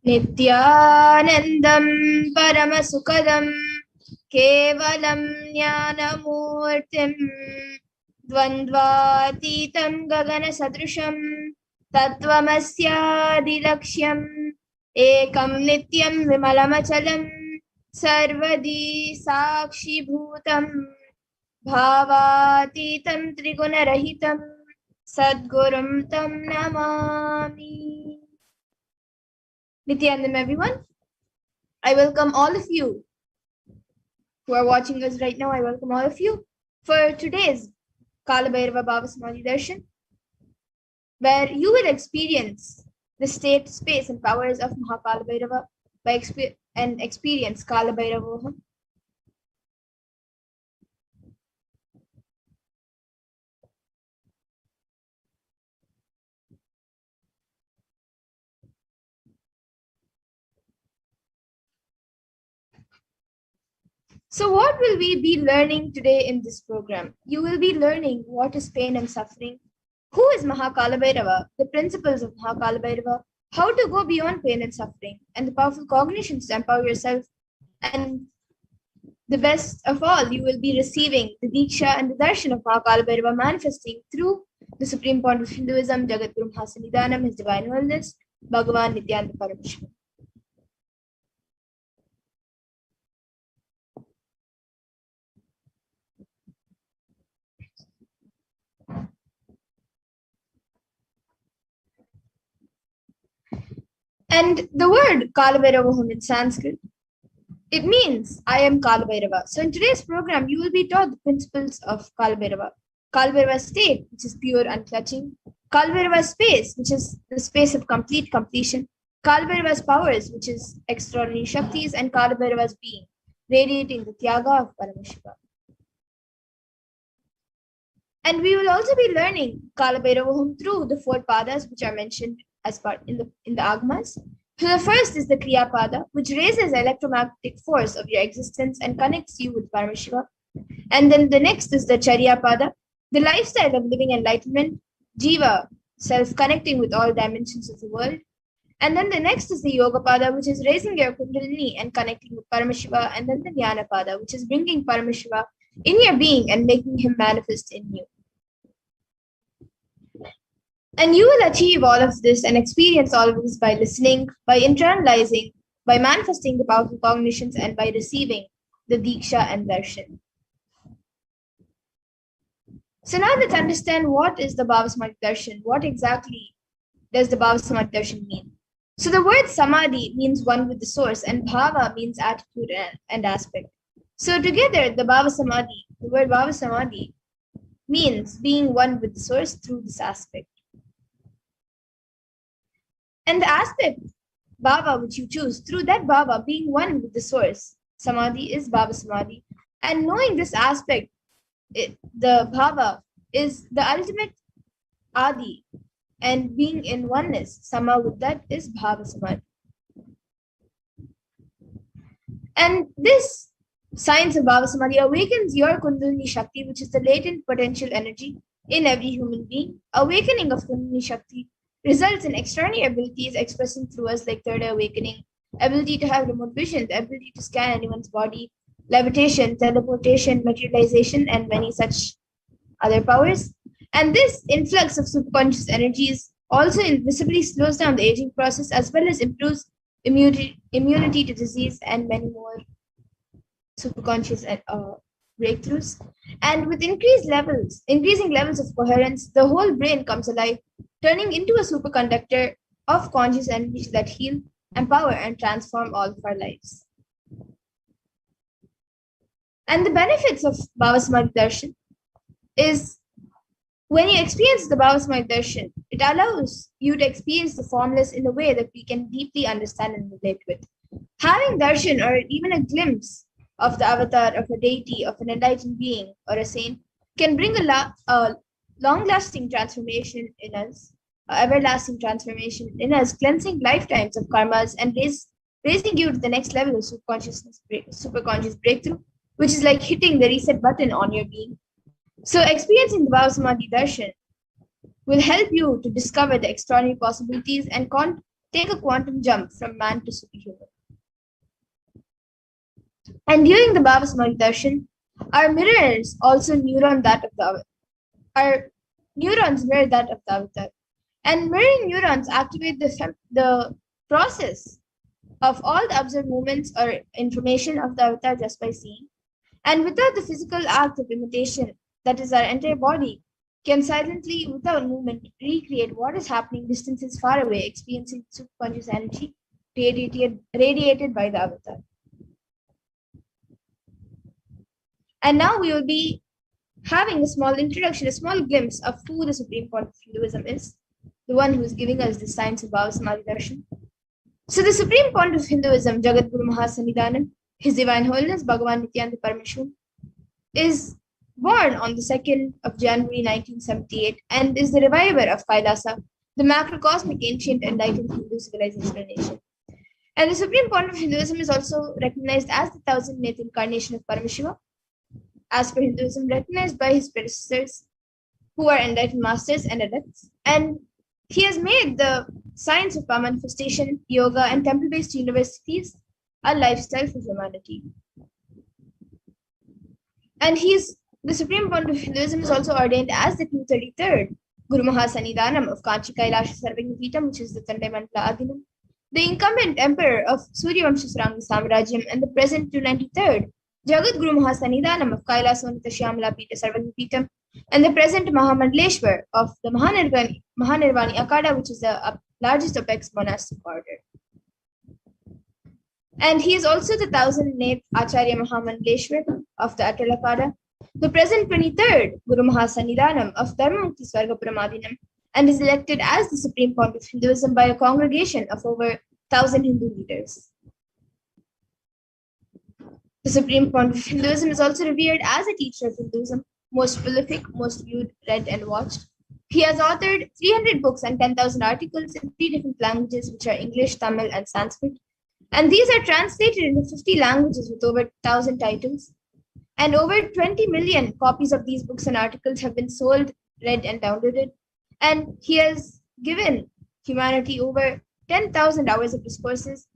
Nithyanandam Paramasukadam Kevalam Jnanamurtim Dvandvatitam Gagana Sadrusham Tattvamasyaadilaksham Ekam Nityam Vimalamachalam Sarvadi Sakshi Bhutam Bhavatitam Trigunarahitam Sadgurum Tam Namami. Nithyanandam, everyone. I welcome all of you who are watching us right now. I welcome all of you for today's Kalabhairava Bhava Samadhi Darshan, where you will experience the state, space, and powers of Mahakalabhairava and experience Kalabhairavoham. So what will we be learning today in this program? You will be learning what is pain and suffering, who is Mahakalabhairava, the principles of Mahakalabhairava, how to go beyond pain and suffering, and the powerful cognitions to empower yourself. And the best of all, you will be receiving the Diksha and the Darshan of Mahakalabhairava manifesting through the Supreme Point of Hinduism, Jagadguru Mahasannidhanam, His Divine Holiness, Bhagavan Nithyananda Paramashivam. And the word Kalabhairavoham in Sanskrit, it means I am Kalabhairava. So in today's program, you will be taught the principles of Kalabhairava. Kalabhairava's state, which is pure unclutching. Kalabhairava's space, which is the space of complete completion. Kalabhairava's powers, which is extraordinary Shaktis, and Kalabhairava's being, radiating the Tyaga of Paramashiva. And we will also be learning Kalabhairavoham through the 4 padas, which are mentioned as part in the Agamas. So the first is the Kriya Pada, which raises the electromagnetic force of your existence and connects you with Paramashiva. And then the next is the Charya Pada, the lifestyle of living enlightenment, Jiva, self-connecting with all dimensions of the world. And then the next is the Yoga Pada, which is raising your Kundalini and connecting with Paramashiva. And then the Jnana Pada, which is bringing Paramashiva in your being and making him manifest in you. And you will achieve all of this and experience all of this by listening, by internalizing, by manifesting the powerful cognitions, and by receiving the Diksha and Darshan. So now let's understand what is the Bhava Samadhi Darshan. What exactly does the Bhava Samadhi Darshan mean? So the word Samadhi means one with the source, and Bhava means attitude and aspect. So together, the Bhava Samadhi, the word Bhava Samadhi, means being one with the source through this aspect. And the aspect, bhava, which you choose, through that bhava, being one with the source, samadhi is bhava samadhi. And knowing this aspect, the bhava is the ultimate adi, and being in oneness, sama with that is bhava samadhi. And this science of bhava samadhi awakens your kundalini shakti, which is the latent potential energy in every human being. Awakening of kundalini shakti results in extraordinary abilities expressing through us, like third awakening, ability to have remote vision, the ability to scan anyone's body, levitation, teleportation, materialization, and many such other powers. And this influx of superconscious energies also invisibly slows down the aging process, as well as improves immunity to disease and many more superconscious breakthroughs. And with increasing levels of coherence, the whole brain comes alive, turning into a superconductor of conscious energies that heal, empower, and transform all of our lives. And the benefits of Bhava Samadhi Darshan is, when you experience the Bhava Samadhi Darshan, it allows you to experience the formless in a way that we can deeply understand and relate with. Having darshan, or even a glimpse of the avatar of a deity, of an enlightened being, or a saint, can bring a long-lasting transformation in us, everlasting transformation in us, cleansing lifetimes of karmas and raising you to the next level of superconscious breakthrough, which is like hitting the reset button on your being. So experiencing the Bhava Samadhi Darshan will help you to discover the extraordinary possibilities and take a quantum jump from man to superhuman. And during the Baba Samadhi Darshan, our mirrors also neuron that of the our neurons mirror that of the avatar. And mirroring neurons activate the process of all the observed movements or information of the avatar just by seeing. And without the physical act of imitation, that is, our entire body can silently, without movement, recreate what is happening distances far away, experiencing subconscious energy radiated by the avatar. And now we will be having a small introduction, a small glimpse of who the Supreme Point of Hinduism is, the one who is giving us the science of Baba Samadhi Darshan. So the Supreme Point of Hinduism, Jagat Guru Mahasannidhanam, His Divine Holiness Bhagavan Nithyananda Paramashivam, is born on the 2nd of January 1978 and is the reviver of Kailasa, the macrocosmic ancient enlightened Hindu civilizational nation. And the Supreme Point of Hinduism is also recognized as the 1000th incarnation of Paramashiva, as per Hinduism, recognized by his predecessors, who are enlightened masters and adepts. And he has made the science of power manifestation, yoga, and temple-based universities a lifestyle for humanity. And the Supreme Point of Hinduism is also ordained as the 233rd Guru Mahasannidhanam of Kanchi Kailasha Sarvagnapeetham, which is the Tandai Mandala Adinam, the incumbent emperor of Suryavamsha Suranga Samrajyam, and the present 293rd Jagat Guru Mahasannidhanam of Kailasvanita Shyamala Pita Sarvagnapeetham, and the present Mahamandleshwar of the Mahanirvani Akada, which is the largest apex monastic order. And he is also the 1008th Acharya Mahamandleshwar of the Atalakada, the present 23rd Guru Mahasannidhanam of Dharmamukti Swargapuram and is elected as the Supreme Point of Hinduism by a congregation of over 1,000 Hindu leaders. The Supreme Point of Hinduism is also revered as a teacher of Hinduism, most prolific, most viewed, read, and watched. He has authored 300 books and 10,000 articles in 3 different languages, which are English, Tamil, and Sanskrit. And these are translated into 50 languages with over 1,000 titles. And over 20 million copies of these books and articles have been sold, read, and downloaded. And he has given humanity over 10,000 hours of discourses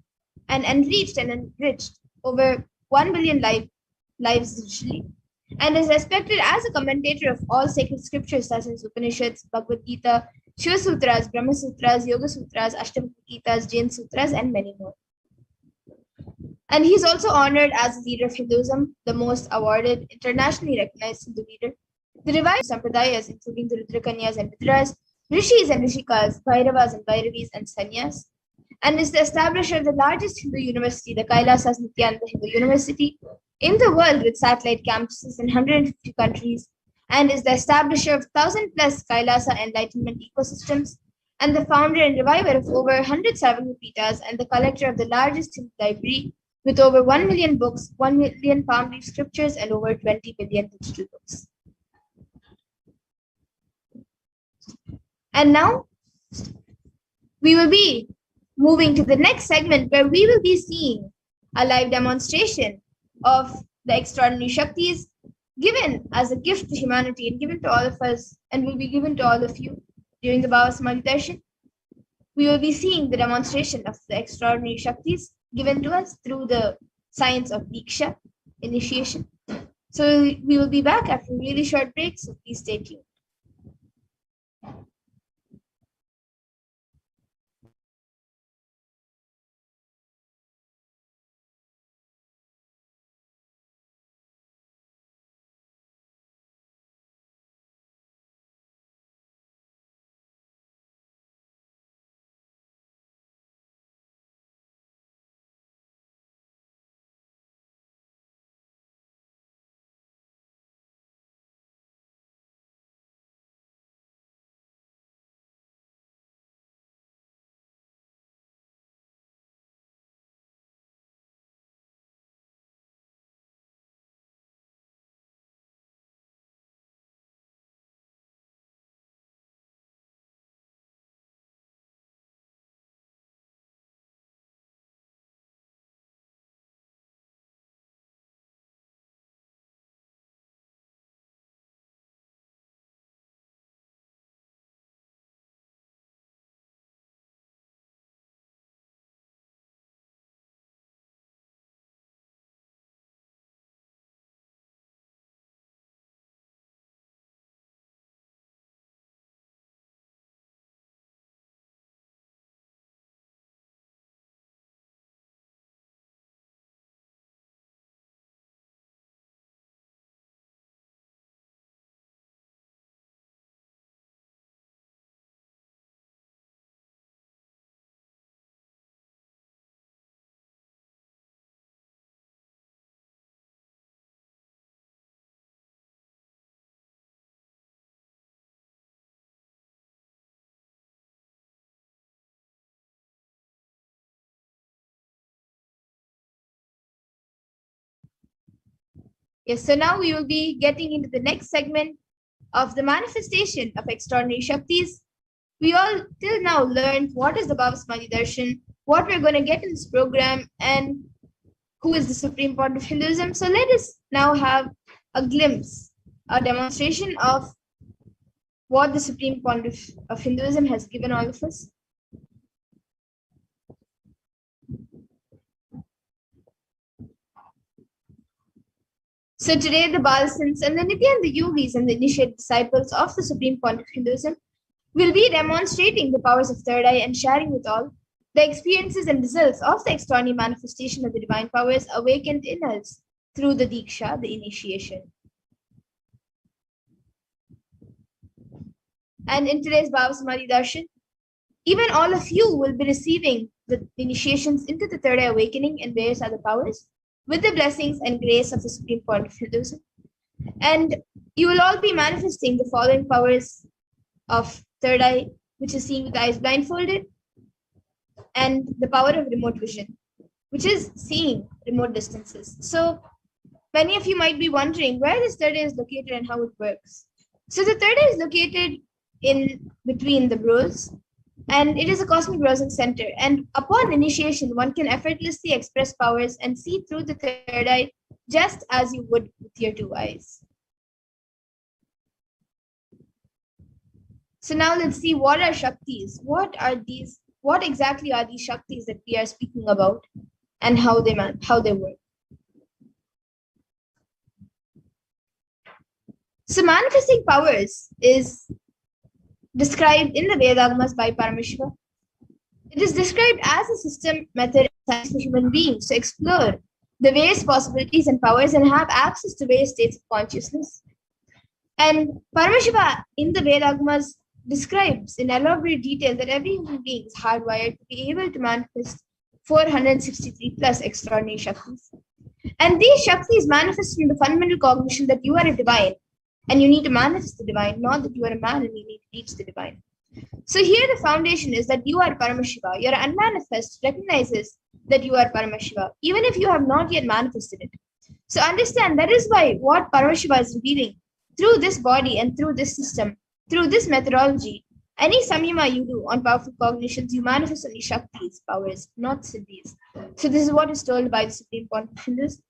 and enriched over 1 billion lives digitally, and is respected as a commentator of all sacred scriptures such as Upanishads, Bhagavad Gita, Shiva Sutras, Brahma Sutras, Yoga Sutras, Ashtavakra Gitas, Jain Sutras, and many more. And he is also honored as a leader of Hinduism, the most awarded, internationally recognized Hindu leader. The revived Sampradayas, including the Rudrakanyas and Vidras, Rishis and Rishikas, Bhairavas and Bhairavis, and Sanyas, and is the establisher of the largest Hindu university, the Kailasas Nithyananda Hindu University, in the world with satellite campuses in 150 countries, and is the establisher of 1,000 plus Kailasa enlightenment ecosystems, and the founder and reviver of over 100 Sarvagnapeethas, and the collector of the largest Hindu library with over 1 million books, 1 million palm leaf scriptures, and over 20 million digital books. And now we will be moving to the next segment where we will be seeing a live demonstration of the extraordinary Shaktis given as a gift to humanity and given to all of us and will be given to all of you during the Baba Samadhi Darshan. We will be seeing the demonstration of the extraordinary Shaktis given to us through the science of Diksha, initiation. So we will be back after a really short break, so please stay tuned. Yes, so now we will be getting into the next segment of the manifestation of extraordinary Shaktis. We all till now learned what is the Bhavasmati Darshan, what we're going to get in this program, and who is the Supreme Point of Hinduism. So let us now have a glimpse, a demonstration of what the Supreme Point of Hinduism has given all of us. So today, the Balasins and the Nithyananda Yogis and the initiate disciples of the Supreme Point of Hinduism will be demonstrating the powers of third eye and sharing with all the experiences and results of the extraordinary manifestation of the divine powers awakened in us through the Diksha, the initiation. And in today's Bhavasamadhi Darshan, even all of you will be receiving the initiations into the third eye awakening and various other powers with the blessings and grace of the Supreme Point of Hinduism. And you will all be manifesting the following powers of third eye, which is seeing with the eyes blindfolded, and the power of remote vision, which is seeing remote distances. So many of you might be wondering where this third eye is located and how it works. So the third eye is located in between the brows, and it is a cosmic browsing center. And upon initiation, one can effortlessly express powers and see through the third eye just as you would with your two eyes. So now let's see what are Shaktis. What exactly are these Shaktis that we are speaking about, and how they work? So manifesting powers is described in the Vedagamas by Paramashivoham. It is described as a system, method, and science for human beings to explore the various possibilities and powers and have access to various states of consciousness. And Paramashiva in the Vedagamas describes in elaborate detail that every human being is hardwired to be able to manifest 463 plus extraordinary Shaktis. And these Shaktis manifest from the fundamental cognition that you are a divine and you need to manifest the divine, not that you are a man and you need to reach the divine. So here the foundation is that you are Paramashiva. Your unmanifest recognizes that you are Paramashiva, even if you have not yet manifested it. So understand that is why what Paramashiva is revealing through this body and through this system, through this methodology, any samyama you do on powerful cognitions, you manifest only Shaktis, powers, not siddhis. So this is what is told by the Supreme Point of Hinduism.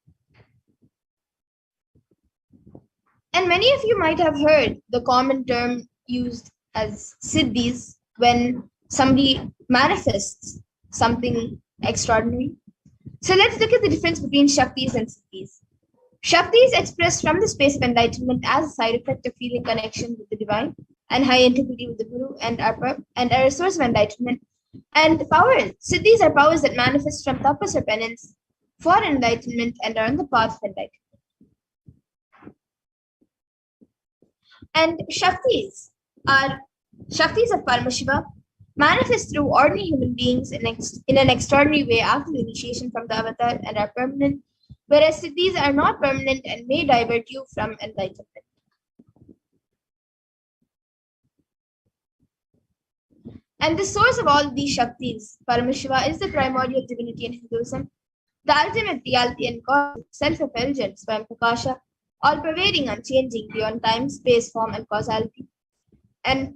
And many of you might have heard the common term used as siddhis when somebody manifests something extraordinary. So let's look at the difference between Shaktis and siddhis. Shakti is expressed from the space of enlightenment as a side effect of feeling connection with the divine and high integrity with the Guru and a source of enlightenment. And powers, siddhis are powers that manifest from tapas or penance for enlightenment and are on the path of enlightenment. And Shaktis of Paramashiva manifest through ordinary human beings in an extraordinary way after the initiation from the avatar and are permanent, whereas siddhis are not permanent and may divert you from enlightenment. And the source of all these Shaktis, Paramashiva, is the primordial divinity in Hinduism, the ultimate reality and cause, self-effulgent, Swayam Prakasha, all-pervading, unchanging, beyond time, space, form, and causality. And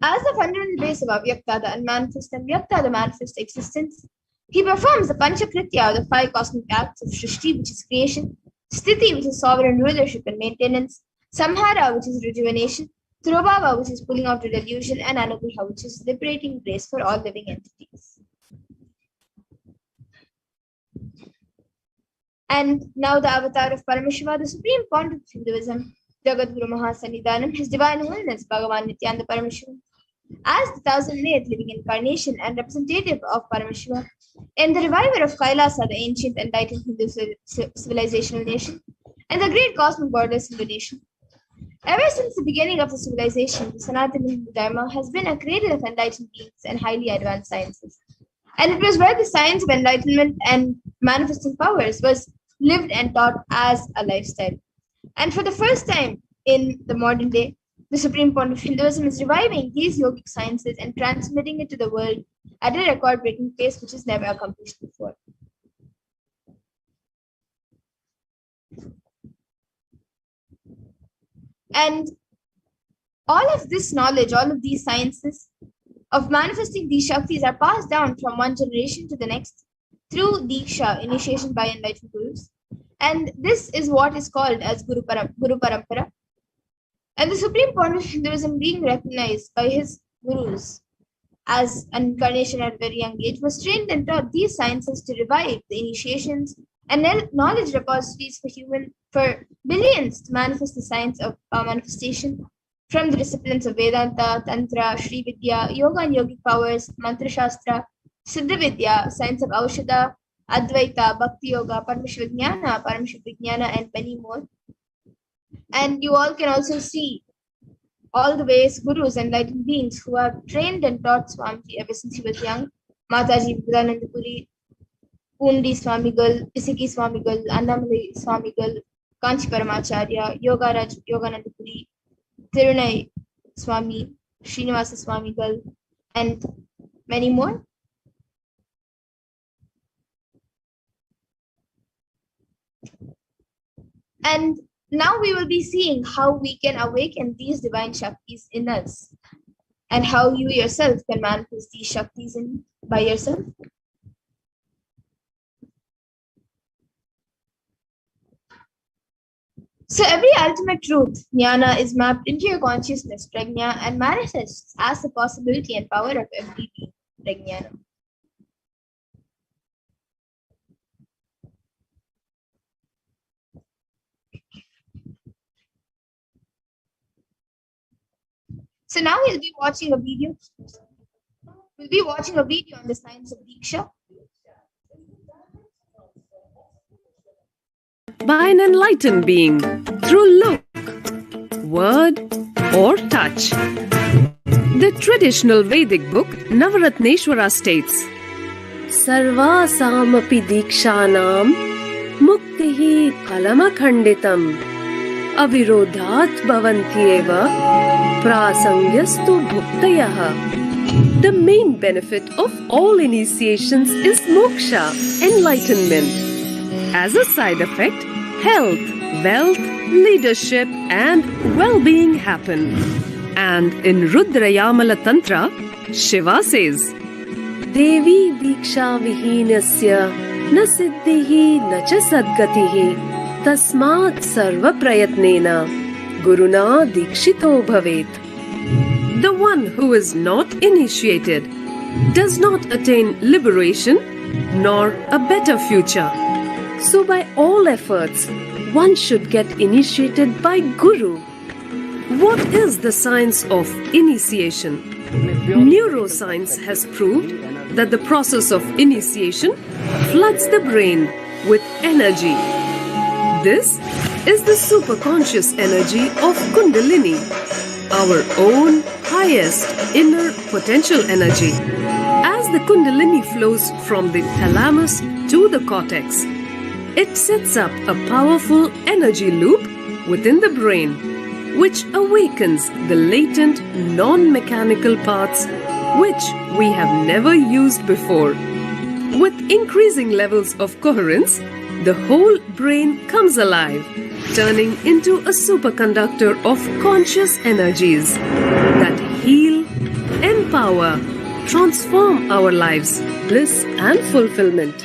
as the fundamental base of Avyakta, the unmanifest, and Vyakta, the manifest existence, he performs the Panchakritya, the 5 cosmic acts of Shrishti, which is creation, Sthiti, which is sovereign rulership and maintenance, Samhara, which is rejuvenation, Throbhava, which is pulling out the delusion, and Anugraha, which is liberating grace for all living entities. And now the avatar of Paramashiva, the supreme point of Hinduism, Jagadguru Mahasannidhanam, His Divine Holiness, Bhagavan Nithyananda Paramashivam, as the 1008th living incarnation and representative of Paramashiva, and the reviver of Kailasa, the ancient enlightened Hindu civilizational nation, and the great cosmic goddess Hindu nation. Ever since the beginning of the civilization, the Sanatana Hindu Dharma has been a cradle of enlightened beings and highly advanced sciences. And it was where the science of enlightenment and manifesting powers was lived and taught as a lifestyle. And for the first time in the modern day, the supreme point of Hinduism is reviving these yogic sciences and transmitting it to the world at a record-breaking pace which is never accomplished before. And all of this knowledge, all of these sciences of manifesting these Shaktis are passed down from one generation to the next through Diksha, initiation by enlightened Gurus. And this is what is called as Guru Parampara. And the supreme point of Hinduism, being recognized by his Gurus as an incarnation at a very young age, was trained and taught these sciences to revive the initiations and knowledge repositories for billions to manifest the science of manifestation from the disciplines of Vedanta, Tantra, Sri Vidya, Yoga and Yogic powers, Mantra Shastra, Siddha Vidya, science of Aushadha, Advaita, Bhakti Yoga, Paramashivoham, and many more. And you all can also see all the ways Gurus and enlightened beings who have trained and taught Swamiji ever since he was young. Mataji Vivekanandapuri, Pundi Swamigal, Isiki Swamigal, Annamalai Swamigal, Kanchi Paramacharya, Yogaraj Yoganandapuri, Tirunai Swami, Srinivasa Swamigal, and many more. And now we will be seeing how we can awaken these divine Shaktis in us and how you yourself can manifest these Shaktis by yourself. So every ultimate truth, jnana, is mapped into your consciousness, prajna, and manifests as the possibility and power of every being, prajnana. So now we'll be watching a video. We'll be watching a video on the science of Diksha. By an enlightened being through look, word, or touch. The traditional Vedic book Navaratneshwara states, Sarvasamapi Dikshanam Muktihi Kalamakhanditam Avirodhat Bhavantyeva Prasangyastu Bhuktayaha. The main benefit of all initiations is moksha, enlightenment. As a side effect, health, wealth, leadership, and well-being happen. And in Rudrayamala Tantra, Shiva says, Devi Diksha Vihinasya Na Siddhihi Na Cha Sadgatihi Tasmat Sarva Prayatnena Guruna Dikshito Bhavet. The one who is not initiated does not attain liberation nor a better future. So by all efforts, one should get initiated by Guru. What is the science of initiation? Neuroscience has proved that the process of initiation floods the brain with energy. This is the superconscious energy of Kundalini, our own highest inner potential energy. As the Kundalini flows from the thalamus to the cortex, it sets up a powerful energy loop within the brain, which awakens the latent non-mechanical parts which we have never used before. With increasing levels of coherence, the whole brain comes alive, turning into a superconductor of conscious energies that heal, empower, transform our lives, bliss and fulfillment.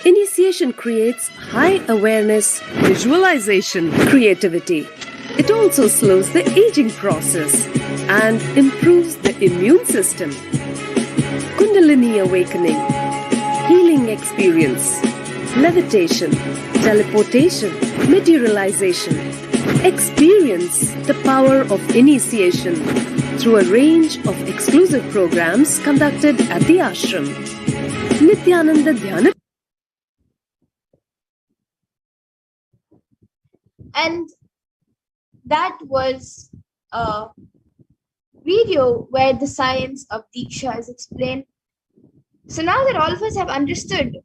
Initiation creates high awareness, visualization, creativity. It also slows the aging process and improves the immune system. Kundalini awakening, healing experience, levitation, teleportation, materialization. Experience the power of initiation through a range of exclusive programs conducted at the ashram. Nithyananda Dhyana. And that was a video where the science of Diksha is explained. So now that all of us have understood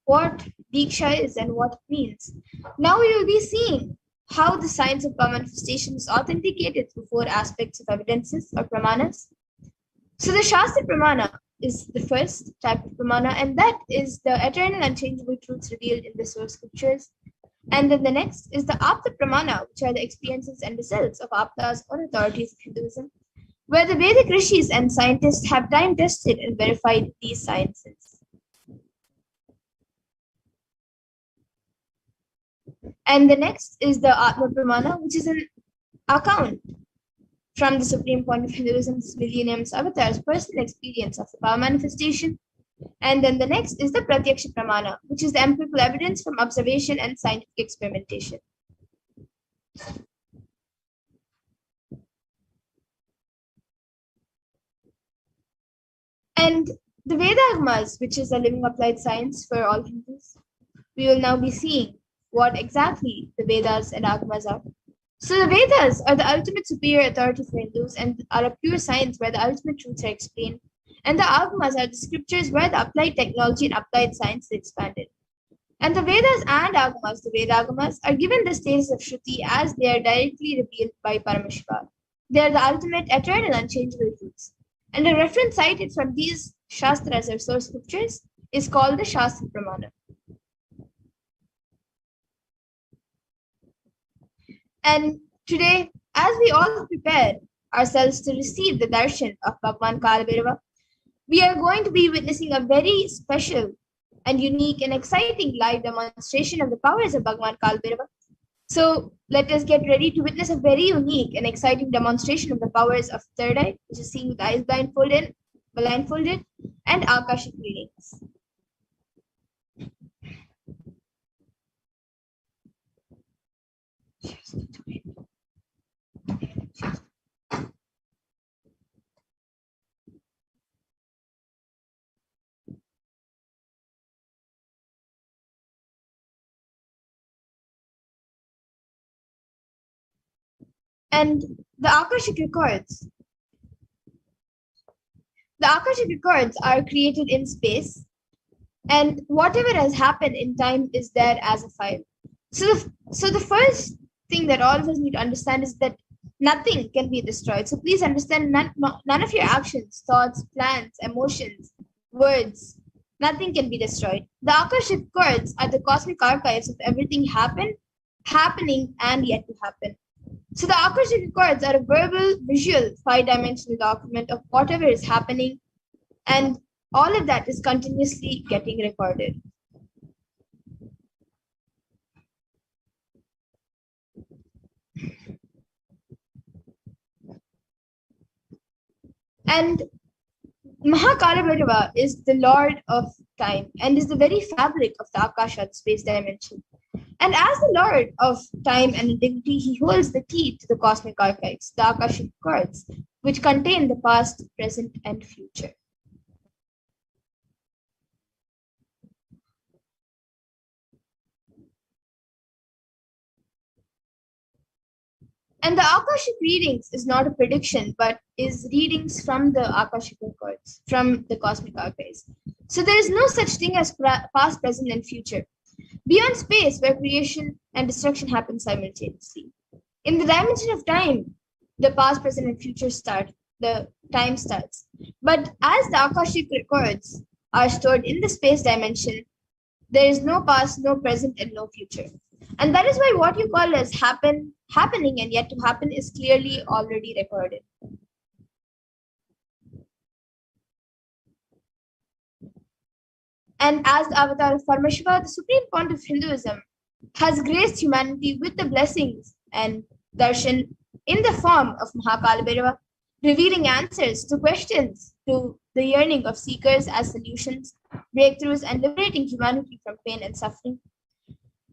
what Diksha is and what it means, now we will be seeing how the science of manifestation is authenticated through four aspects of evidences or pramanas. So the Shastra Pramana is the first type of pramana, and that is the eternal unchangeable truths revealed in the source scriptures. And then the next is the Apta Pramana, which are the experiences and results of Aptas or authorities of Hinduism, where the Vedic rishis and scientists have time tested and verified these sciences. And the next is the Atma Pramana, which is an account from the supreme point of Hinduism's millennium's avatar's personal experience of the power manifestation. And then the next is the Pratyaksha Pramana, which is the empirical evidence from observation and scientific experimentation. And the Vedagmas, which is a living applied science for all Hindus, we will now be seeing what exactly the Vedas and Agmas are. So the Vedas are the ultimate superior authority for Hindus and are a pure science where the ultimate truths are explained. And the Agmas are the scriptures where the applied technology and applied science is expanded. And the Vedas and Agamas, the Vedagamas, are given the status of Shruti as they are directly revealed by Paramashiva. They are the ultimate, eternal, unchangeable truths. And a reference cited from these Shastras or source scriptures is called the Shastra Pramana. And today, as we all prepare ourselves to receive the darshan of Bhagwan Kalabhairava, we are going to be witnessing a very special and unique and exciting live demonstration of the powers of Bhagwan Kalabhairava. So let us get ready to witness a very unique and exciting demonstration of the powers of third eye, which is seeing with eyes blindfolded, and Akashic readings. And the Akashic records. The Akashic records are created in space, and whatever has happened in time is there as a file. So the first thing that all of us need to understand is that nothing can be destroyed. So please understand none of your actions, thoughts, plans, emotions, words, nothing can be destroyed. The Akashic records are the cosmic archives of everything happening, and yet to happen. So the Akashic records are a verbal, visual, 5-dimensional document of whatever is happening, and all of that is continuously getting recorded. And Mahakalabhairava is the Lord of time and is the very fabric of the Akasha, the space dimension. And as the Lord of time and integrity, he holds the key to the cosmic archives, the Akashic records, which contain the past, present, and future. And the Akashic readings is not a prediction, but is readings from the Akashic records, from the cosmic archives. So there is no such thing as past, present, and future. Beyond space, where creation and destruction happen simultaneously. In the dimension of time, the past, present, and future start, the time starts. But as the Akashic records are stored in the space dimension, there is no past, no present, and no future. And that is why what you call as happening and yet to happen is clearly already recorded. And as the avatar of Paramashiva, the supreme point of Hinduism has graced humanity with the blessings and darshan in the form of Mahakalabhairava, revealing answers to questions, to the yearning of seekers as solutions, breakthroughs, and liberating humanity from pain and suffering.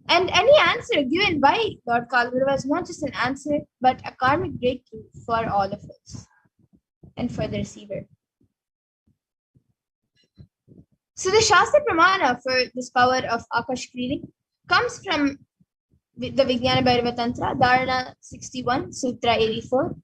And any answer given by Lord Kalabhairava is not just an answer, but a karmic breakthrough for all of us and for the receiver. So the Shastra Pramana for this power of Akashic reading comes from the Vijnana Bhairava Tantra, Dharana 61, Sutra 84.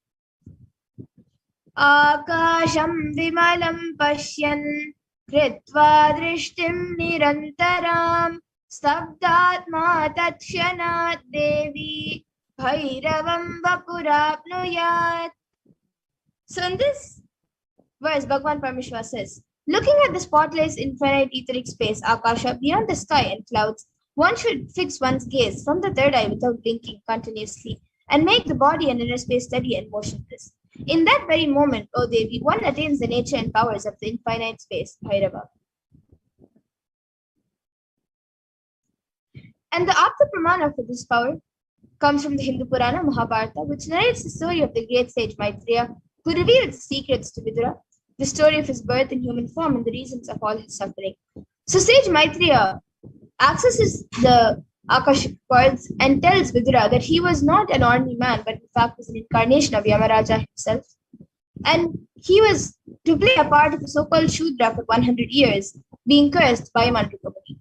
Akasham vimalam pashyan kritva drishtim nirantaram stabdatma tatshanat devi bhairavam vapurapnuyat. So in this verse, Bhagwan Paramashiva says, looking at the spotless infinite etheric space, Akasha, beyond the sky and clouds, One should fix one's gaze from the third eye without blinking continuously and make the body and inner space steady and motionless. In that very moment, O Devi, one attains the nature and powers of the infinite space, Bhairava. And the Apta Pramana for this power comes from the Hindu Purana Mahabharata, which narrates the story of the great sage Maitreya, who reveals the secrets to Vidura, the story of his birth in human form and the reasons of all his suffering. So sage Maitreya accesses the Akashic cords and tells Vidura that he was not an ordinary man, but in fact was an incarnation of Yamaraja himself. And he was to play a part of a so-called Shudra for 100 years, being cursed by Mandukapati.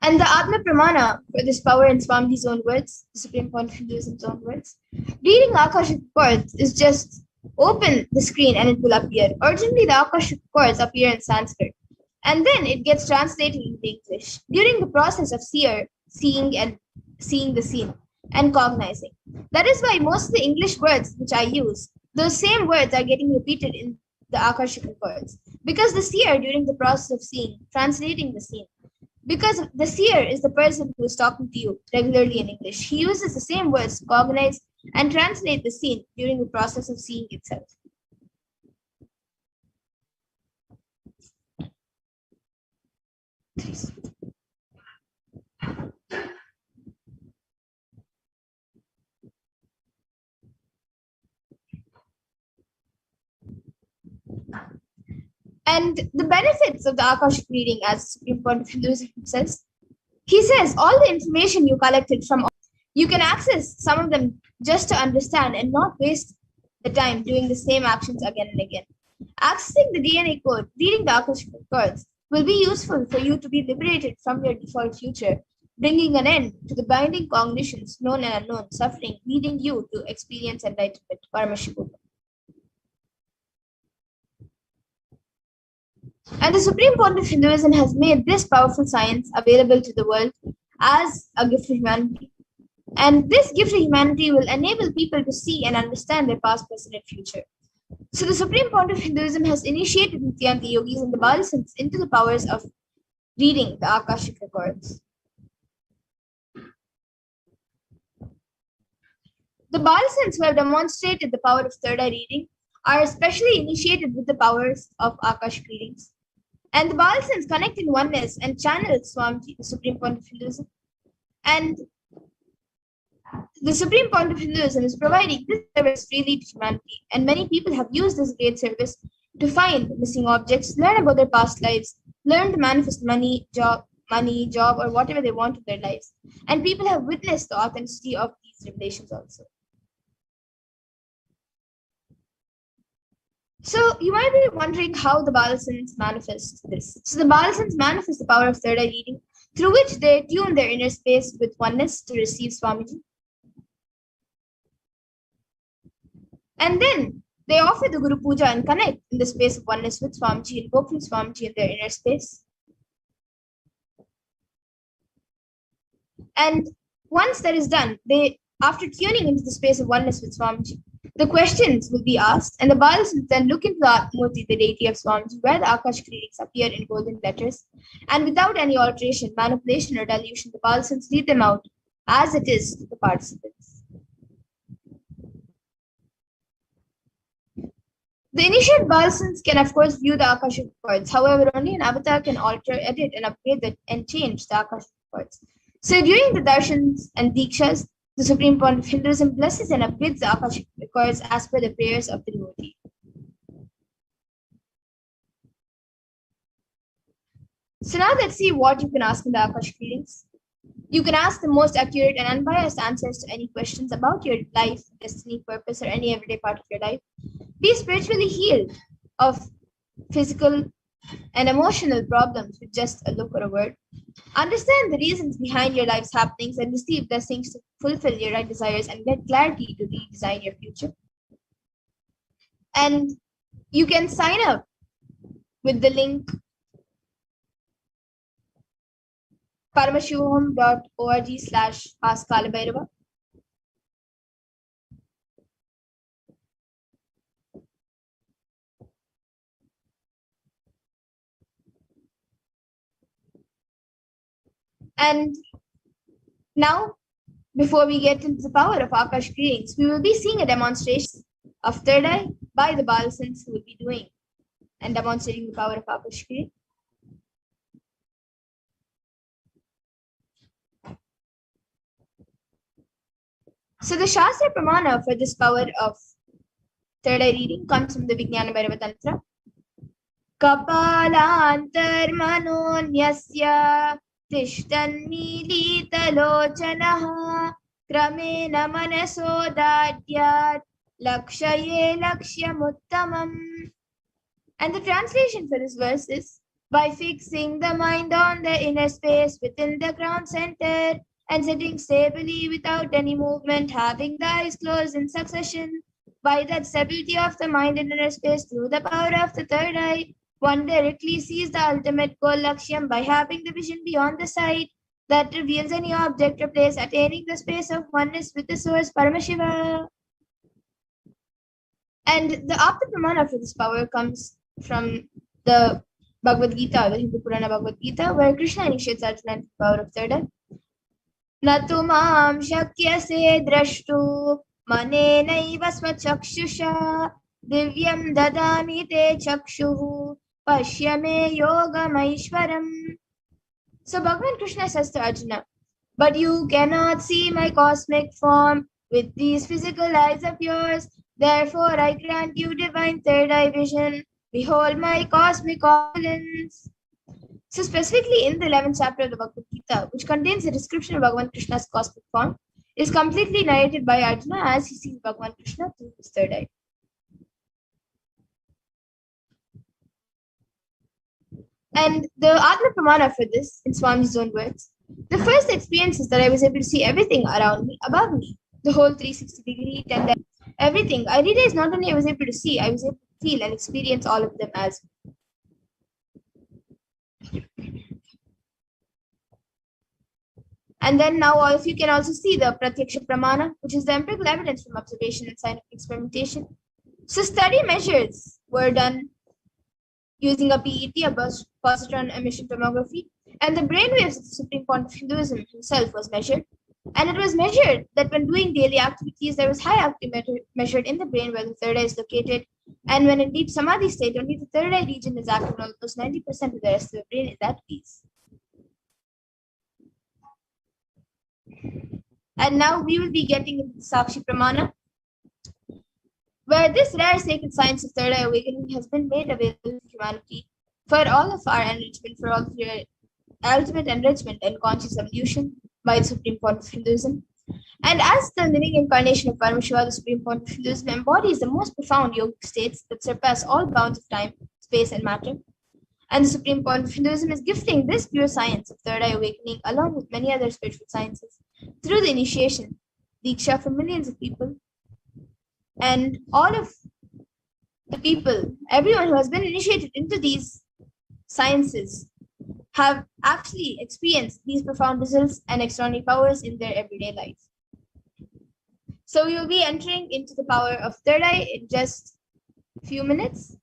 And the Atma Pramana for this power in Swamiji's own words, the Supreme Pontiff Hinduism's own words, reading Akashic cords is just open the screen and it will appear. Originally, the Akashic cords appear in Sanskrit, and then it gets translated into English during the process of seeing the scene and cognizing. That is why most of the English words which I use, those same words are getting repeated in the Akashic cords, because the seer during the process of translating the scene, because the seer is the person who is talking to you regularly in English. He uses the same words to cognize and translate the scene during the process of seeing itself. And the benefits of the Akashic reading, as Supreme Pontiff Hinduism says, he says all the information you collected from, you can access some of them just to understand and not waste the time doing the same actions again and again. Accessing the DNA code, reading the Akashic codes, will be useful for you to be liberated from your default future, bringing an end to the binding cognitions, known and unknown, suffering, leading you to experience enlightenment, Paramashivoham. And the Supreme Pontiff Hinduism has made this powerful science available to the world as a gift to humanity. And this gift to humanity will enable people to see and understand their past, present, and future. So the Supreme Pontiff Hinduism has initiated Nithyananda yogis and the Balisans into the powers of reading the Akashic records. The Balisans who have demonstrated the power of third eye reading are especially initiated with the powers of Akashic readings. And the Balisans connect in oneness and channel Swamiji, the Supreme Pontiff Hinduism. And the Supreme Pontiff Hinduism is providing this service freely to humanity. And many people have used this great service to find missing objects, learn about their past lives, learn to manifest money, job, or whatever they want in their lives. And people have witnessed the authenticity of these revelations also. So you might be wondering how the Balisans manifest this. So the Balisans manifest the power of third eye reading, through which they tune their inner space with oneness to receive Swamiji. And then they offer the Guru Puja and connect in the space of oneness with Swamiji, invoking Swamiji in their inner space. And once that is done, after tuning into the space of oneness with Swamiji, the questions will be asked, and the Balisans then look into the Atmurti, the deity of Swamiji, where the Akashic readings appear in golden letters. And without any alteration, manipulation, or dilution, the Balisans read them out as it is to the participants. The initiate Balisans can, of course, view the Akashic records. However, only an avatar can alter, edit, and upgrade and change the Akashic records. So during the darshans and dikshas, the Supreme Pontiff Hinduism blesses and upgrades the Akashic records as per the prayers of the devotee. So now let's see what you can ask in the Akashic readings. You can ask the most accurate and unbiased answers to any questions about your life, destiny, purpose, or any everyday part of your life. Be spiritually healed of physical and emotional problems with just a look or a word. Understand the reasons behind your life's happenings and receive blessings to fulfill your right desires and get clarity to redesign your future. And you can sign up with the link paramashivoham.org/askkalabhairava. And now, before we get into the power of Akash beings, we will be seeing a demonstration of third eye by the Balasins who will be doing and demonstrating the power of Akash being. So the Shastra Pramana for this power of third eye reading comes from the Vijnana Bhairava Tantra. Kapalantarmanonyasya tishtannilitalochanaha kramena manasodadyat lakshaye lakshyamuttamam. And the translation for this verse is, by fixing the mind on the inner space within the ground center and sitting stably without any movement, having the eyes closed in succession, by that stability of the mind in inner space through the power of the third eye, one directly sees the ultimate goal Lakshyam by having the vision beyond the sight that reveals any object or place, attaining the space of oneness with the source Paramashiva. And the Apta Pramana for this power comes from the Bhagavad Gita, the Hindu Purana Bhagavad Gita, where Krishna initiates Arjuna into the power of third eye. Natu mam shakyase drashtu manenaiva swachakshusha divyam dadami te chakshuhu pashyame yogamaishwaram. So Bhagavan Krishna says to Arjuna, but you cannot see my cosmic form with these physical eyes of yours. Therefore, I grant you divine third eye vision. Behold my cosmic opulence. So, specifically in the 11th chapter of the Bhagavad Gita, which contains a description of Bhagavan Krishna's cosmic form, is completely narrated by Arjuna as he sees Bhagavan Krishna through his third eye. And the Atma Pramana for this, in Swami's own words, the first experience is that I was able to see everything around me, above me, the whole 360-degree, and everything. I realized not only I was able to see, I was able to feel and experience all of them as well. And then now all of you can also see the Pratyaksha Pramana, which is the empirical evidence from observation and scientific experimentation. So study measures were done using a PET, a positron emission tomography, and the brainwaves of the Supreme Point of Hinduism himself was measured. And it was measured that when doing daily activities, there was high activity measured in the brain where the third eye is located. And when in deep samadhi state, only the third eye region is active, almost 90% of the rest of the brain is at peace. And now we will be getting into the Sakshi Pramana, where this rare sacred science of third eye awakening has been made available to humanity for all of our enrichment, for all of your ultimate enrichment and conscious evolution by the Supreme Point of Hinduism. And as the living incarnation of Paramashiva, the Supreme Point of Hinduism embodies the most profound yogic states that surpass all bounds of time, space, and matter. And the Supreme Point of Hinduism is gifting this pure science of third eye awakening along with many other spiritual sciences through the initiation, Diksha for millions of people. And all of the people, everyone who has been initiated into these sciences, have actually experienced these profound results and extraordinary powers in their everyday life. So we will be entering into the power of third eye in just a few minutes.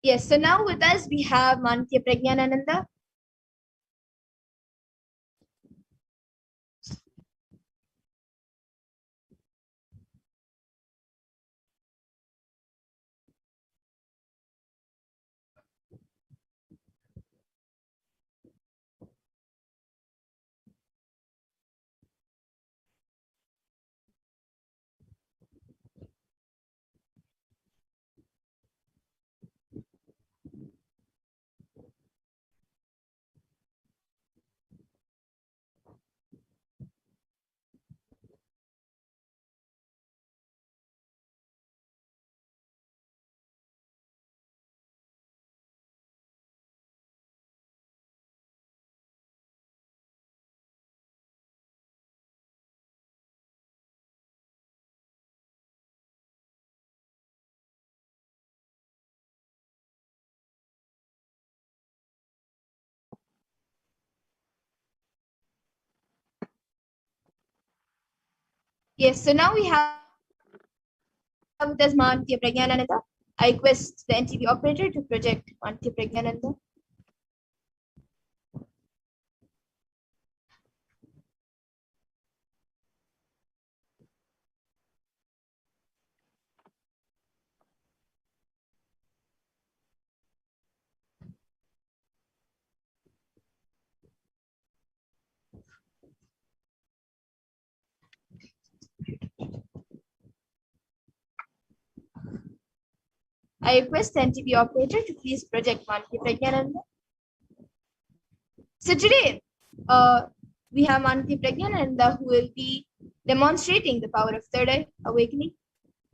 Yes, so now with us we have Manitya Prajnanananda. Yes, so now we have with us Manitya Prajnanananda. I request the NTV operator to project Manitya Prajnanananda. I request the NTV operator to please project Manitya Prajnananda. So today, we have Manitya Prajnananda who will be demonstrating the power of third eye awakening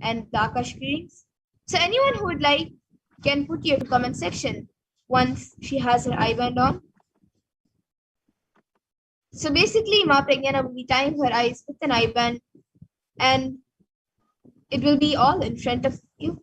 and the Akashic readings. So anyone who would like can put your comment section once she has her eye band on. So basically, Ma Pragyana will be tying her eyes with an eye band and it will be all in front of you.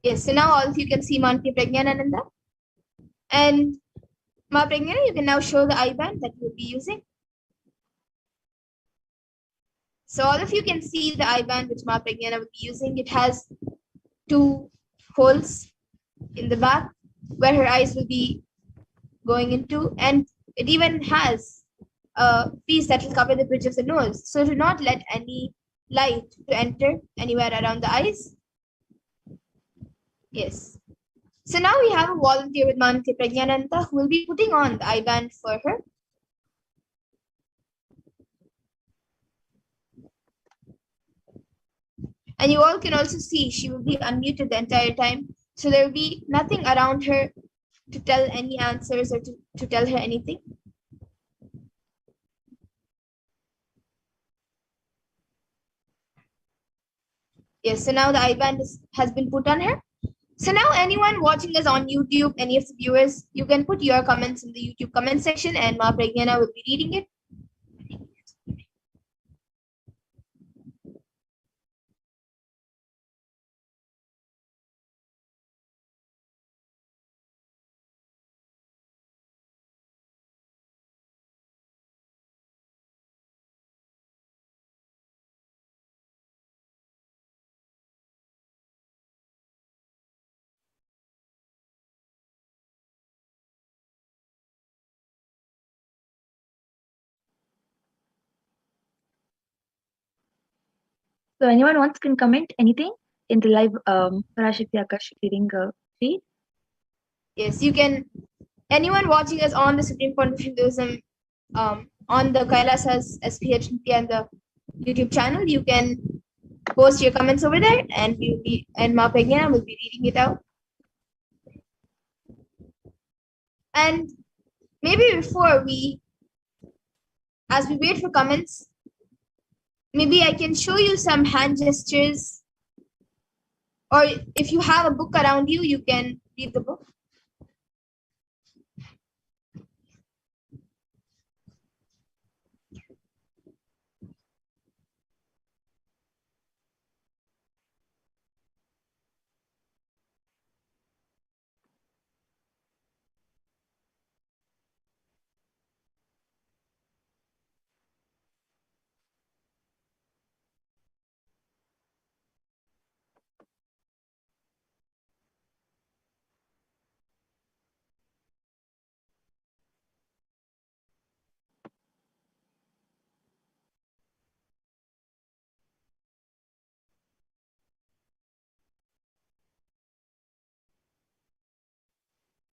Yes, so now all of you can see Manitya Prajnananda. And Ma Pragyana, you can now show the eye band that you'll be using. So all of you can see the eye band which Ma Pragyana will be using. It has two holes in the back where her eyes will be going into, and it even has a piece that will cover the bridge of the nose. So to not let any light to enter anywhere around the eyes. Yes. So now we have a volunteer with Manitya Prajnananda who will be putting on the eye band for her. And you all can also see she will be unmuted the entire time. So there will be nothing around her to tell any answers or to tell her anything. Yes, so now the eye band has been put on her. So now anyone watching us on YouTube, any of the viewers, you can put your comments in the YouTube comment section and Ma Pragyana will be reading it. So anyone wants can comment anything in the live Parashakti Akashic reading feed. Yes, you can. Anyone watching us on the Supreme Court of Hinduism, on the Kailasas HDH Nithyananda YouTube channel, you can post your comments over there, and Ma Pragyana will be reading it out. And maybe before as we wait for comments, maybe I can show you some hand gestures, or if you have a book around you, you can read the book.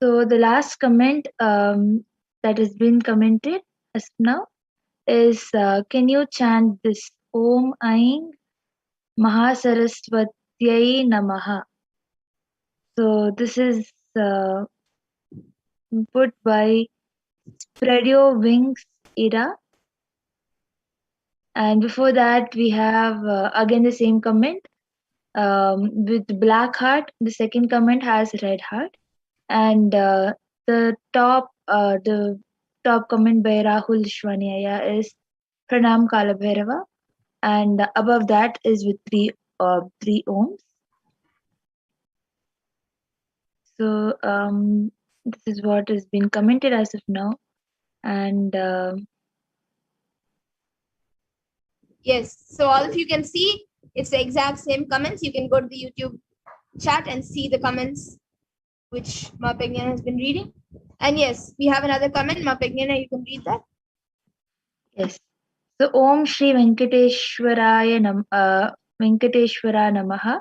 So the last comment that has been commented as of now is can you chant this Om Aing Mahasaraswatyai Namaha? So this is put by Spread Your Wings Ira. And before that, we have again the same comment with black heart. The second comment has red heart, and the top comment by Rahul Shwanyaya is Pranam Kalabhairava, and above that is with three ohms. So this is what has been commented as of now, and Yes. So all of you can see it's the exact same comments. You can go to the YouTube chat and see the comments which Ma Pegnana has been reading. And yes, we have another comment. Ma Pegnana, you can read that. yes. So Om Shri Venkateshwara Namaha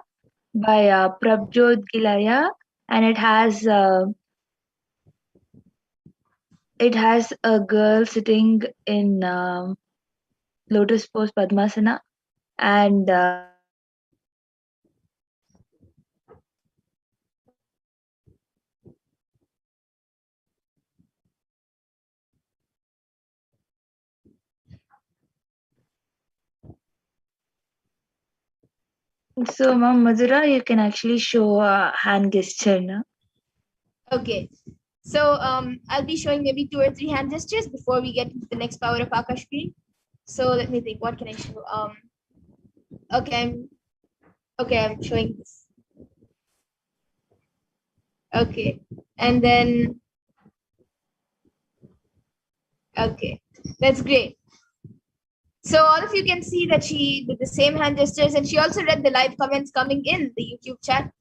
by Prabjot Gilaya, and it has a girl sitting in lotus pose Padmasana, and so Ma'am Madhura, you can actually show a hand gesture, no? Okay. So I'll be showing maybe 2 or 3 hand gestures before we get into the next power of Akashki. So let me think. What can I show? Okay, I'm showing this. Okay, and then okay, that's great. So all of you can see that she did the same hand gestures, and she also read the live comments coming in the YouTube chat.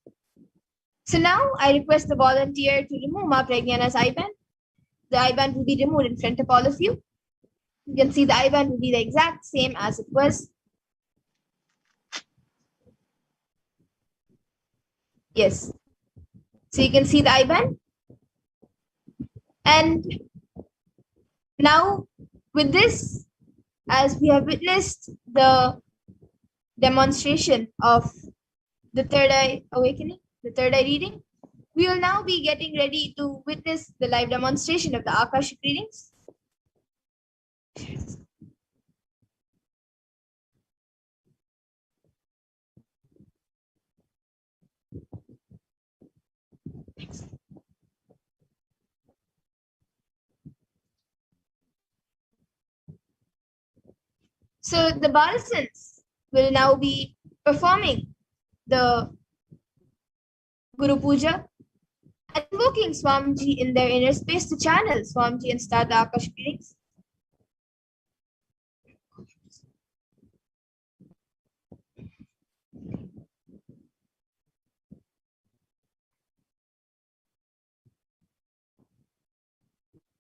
So now I request the volunteer to remove Ma Pragyana's IBAN. The IBAN will be removed in front of all of you. You can see the IBAN will be the exact same as it was. Yes. So you can see the IBAN. And now with this, as we have witnessed the demonstration of the third eye awakening, the third eye reading, we will now be getting ready to witness the live demonstration of the Akashic readings. So the Balasans will now be performing the Guru Puja and invoking Swamiji in their inner space to channel Swamiji and start the Akashic readings.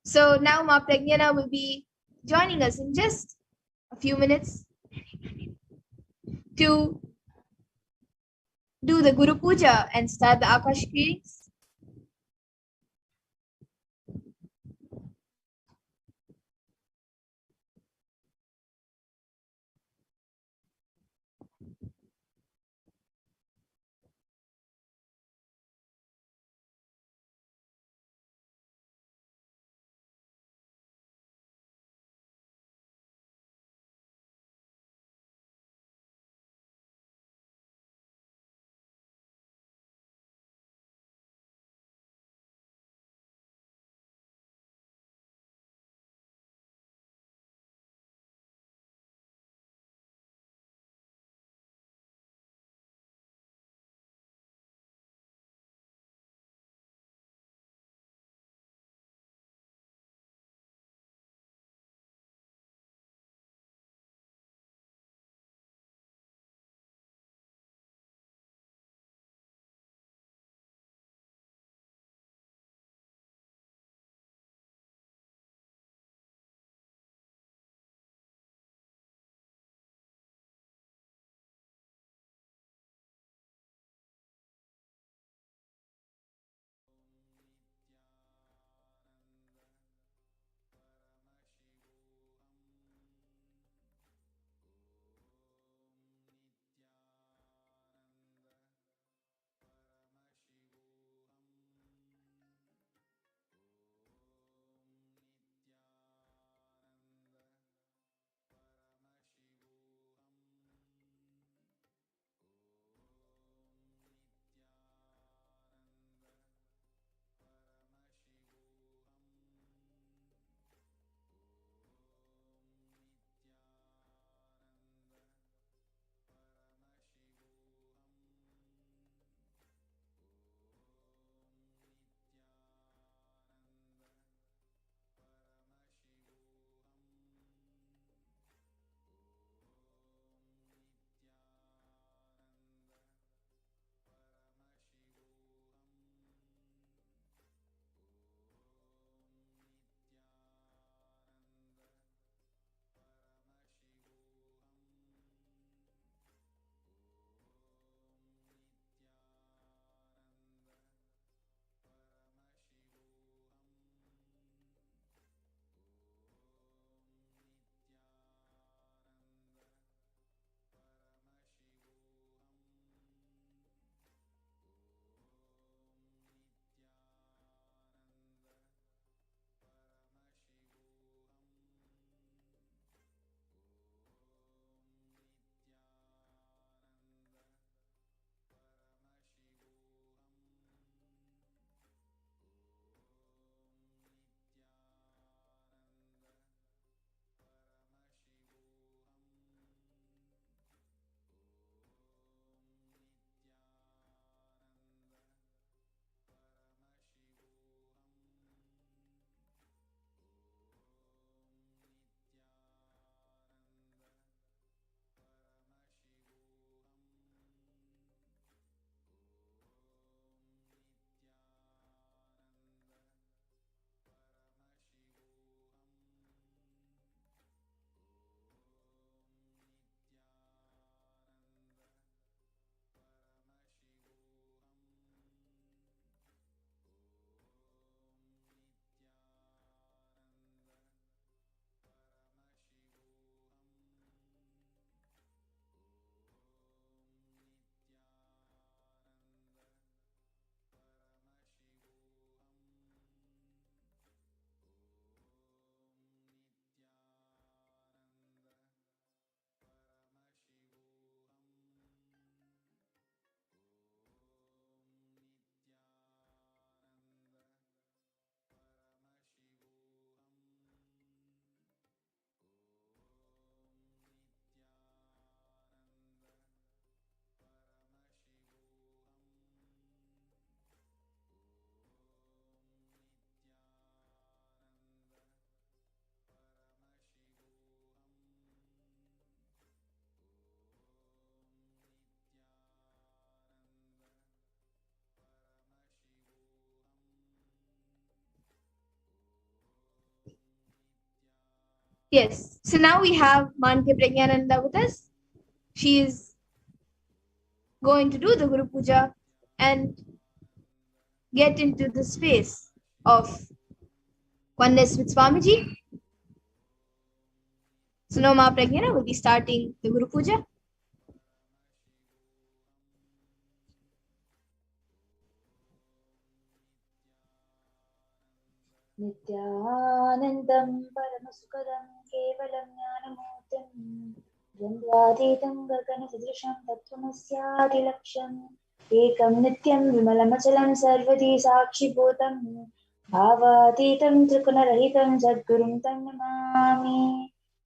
So now Ma Pragyana will be joining us in just a few minutes to do the Guru Puja and start the Akashic readings. Yes. So now we have Manke Pragyananda with us. She is going to do the Guru Puja and get into the space of oneness with Swamiji. So now Ma Pragyana will be starting the Guru Puja. नित्यानन्दं परमसुखदं केवलं ज्ञानमूर्तिं द्वन्द्वातीतं गगनसदृशं तत्त्वमस्यादिलक्ष्यम् एकं नित्यं विमलमचलं सर्वधी साक्षिभूतं भावातीतं त्रिगुणरहितं सद्गुरुं तं नमामि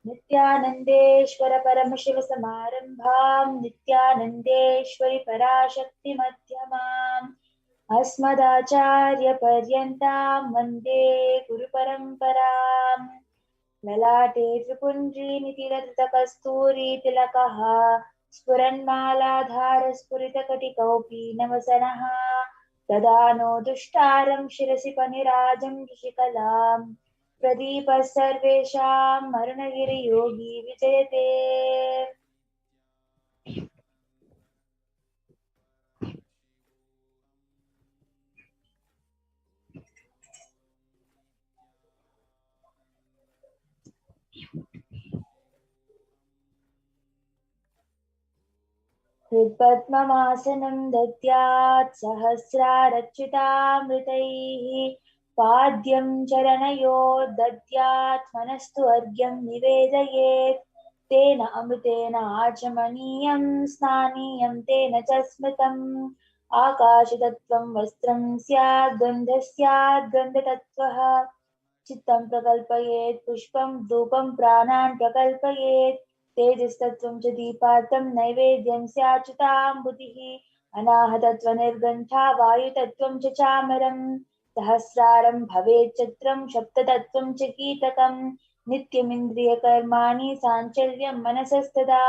नित्यानन्देश्वर परमशिवसमारम्भां नित्यानन्देश्वरि पराशक्तिमध्यमाम् अस्मदाचार्यपर्यन्तां वन्दे गुरुपरम्पराम् ललाटे त्रिपुण्ड्रीनितिलकृतकस्तूरीतिलकः स्फुरन्मालाधारस्फुरितकटिकौपी नवसनः ददानो दुष्टारं शिरसि पनिराजं ऋषिकलां प्रदीपः सर्वेषां मरुणगिरियोगी विजयते हृत्पद्ममासनं दद्यात् सहस्रारच्युतामृतैः पाद्यं चरणयो दद्यात् मनस्तु अर्घ्यं निवेदयेत् तेन अमृतेन आचमनीयं स्नानीयं तेन च स्मृतम् आकाशतत्त्वं वस्त्रं स्यात् गन्धः स्यात् गन्धतत्त्वः चित्तं प्रकल्पयेत् पुष्पं धूपं प्राणान् प्रकल्पयेत् तेजस्तत्त्वं च दीपार्थं नैवेद्यं स्याच्युताम्बुधिः अनाहतत्त्वनिर्गण्ठा वायुतत्त्वं च चामरं सहस्रारं भवेत् चत्रं सप्ततत्त्वं च कीटकं नित्यमिन्द्रियकर्माणि साञ्चल्यं मनसस्तदा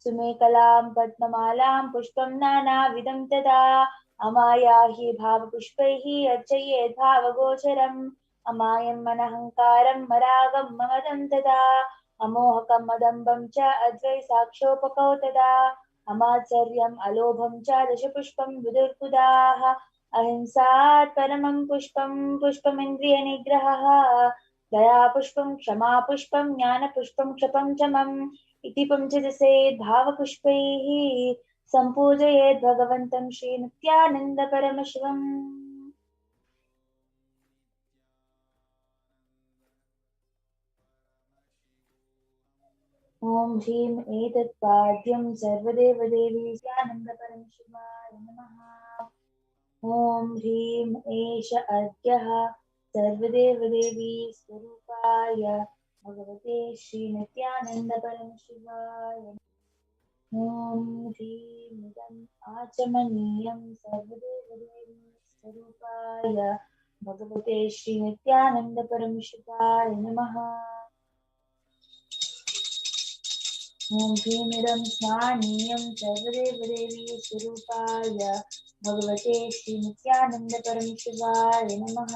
सुमेकलां पद्ममालां पुष्पं नानाविधं तदा अमायाहि भावपुष्पैः अर्चयेत् भावगोचरम् अमायं मनहङ्कारं मरागं ममदं तदा अमोहकं मदम्बं च अद्वैसाक्षोपकौ तदा अमात्सर्यम् अलोभं च दशपुष्पं विदुर्बुधाः अहिंसात् परमं पुष्पं पुष्पमिन्द्रियनिग्रहः दयापुष्पं क्षमापुष्पं ज्ञानपुष्पं क्षपञ्चमम् इति पञ्चदशेद् भावपुष्पैः सम्पूजयेत् भगवन्तं श्रीनित्यानन्दपरमशिवम् ॐ ह्रीं एतत् पाद्यं सर्वदेवदेवी नित्यानन्दपरमशिवाय नमः ॐ ह्रीं एष अर्घ्यः सर्वदेवदेवी स्वरूपाय भगवते श्रीनित्यानन्दपरमशिवाय ॐ ह्रीं इदम् आचमनीयं सर्वदेवदेवी स्वरूपाय भगवते श्रीनित्यानन्दपरमशिवाय नमः ॐ ह्रीमिदं स्नानीयं सर्वदेवदेवी स्वरूपाय भगवते श्रीनित्यानन्दपरमशिवाय नमः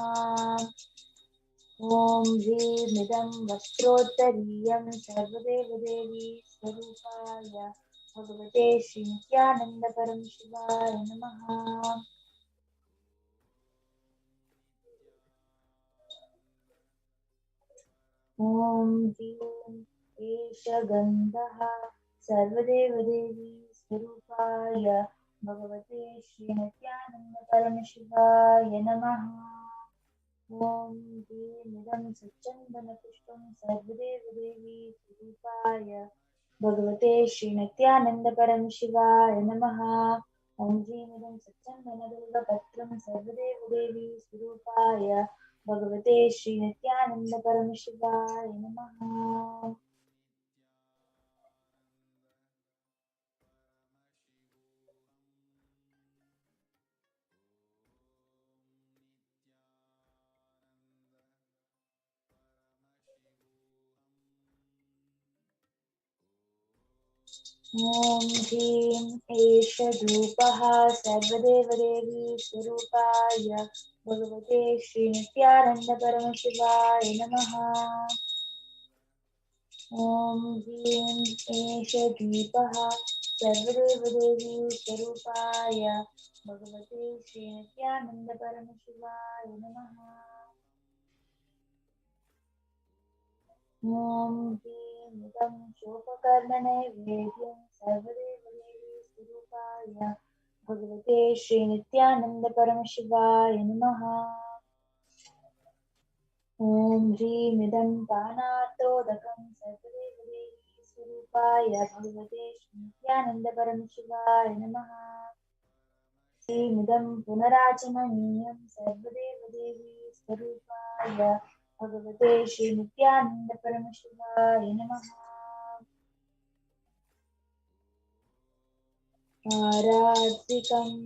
ॐ ह्रीमिदं वस्त्रोत्तरीयं सर्वदेवदेवी स्वरूपाय भगवते श्रीनित्यानन्दपरमशिवाय नमः ॐ ह्रीं एष गन्धः सर्वदेवदेवी स्वरूपाय भगवते श्रीनित्यानन्दपरमशिवाय नमः ॐ ह्रीमिदं सच्चन्दनपुष्पं सर्वदेवदेवी स्वरूपाय भगवते श्रीनित्यानन्दपरमशिवाय नमः ॐ ह्रीमिदं सच्चन्दनबिल्वपत्रं सर्वदेवदेवी स्वरूपाय भगवते श्रीनित्यानन्दपरमशिवाय नमः ॐ ह्रीं एष धूपः सर्वदेवदेवी स्वरूपाय भगवते श्रीनित्यानन्दपरमशिवाय नमः ॐ ह्रीं एष दीपः सर्वदेवदेवी स्वरूपाय भगवते श्रीनित्यानन्दपरमशिवाय नमः। ॐ ह्रीं इदं शोककर्णनैवेद्यं सर्वदेवदेवी स्वरूपाय भगवते श्रीनित्यानन्दपरमशिवाय नमः। ॐ ह्रीं इदं दानार्तोदकं सर्वदेवदेवी स्वरूपाय भगवते श्रीनित्यानन्दपरमशिवाय नमः। ह्रीमिदं पुनराचमनीयं सर्वदेवदेवी स्वरूपाय भगवते श्रीनित्यानन्दपरमशिवाय नमः। आरात्रिकम्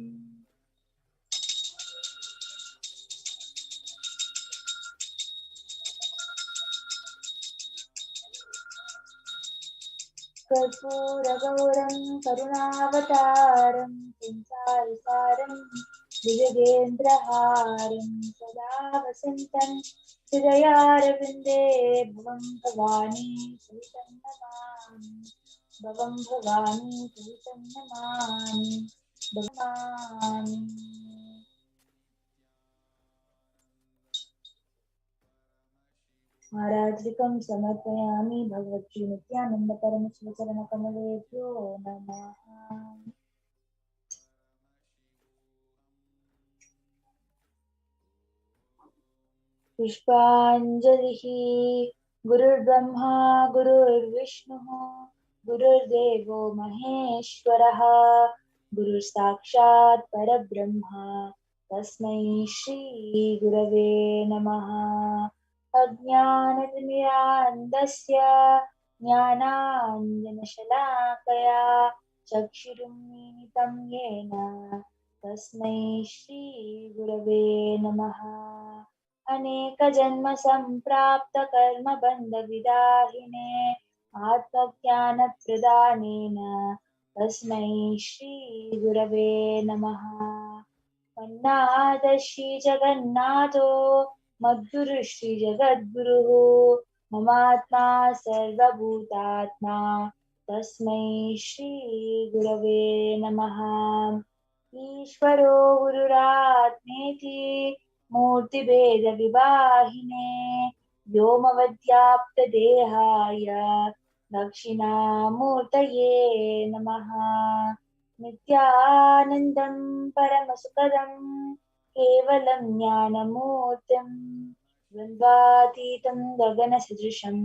कर्पूरगौरं करुणावतारं संसारसारं विजयेन्द्रहारं सदा वसन्तं हृदयारविन्दे भवं भवानी सहितं नमामि। भवं भवानी सहितं नमामि भवामि। आरात्रिकं समर्पयामि भगवती नित्यानन्दपरमशिवचरणकमलेभ्यो नमः। पुष्पाञ्जलिः। गुरुर्ब्रह्मा गुरुर्विष्णुः गुरुर्देवो महेश्वरः गुरुसाक्षात् परब्रह्मा तस्मै श्रीगुरवे नमः। अज्ञानतिमिरान्धस्य ज्ञानाञ्जनशलाकया चक्षुरुन्मीलितं येन तस्मै श्रीगुरवे नमः। अनेकजन्मसम्प्राप्तकर्मबन्धविदाहिने आत्मज्ञानप्रदानेन तस्मै श्रीगुरवे नमः। मन्नाथ श्रीजगन्नाथो मद्गुरुः श्रीजगद्गुरुः ममात्मा सर्वभूतात्मा तस्मै श्रीगुरवे नमः। ईश्वरो गुरुरात्मेति मूर्तिभेदविभागिने व्योमवद्व्याप्तदेहाय दक्षिणामूर्तये नमः। नित्यानन्दं परमसुखदं केवलं ज्ञानमूर्तिं द्वन्द्वातीतं गगनसदृशं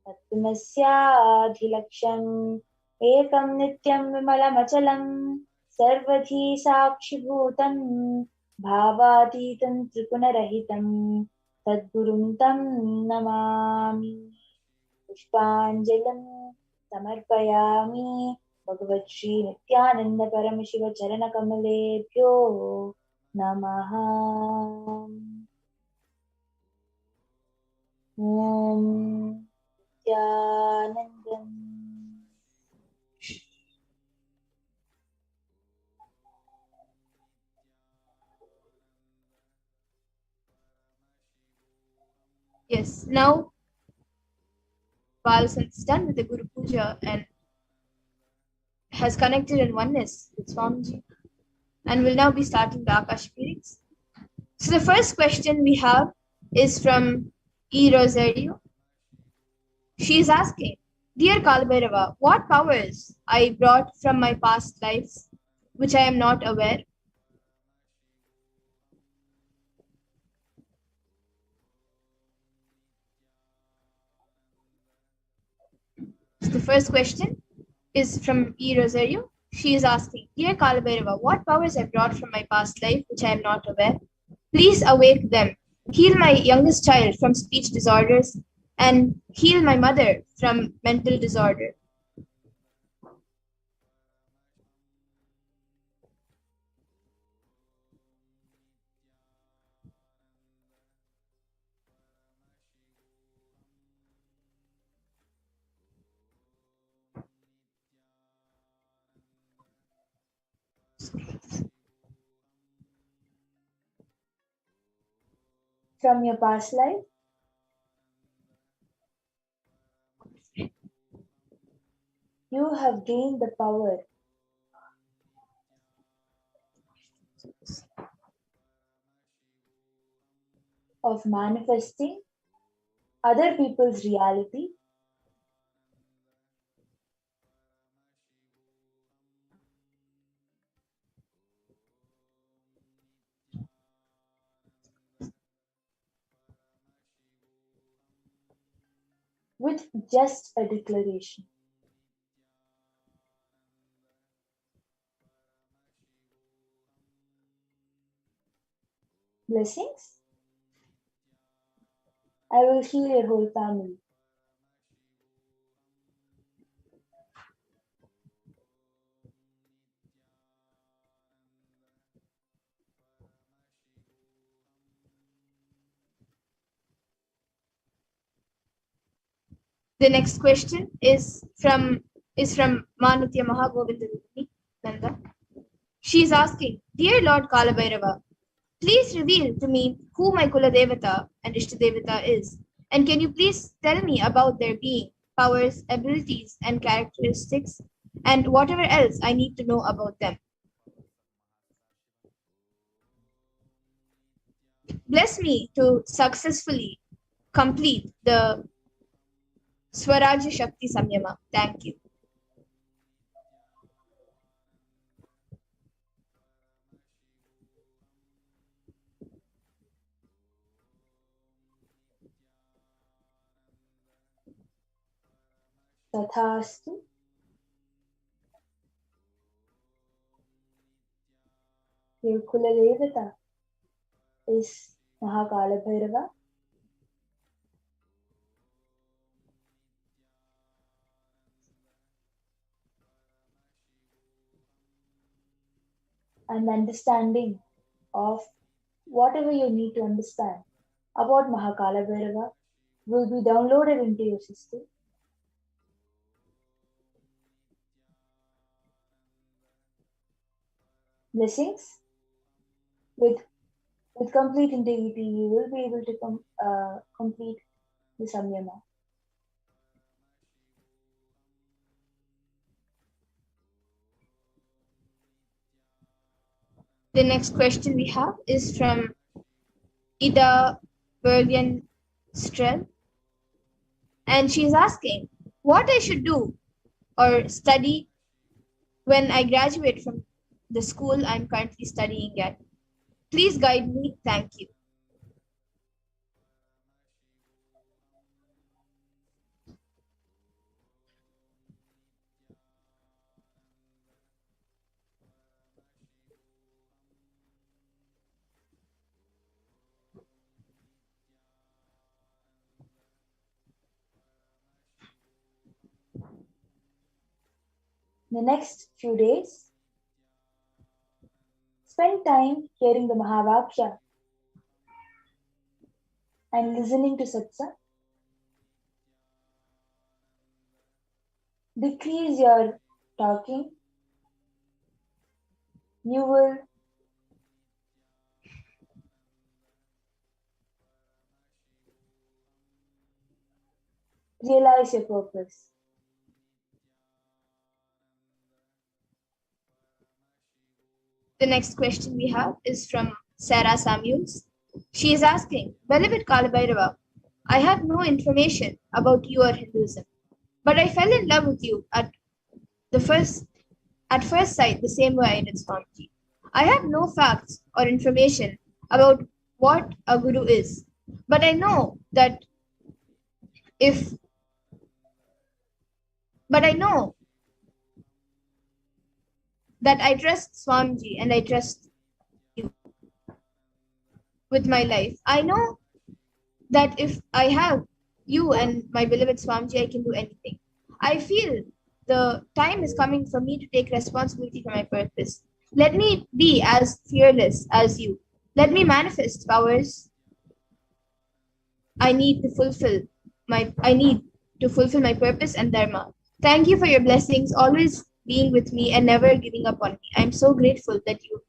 तत्त्वमस्याधिलक्ष्यम् एकं नित्यं विमलमचलं सर्वधी साक्षिभूतं भावातीतं त्रिगुणरहितं तद्गुरुं तं नमामि। पुष्पाञ्जलिं समर्पयामि भगवत्श्री नित्यानन्द परमशिव चरणकमलेभ्यो नमः। ॐ नित्यानन्दम्। Yes, now Balasan is done with the Guru Puja and has connected in oneness with Swamiji, and will now be starting the Akashic readings. So the first question we have is from E. Rosario. She is asking, Dear Kalbhairava, what powers I brought from my past lives, which I am not aware? So the first question is from E. Rosario. She is asking, Dear Kalbhairava, what powers I brought from my past life, which I am not aware? Please awake them. Heal my youngest child from speech disorders and heal my mother from mental disorder. From your past life? you have gained the power of manifesting other people's reality with just a declaration. Blessings. I will heal your whole family. The next question is from Manutya Mahagovindalini Nanda. She is asking, Dear Lord Kalabhairava, please reveal to me who my Kula Devata and Ishta Devata is. And can you please tell me about their being, powers, abilities, and characteristics, and whatever else I need to know about them? Bless me to successfully complete the Swarajya Shakti Samyama. Thank you. Tathastu. Your Kula Devata is Mahakala Bhairava. And understanding of whatever you need to understand about Mahakala Bhairava will be downloaded into your system. Blessings. With complete integrity, you will be able to complete the samyama. The next question we have is from Ida Bergenstrel. And she's asking what I should do or study when I graduate from the school I'm currently studying at. Please guide me. Thank you. The next few days, spend time hearing the Mahavakya and listening to satsang. Decrease your talking. You will realize your purpose. The next question we have is from Sarah Samuels. She is asking, Beloved Kalabhairava, I have no information about you or Hinduism, but I fell in love with you at first sight the same way I did Swamiji. I have no facts or information about what a guru is, but I know that if but I know that I trust Swamiji and I trust you with my life. I know that if I have you and my beloved Swamiji, I can do anything. I feel the time is coming for me to take responsibility for my purpose. Let me be as fearless as you. Let me manifest powers I need to fulfill my purpose and dharma. Thank you for your blessings, always being with me and never giving up on me. I'm so grateful that you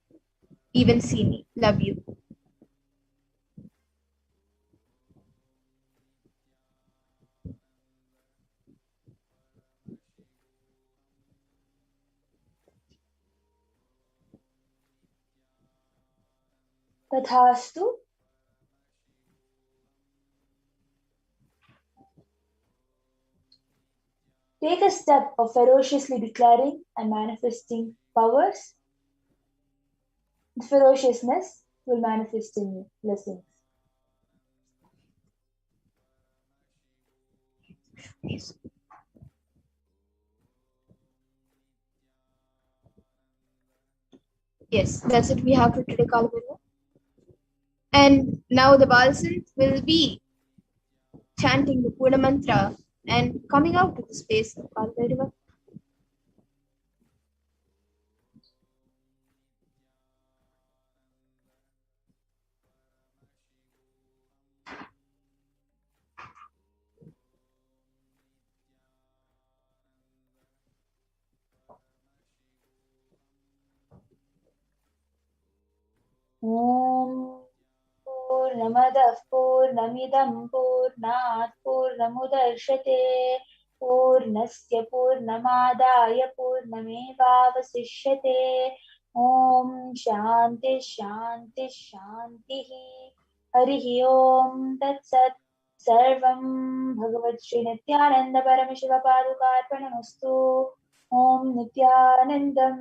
even see me. Love you. Tathastu. Take a step of ferociously declaring and manifesting powers. The ferociousness will manifest in you. Blessings. Yes, that's it we have for today, Kalabhairava. And now the Balsant will be chanting the Purna Mantra and coming out of the space of Kalabhairava. Om Purnamadah Purnamidam Purnat Purnamudachyate Purnasya Purnamadaya Purnamevavasishyate. Om Shanti Shanti Shanti. Harihi Om Tat Sat. Sarvam Bhagavat Shri Nithyananda Paramashiva Padukarpanamastu. Om Nithyanandam.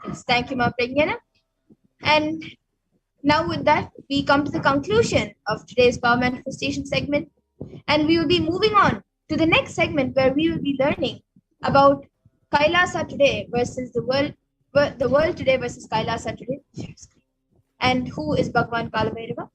Yes, thank you, Ma Pragyana. And now with that, we come to the conclusion of today's Power Manifestation segment. And we will be moving on to the next segment where we will be learning about Kailasa today versus the world today versus Kailasa today. And who is Bhagwan Kalabhairava?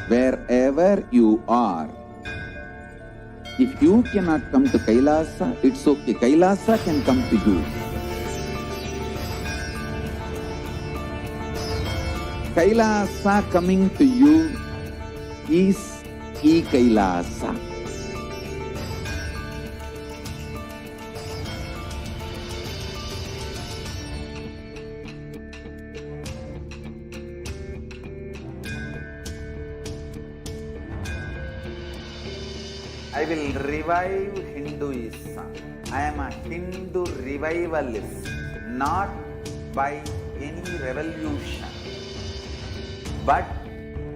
Wherever you are, if you cannot come to Kailasa, it's okay. Kailasa can come to you. Kailasa coming to you is E-Kailasa. I will revive Hinduism. I am a Hindu revivalist, not by any revolution, but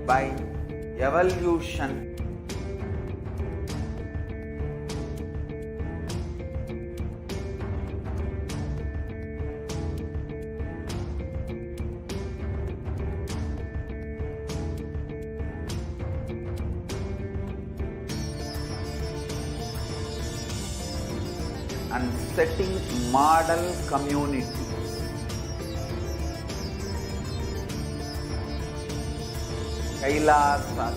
by evolution. And setting model community. Kailasa,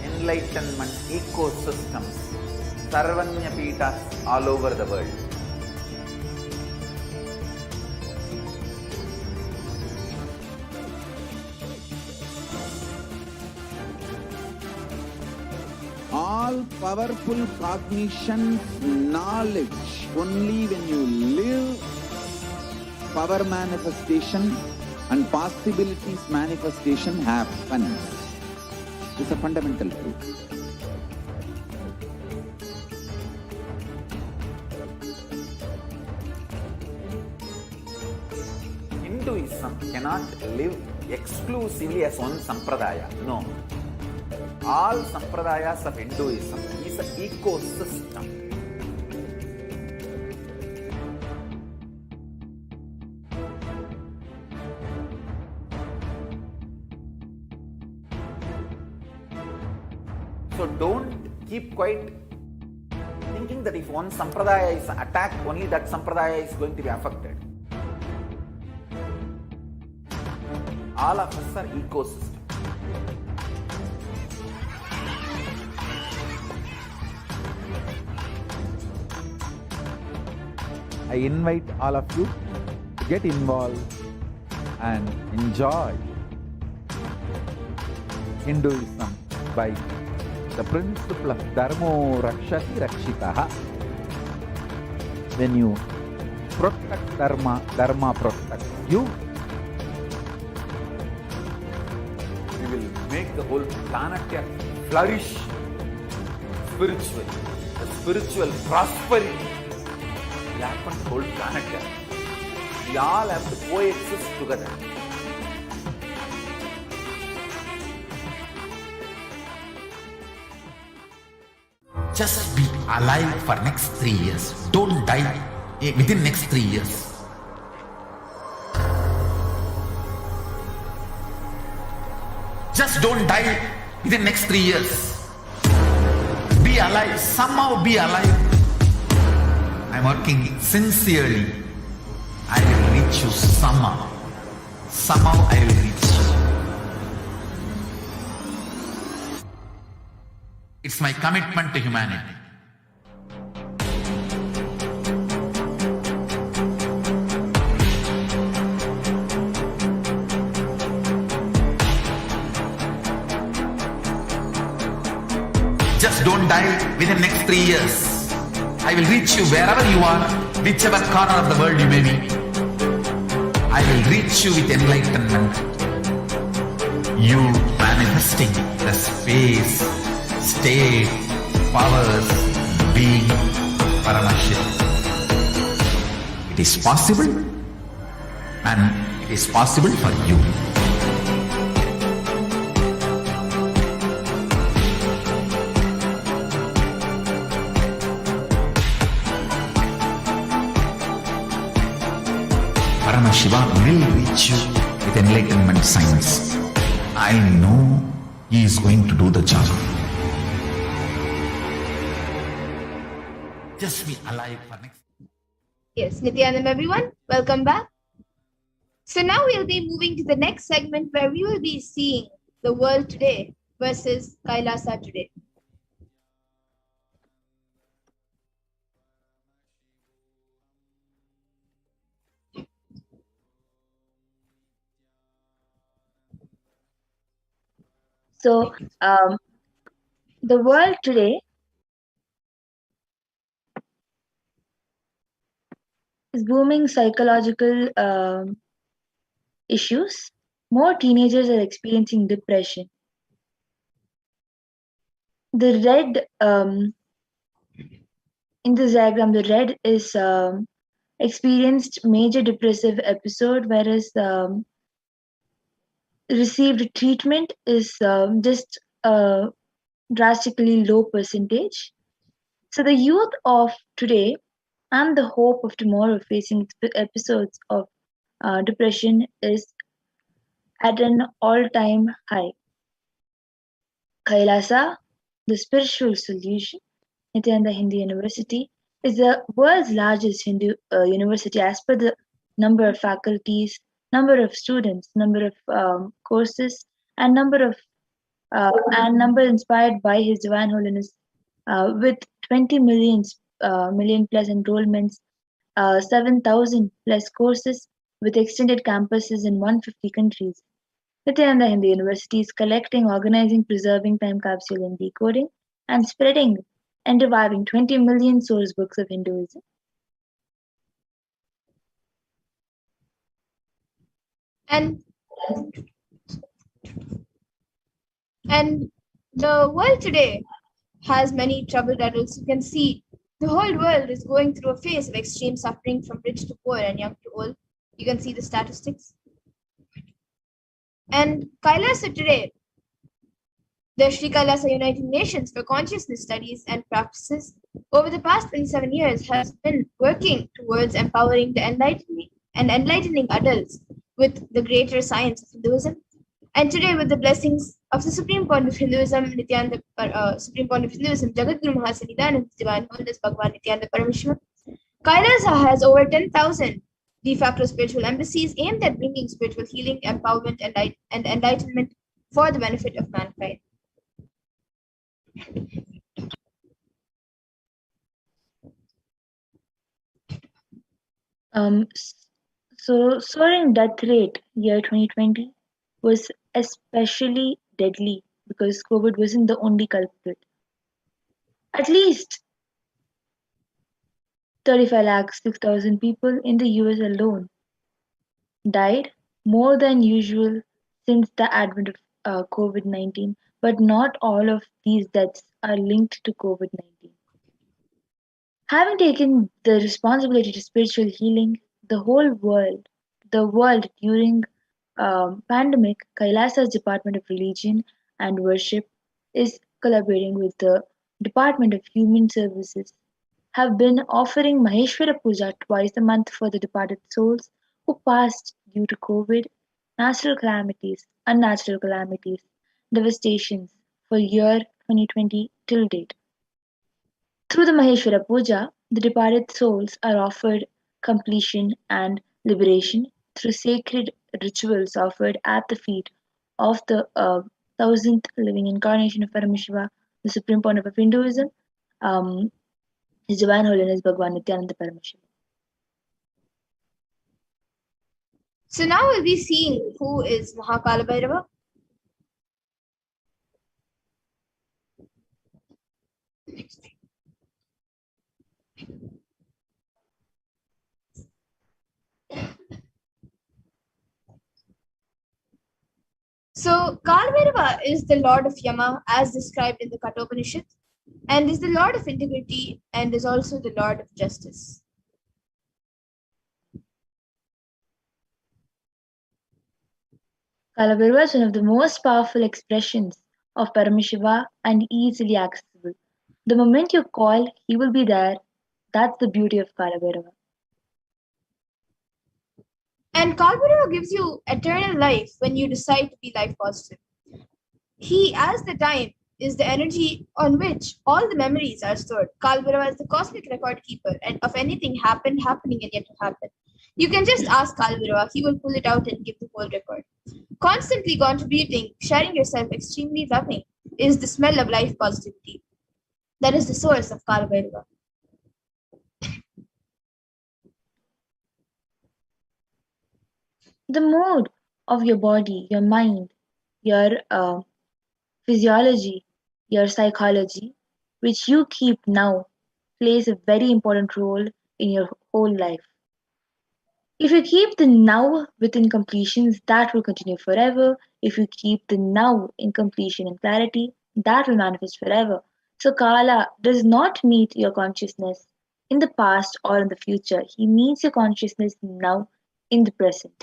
enlightenment ecosystems, Sarvanya Pitas all over the world. All powerful cognition, knowledge, only when you live power manifestation and possibilities manifestation happens. It's a fundamental truth. Hinduism cannot live exclusively as one sampradaya. No. All sampradayas of Hinduism is an ecosystem. So don't keep quiet thinking that if one sampradaya is attacked, only that sampradaya is going to be affected. All of us are ecosystem. I invite all of you to get involved and enjoy Hinduism by the principle of Dharmo Rakshati Rakshitaha. When you protect Dharma, Dharma protects you. We will make the whole planet flourish spiritually. The spiritual prosperity will happen to the whole planet. We all have to coexist together. Just be alive for next 3 years. Don't die within next 3 years. Just don't die within next 3 years. Be alive. Somehow be alive. I'm working sincerely. I will reach you somehow. Somehow I will reach you. It's my commitment to humanity. Just don't die within next 3 years. I will reach you wherever you are, whichever corner of the world you may be. I will reach you with enlightenment. You manifesting the space, state, powers, being Paramashivoham. It is possible, and it is possible for you. Paramashivoham will reach you with enlightenment science. I know he is going to do the job. Just be alive for next. Yes, Nithyananda everyone, welcome back. So now we'll be moving to the next segment where we will be seeing the world today versus Kailasa today. So, the world today is booming psychological issues. More teenagers are experiencing depression. The red in this diagram, the red is experienced major depressive episode, whereas received treatment is just a drastically low percentage. So the youth of today and the hope of tomorrow facing episodes of depression is at an all-time high. Kailasa, the spiritual solution, Nithyananda Hindu University, is the world's largest Hindu university as per the number of faculties, number of students, number of courses, and number inspired by His Divine Holiness, with 20 million plus enrollments, 7,000 plus courses, with extended campuses in 150 countries. Nithyananda Hindu University is collecting, organizing, preserving time capsule and decoding, and spreading and reviving 20 million source books of Hinduism. And the world today has many troubled adults. You can see the whole world is going through a phase of extreme suffering from rich to poor and young to old. You can see the statistics. And Kailasa today, the Sri Kailasa United Nations for Consciousness Studies and Practices, over the past 27 years has been working towards empowering the enlightening adults with the greater science of Hinduism. And today, with the blessings of the Supreme Point of Hinduism, Supreme Point of Hinduism, Jagadguru Mahasannidhananda His Divine Holiness Bhagavan Nithyananda Paramashivam, Kailasa has over 10,000 De facto spiritual embassies aimed at bringing spiritual healing, empowerment, and enlightenment for the benefit of mankind. So soaring death rate year 2020 was especially deadly because COVID wasn't the only culprit. At least 35 lakh 6,000 people in the US alone died, more than usual since the advent of COVID 19, but not all of these deaths are linked to COVID 19. Having taken the responsibility to spiritual healing, the world during pandemic, Kailasa's Department of Religion and Worship is collaborating with the Department of Human Services, have been offering Maheshwara Puja twice a month for the departed souls who passed due to COVID, natural calamities, unnatural calamities, devastations for year 2020 till date. Through the Maheshwara Puja, the departed souls are offered completion and liberation through sacred rituals offered at the feet of the thousandth living incarnation of Paramashiva, the supreme pontiff of Hinduism, um, His Divine Holiness Bhagwan Nithyananda Paramashivam. So now we'll be seeing who is Mahakala Bhairava. So Kalbhairava is the lord of Yama as described in the Kathopanishad, and is the lord of integrity and is also the lord of justice. Kalabhairava is one of the most powerful expressions of Paramashiva and easily accessible. The moment you call, he will be there. That's the beauty of Kalabhairava. And Kalbhairava gives you eternal life when you decide to be life positive. He, as the time, is the energy on which all the memories are stored. Kalbhairava is the cosmic record keeper and of anything happened, happening, and yet to happen. You can just ask Kalbhairava, he will pull it out and give the whole record. Constantly contributing, sharing yourself, extremely loving, is the smell of life positivity. That is the source of Kalbhairava. The mood of your body, your mind, your physiology, your psychology, which you keep now, plays a very important role in your whole life. If you keep the now within completions, that will continue forever. If you keep the now in completion and clarity, that will manifest forever. So Kala does not meet your consciousness in the past or in the future. He meets your consciousness now in the present.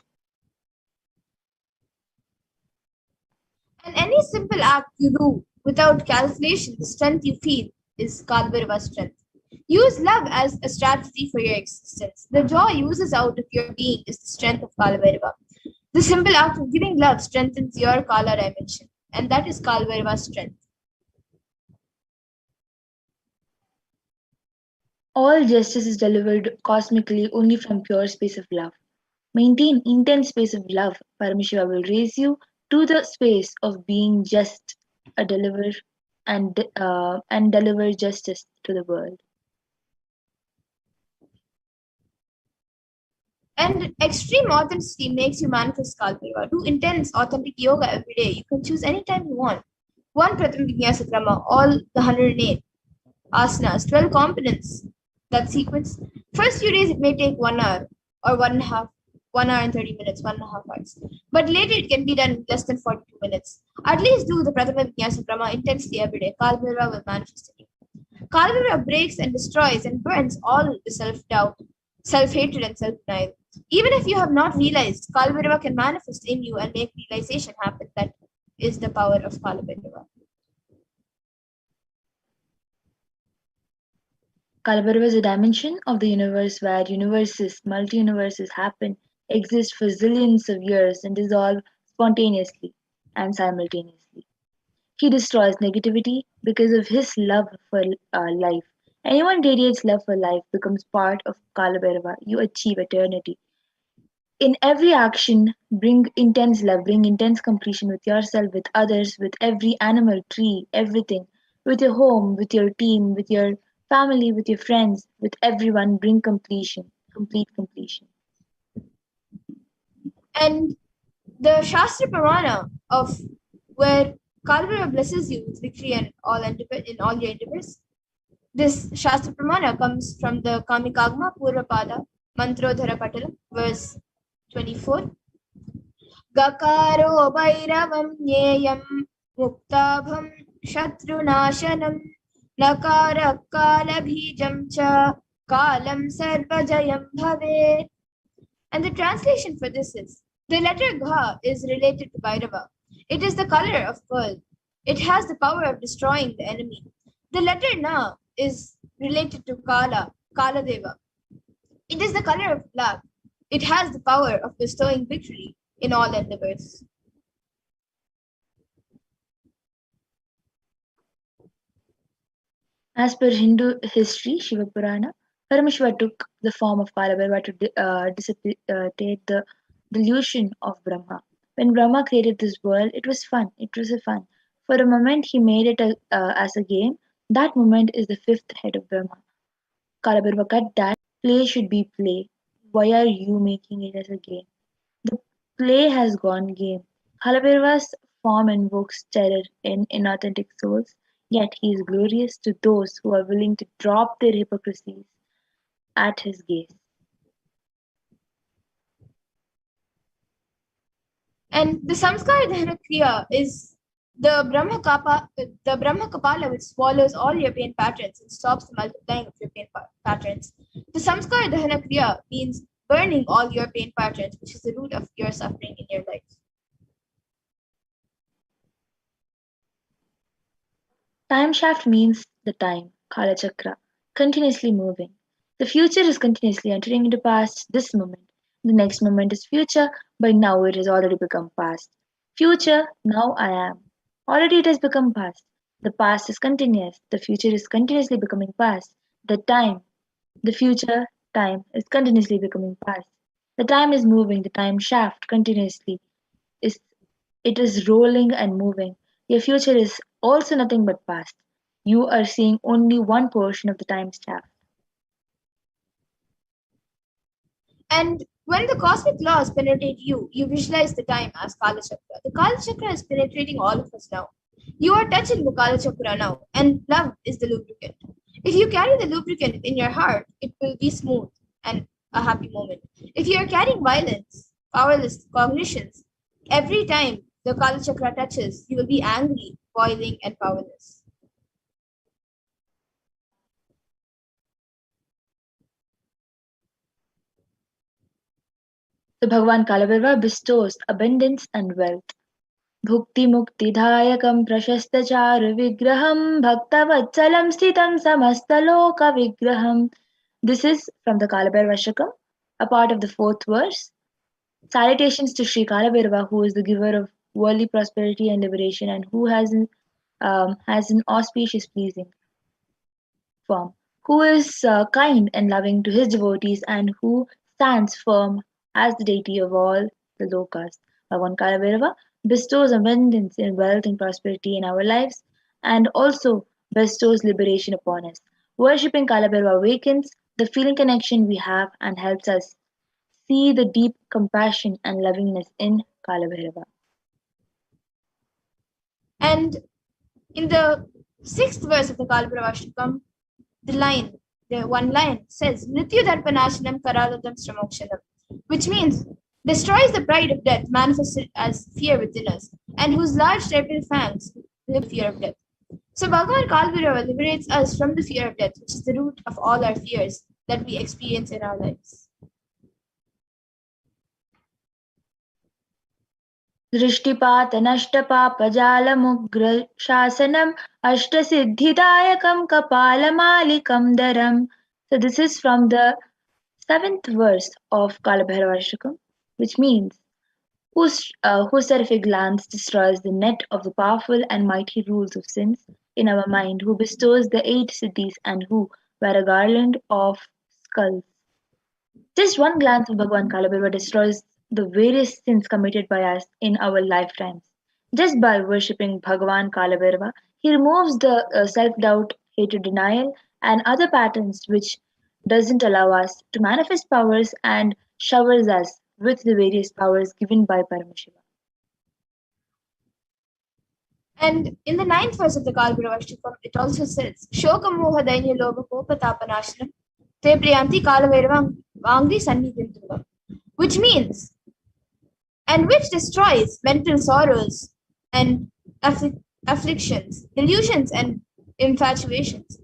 And any simple act you do without calculation, the strength you feel is Kalbhairava's strength. Use love as a strategy for your existence. The joy you oozes out of your being is the strength of Kalbhairava. The simple act of giving love strengthens your Kala dimension, and that is Kalbhairava's strength. All justice is delivered cosmically only from pure space of love. Maintain intense space of love. Paramashiva will raise you to the space of being just a deliver and deliver justice to the world. And extreme authenticity makes you manifest Kalbhairava. Do intense, authentic yoga every day. You can choose anytime you want. One Pratham Vinyasa Krama, all the 108 asanas, 12 components, that sequence. First few days it may take 1 hour or 1 hour and 30 minutes, 1.5 hours. But later it can be done in less than 42 minutes. At least do the Prathama Vinyasa Krama intensely every day. Kalbhairava will manifest in you. Kalbhairava breaks and destroys and burns all the self-doubt, self-hatred, and self-denial. Even if you have not realized, Kalbhairava can manifest in you and make realization happen. That is the power of Kalbhairava. Kalbhairava is a dimension of the universe where universes, multi-universes happen, exist for zillions of years and dissolve spontaneously and simultaneously. He destroys negativity because of his love for life. Anyone radiates love for life becomes part of Kalabhairava. You achieve eternity. In every action, bring intense love, bring intense completion with yourself, with others, with every animal, tree, everything, with your home, with your team, with your family, with your friends, with everyone, bring completion, complete completion. And the Shastra Pramana of where Kalabhaiva blesses you with victory and in all your endeavors. This Shastra Pramana comes from the Kamikagma Purvapada Mantrodhara Patalam, verse 24. Gakaro Bhairavam Nyeyam Muktabham Shatrunashanam Nakara Kalabhijam Cha Kalam Sarvajayam Bhave. And the translation for this is, the letter Gha is related to Bhairava. It is the color of pearl. It has the power of destroying the enemy. The letter Na is related to Kala Deva. It is the color of black. It has the power of bestowing victory in all endeavors. As per Hindu history, Shiva Purana, Paramashiva took the form of Kalabhairava to dissipate the delusion of Brahma. When Brahma created this world, it was fun. It was a fun. For a moment, he made it as a game. That moment is the fifth head of Brahma. Kalabhairava cut that. Play should be play. Why are you making it as a game? The play has gone game. Kalabhairava's form invokes terror in inauthentic souls, yet he is glorious to those who are willing to drop their hypocrisies at his gaze. And the Samskara Dahana Kriya is the Brahma Kapala, which swallows all your pain patterns and stops the multiplying of your pain patterns. The Samskara Dahana Kriya means burning all your pain patterns, which is the root of your suffering in your life. Time shaft means the time, Kala Chakra, continuously moving. The future is continuously entering into past this moment. The next moment is future, by now it has already become past. Future, now I am. Already it has become past. The past is continuous. The future is continuously becoming past. The future, time is continuously becoming past. The time is moving, the time shaft continuously is it is rolling and moving. Your future is also nothing but past. You are seeing only one portion of the time shaft. And when the cosmic laws penetrate you, you visualize the time as Kala Chakra. The Kala Chakra is penetrating all of us now. You are touching the Kala Chakra now, and love is the lubricant. If you carry the lubricant in your heart, it will be smooth and a happy moment. If you are carrying violence, powerless cognitions, every time the Kala Chakra touches, you will be angry, boiling, and powerless. So Bhagavan Kalabhairava bestows abundance and wealth. Bhukti Mukti Dhayakam Prashastachara Vigraham Bhaktavachalam Sthitam Samastaloka Vigraham. This is from the Kalabhairava Shakam, a part of the fourth verse. Salutations to Sri Kalabhairava, who is the giver of worldly prosperity and liberation and who has an auspicious pleasing form, who is kind and loving to his devotees and who stands firm as the deity of all the lokas. Bhagavan Kalabhairava bestows abundance in wealth and prosperity in our lives and also bestows liberation upon us. Worshipping Kalabhairava awakens the feeling connection we have and helps us see the deep compassion and lovingness in Kalabhairava. And in the sixth verse of the Kalabhairava Shtakam, the one line says, Nityadarpanashanam Karadatam Sramokshanam, which means destroys the pride of death manifested as fear within us, and whose large terrible fangs live fear of death. So Bhagavan Kalabhairava liberates us from the fear of death, which is the root of all our fears that we experience in our lives. दृष्टिपातनष्टपापजालमुग्रशासनम् अष्टसिद्धिदायकं कपालमालिकं दरम्. So this is from the seventh verse of Kalabhairavashtakam, which means whose seraphic glance destroys the net of the powerful and mighty rules of sins in our mind, who bestows the eight siddhis and who wear a garland of skulls. Just one glance of Bhagwan Kalabhaiva destroys the various sins committed by us in our lifetimes. Just by worshipping Bhagavan Kalabhairava, he removes the self-doubt, hatred, denial, and other patterns which doesn't allow us to manifest powers and showers us with the various powers given by Paramashiva. And in the ninth verse of the Kalbhairava, it also says, Shoka Moha Dainya Loba Kopa Tapanashanam Te Priyanti Kalabhairava Angri Sannidhim Durga, which means, and which destroys mental sorrows and afflictions, illusions and infatuations,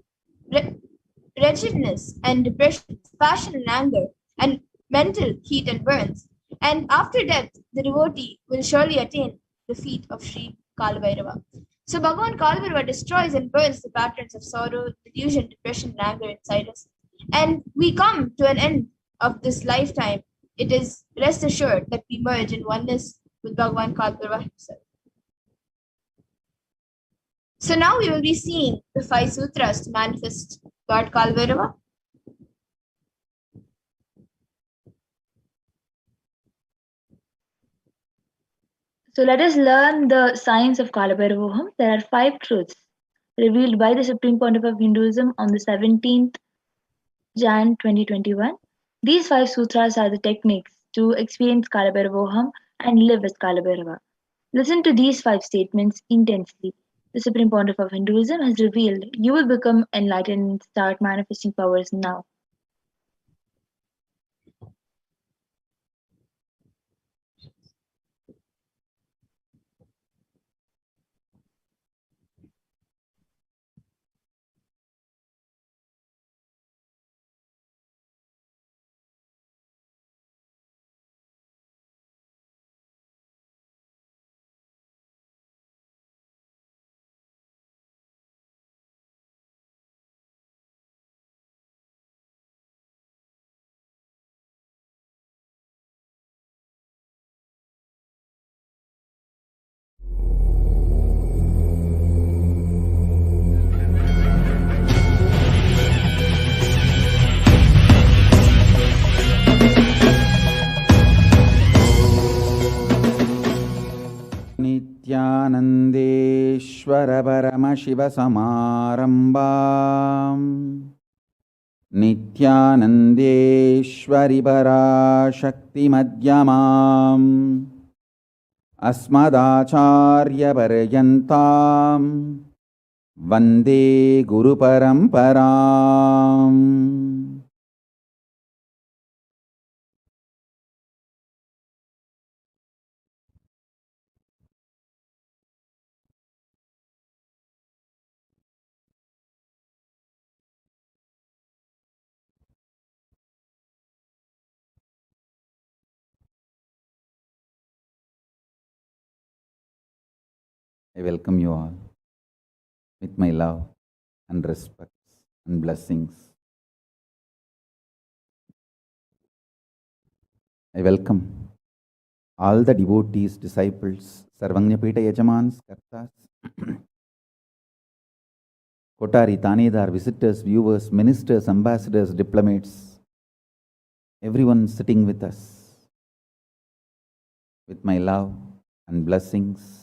wretchedness and depression, passion and anger, and mental heat and burns. And after death, the devotee will surely attain the feet of Sri Kalabhairava. So Bhagavan Kalabhairava destroys and burns the patterns of sorrow, delusion, depression, and anger inside us. And we come to an end of this lifetime. It is rest assured that we merge in oneness with Bhagavan Kalabhairava himself. So now we will be seeing the 5 sutras to manifest Lord Kalbhairava. So let us learn the science of Kalabhairavoham. There are 5 truths revealed by the Supreme Pontiff of Hinduism on the 17th Jan 2021. These 5 sutras are the techniques to experience Kalabhairavoham and live as Kalabhairava. Listen to these 5 statements intensely. The Supreme Pontiff of Hinduism has revealed you will become enlightened and start manifesting powers now. नित्यानन्देश्वर परमशिवसमारम्भाम् नित्यानन्देश्वरि पराशक्तिमध्यमाम् अस्मदाचार्यपर्यन्ताम् वन्दे गुरुपरम्पराम्. I welcome you all with my love and respects and blessings. I welcome all the devotees, disciples, Sarvanyapeta Yajamans, Kartas, Kotari, Tanedar, visitors, viewers, ministers, ambassadors, diplomats, everyone sitting with us with my love and blessings.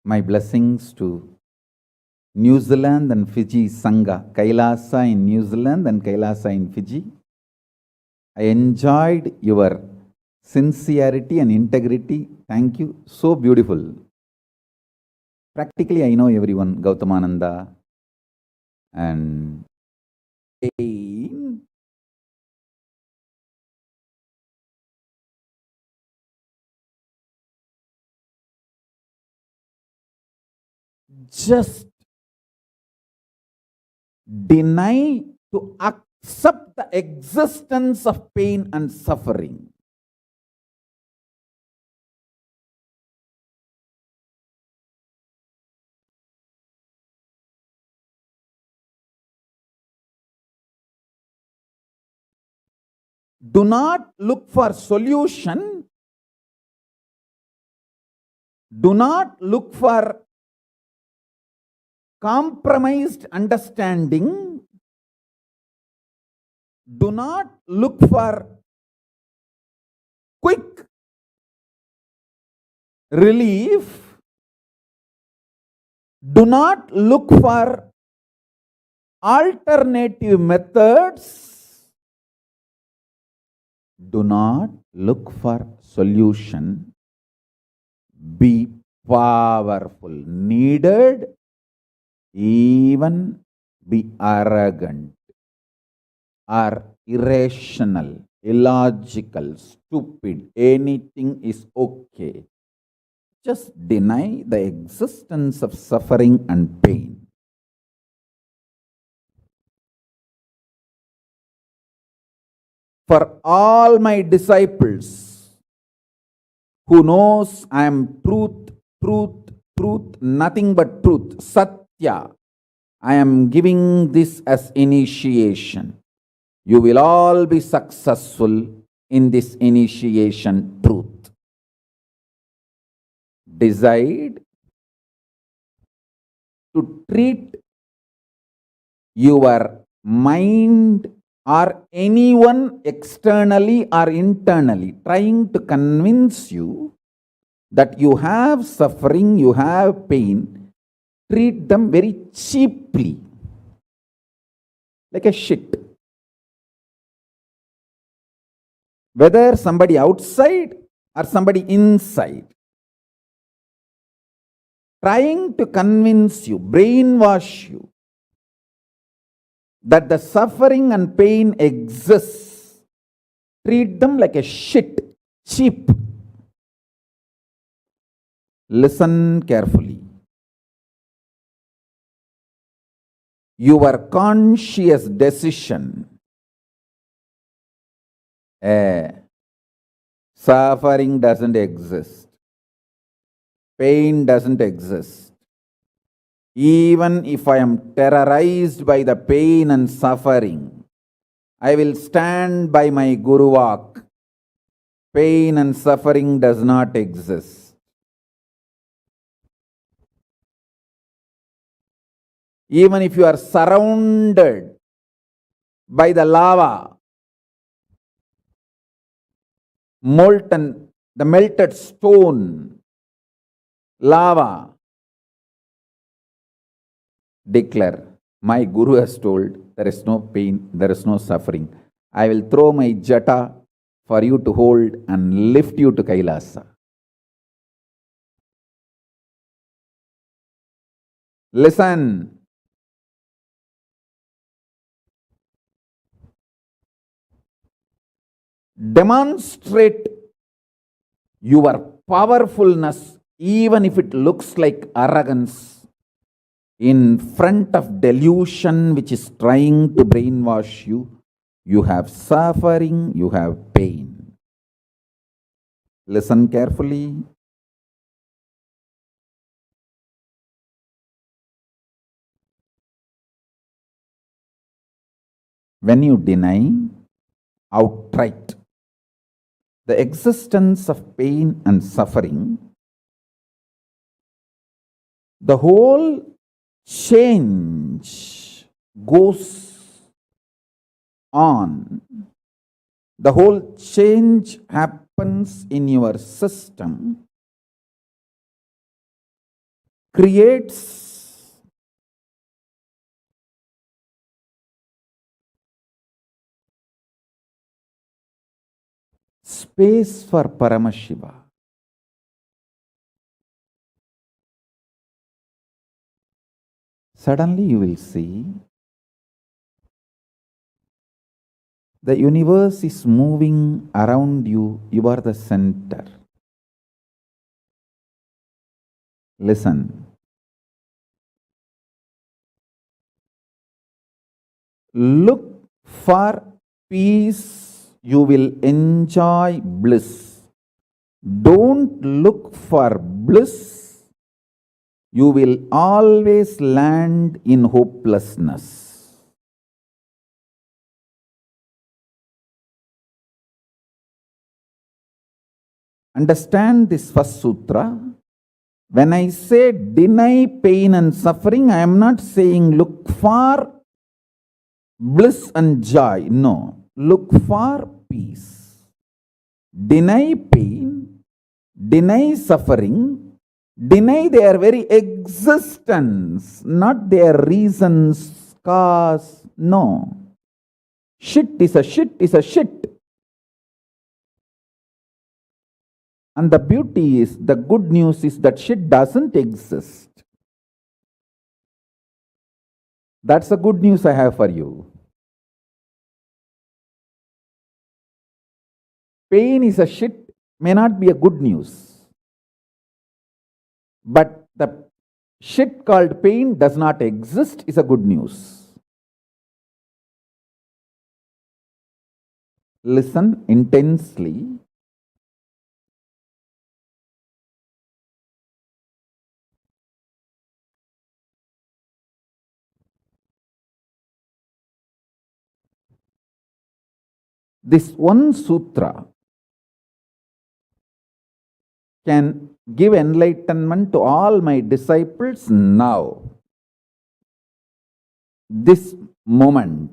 My blessings to New Zealand and Fiji Sangha, Kailasa in New Zealand and Kailasa in Fiji. I enjoyed your sincerity and integrity. Thank you. So beautiful. Practically, I know everyone, Gautamananda and just deny to accept the existence of pain and suffering. Do not look for solution. Do not look for compromised understanding. Do not look for quick relief. Do not look for alternative methods. Do not look for solution. Be powerful. Needed. Even be arrogant or irrational, illogical, stupid. Anything is okay. Just deny the existence of suffering and pain. For all my disciples who knows I am truth, truth, truth, nothing but truth, Satya, I am giving this as initiation. You will all be successful in this initiation truth. Decide to treat your mind or anyone externally or internally trying to convince you that you have suffering, you have pain, treat them very cheaply, like a shit. Whether somebody outside or somebody inside, trying to convince you, brainwash you, that the suffering and pain exists, treat them like a shit, cheap. Listen carefully. Your conscious decision, suffering doesn't exist, pain doesn't exist. Even if I am terrorized by the pain and suffering, I will stand by my Guru Vak. Pain and suffering does not exist. Even if you are surrounded by the lava, molten, the melted stone, lava, declare, my Guru has told, there is no pain, there is no suffering. I will throw my jata for you to hold and lift you to Kailasa. Listen. Demonstrate your powerfulness, even if it looks like arrogance, in front of delusion which is trying to brainwash you. You have suffering, you have pain. Listen carefully. When you deny outright the existence of pain and suffering, the whole change goes on. The whole change happens in your system, creates space for Paramashiva. Suddenly you will see the universe is moving around you. You are the center. Listen. Look for peace. You will enjoy bliss. Don't look for bliss. You will always land in hopelessness. Understand this first sutra. When I say deny pain and suffering, I am not saying look for bliss and joy. No, look for peace. Deny pain, deny suffering, deny their very existence, not their reasons, cause. No. Shit is a shit is a shit. And the beauty is, the good news is that shit doesn't exist. That's the good news I have for you. Pain is a shit may not be a good news. But the shit called pain does not exist is a good news. Listen intensely. This one sutra can give enlightenment to all my disciples now. This moment.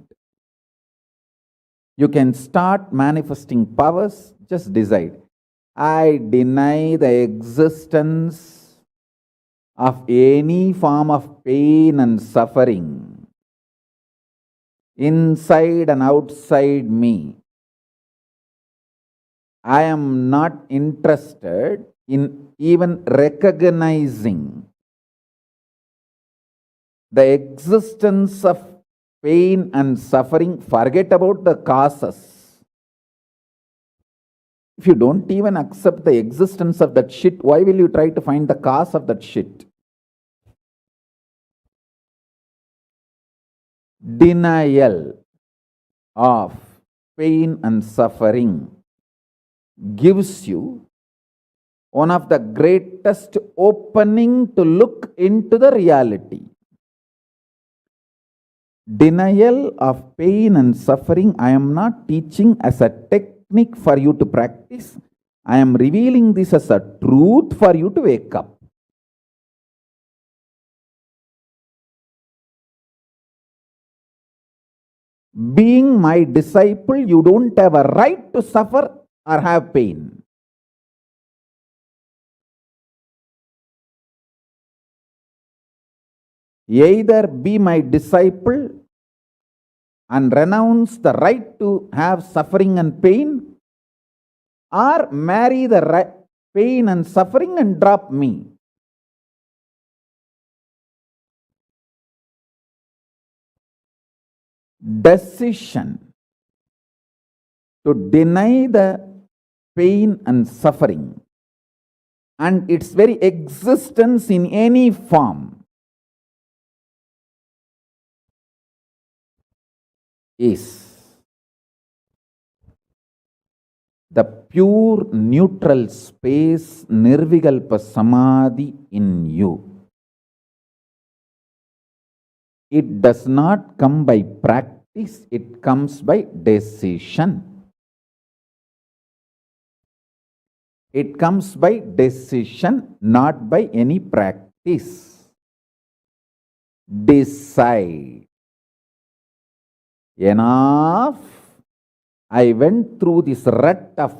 You can start manifesting powers. Just decide. I deny the existence of any form of pain and suffering inside and outside me. I am not interested in even recognizing the existence of pain and suffering. Forget about the causes. If you don't even accept the existence of that shit, why will you try to find the cause of that shit? Denial of pain and suffering gives you one of the greatest opening to look into the reality. Denial of pain and suffering, I am not teaching as a technique for you to practice. I am revealing this as a truth for you to wake up. Being my disciple, you don't have a right to suffer or have pain. Either be my disciple and renounce the right to have suffering and pain, or marry the pain and suffering and drop me. Decision to deny the pain and suffering and its very existence in any form is the pure neutral space, nirvikalpa samadhi in you. It does not come by practice, it comes by decision. It comes by decision, not by any practice. Decide. Enough. I went through this rut of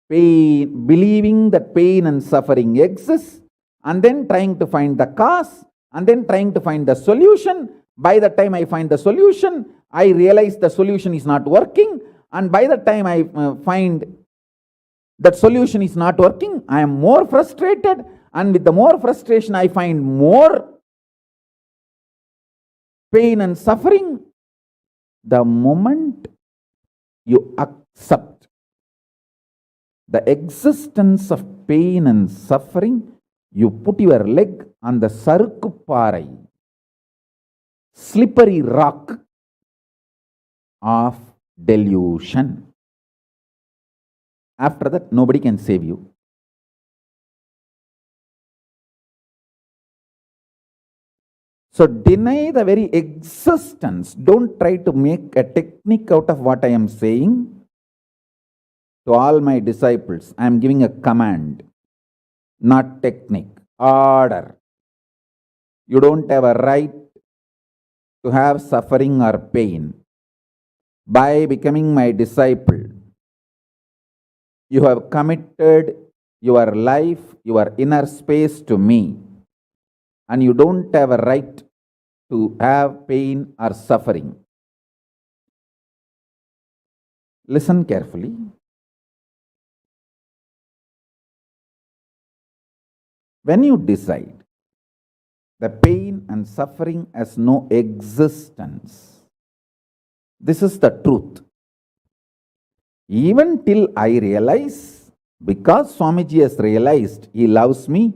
pain, believing that pain and suffering exist, and then trying to find the cause, and then trying to find the solution. By the time I find the solution, I realize the solution is not working, and by the time I find that solution is not working, I am more frustrated, and with the more frustration, I find more pain and suffering. The moment you accept the existence of pain and suffering, you put your leg on the sarukupparai, slippery rock of delusion. After that, nobody can save you. So deny the very existence. Don't try to make a technique out of what I am saying. To all my disciples, I am giving a command, not technique. order. You don't have a right to have suffering or pain. By becoming my disciple, you have committed your life, your inner space to me, and you don't have a right to have pain or suffering. Listen carefully. When you decide the pain and suffering has no existence, this is the truth. Even till I realize, because Swamiji has realized he loves me,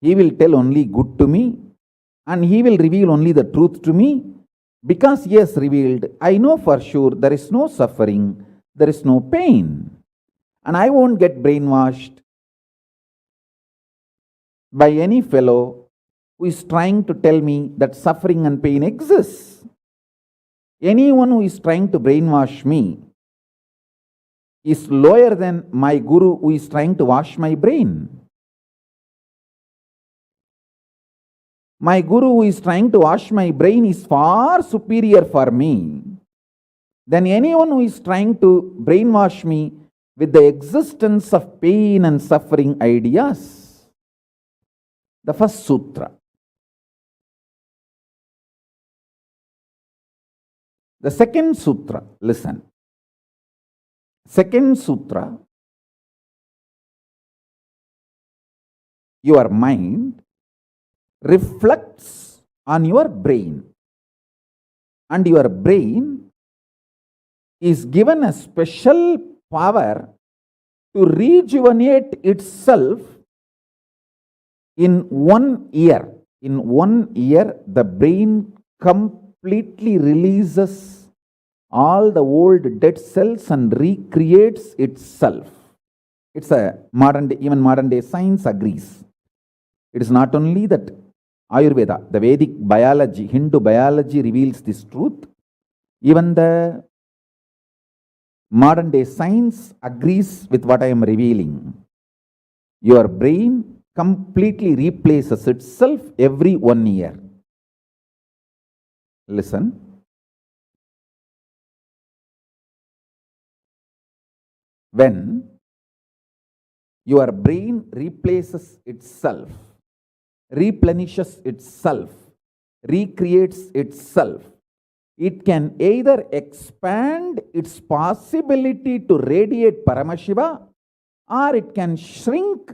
he will tell only good to me and he will reveal only the truth to me. Because he has revealed, I know for sure there is no suffering, there is no pain. And I won't get brainwashed by any fellow who is trying to tell me that suffering and pain exists. Anyone who is trying to brainwash me is lower than my guru who is trying to wash my brain. My guru who is trying to wash my brain is far superior for me than anyone who is trying to brainwash me with the existence of pain and suffering ideas. The first sutra. The second sutra, listen. Second sutra, your mind reflects on your brain, and your brain is given a special power to rejuvenate itself in 1 year. In 1 year, the brain completely releases all the old dead cells and recreates itself. It's a modern day, even modern day science agrees. It is not only that Ayurveda, the Vedic biology, Hindu biology reveals this truth. Even the modern day science agrees with what I am revealing. Your brain completely replaces itself every 1 year. Listen. When your brain replaces itself, replenishes itself, recreates itself, it can either expand its possibility to radiate Paramashiva, or it can shrink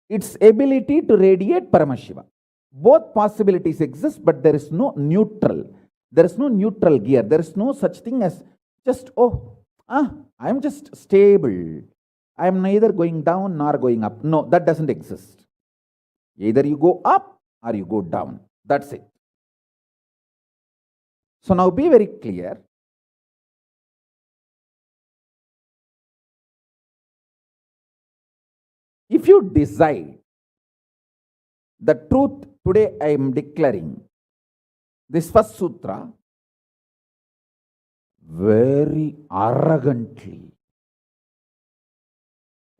its ability to radiate Paramashiva. Both possibilities exist, but there is no neutral. There is no neutral gear. There is no such thing as just, I am just stable. I am neither going down nor going up. No, that doesn't exist. Either you go up or you go down. That's it. So now be very clear. If you decide the truth today, I am declaring this first sutra very arrogantly.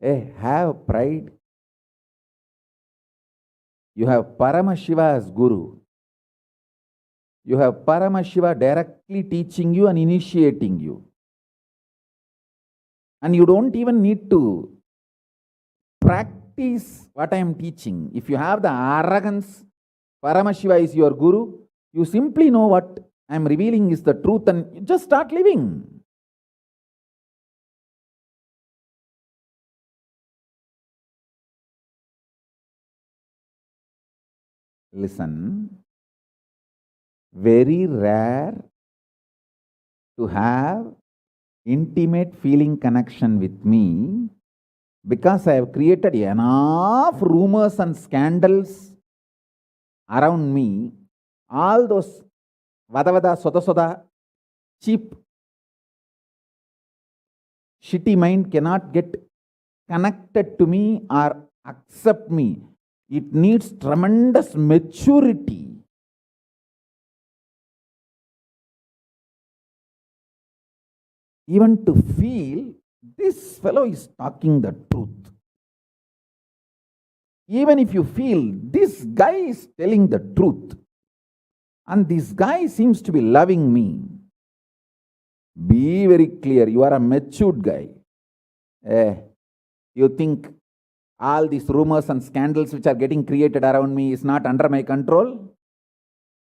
Have pride. You have Paramashiva as Guru. You have Paramashiva directly teaching you and initiating you. And you don't even need to practice what I am teaching. If you have the arrogance, Paramashiva is your Guru, you simply know what I am revealing is the truth and you just start living. Listen, very rare to have intimate feeling connection with me because I have created enough rumors and scandals around me. All those vada soda soda, cheap, shitty mind cannot get connected to me or accept me. It needs tremendous maturity. Even to feel this fellow is talking the truth. even if you feel this guy is telling the truth and this guy seems to be loving me, be very clear, you are a matured guy. You think all these rumors and scandals which are getting created around me is not under my control?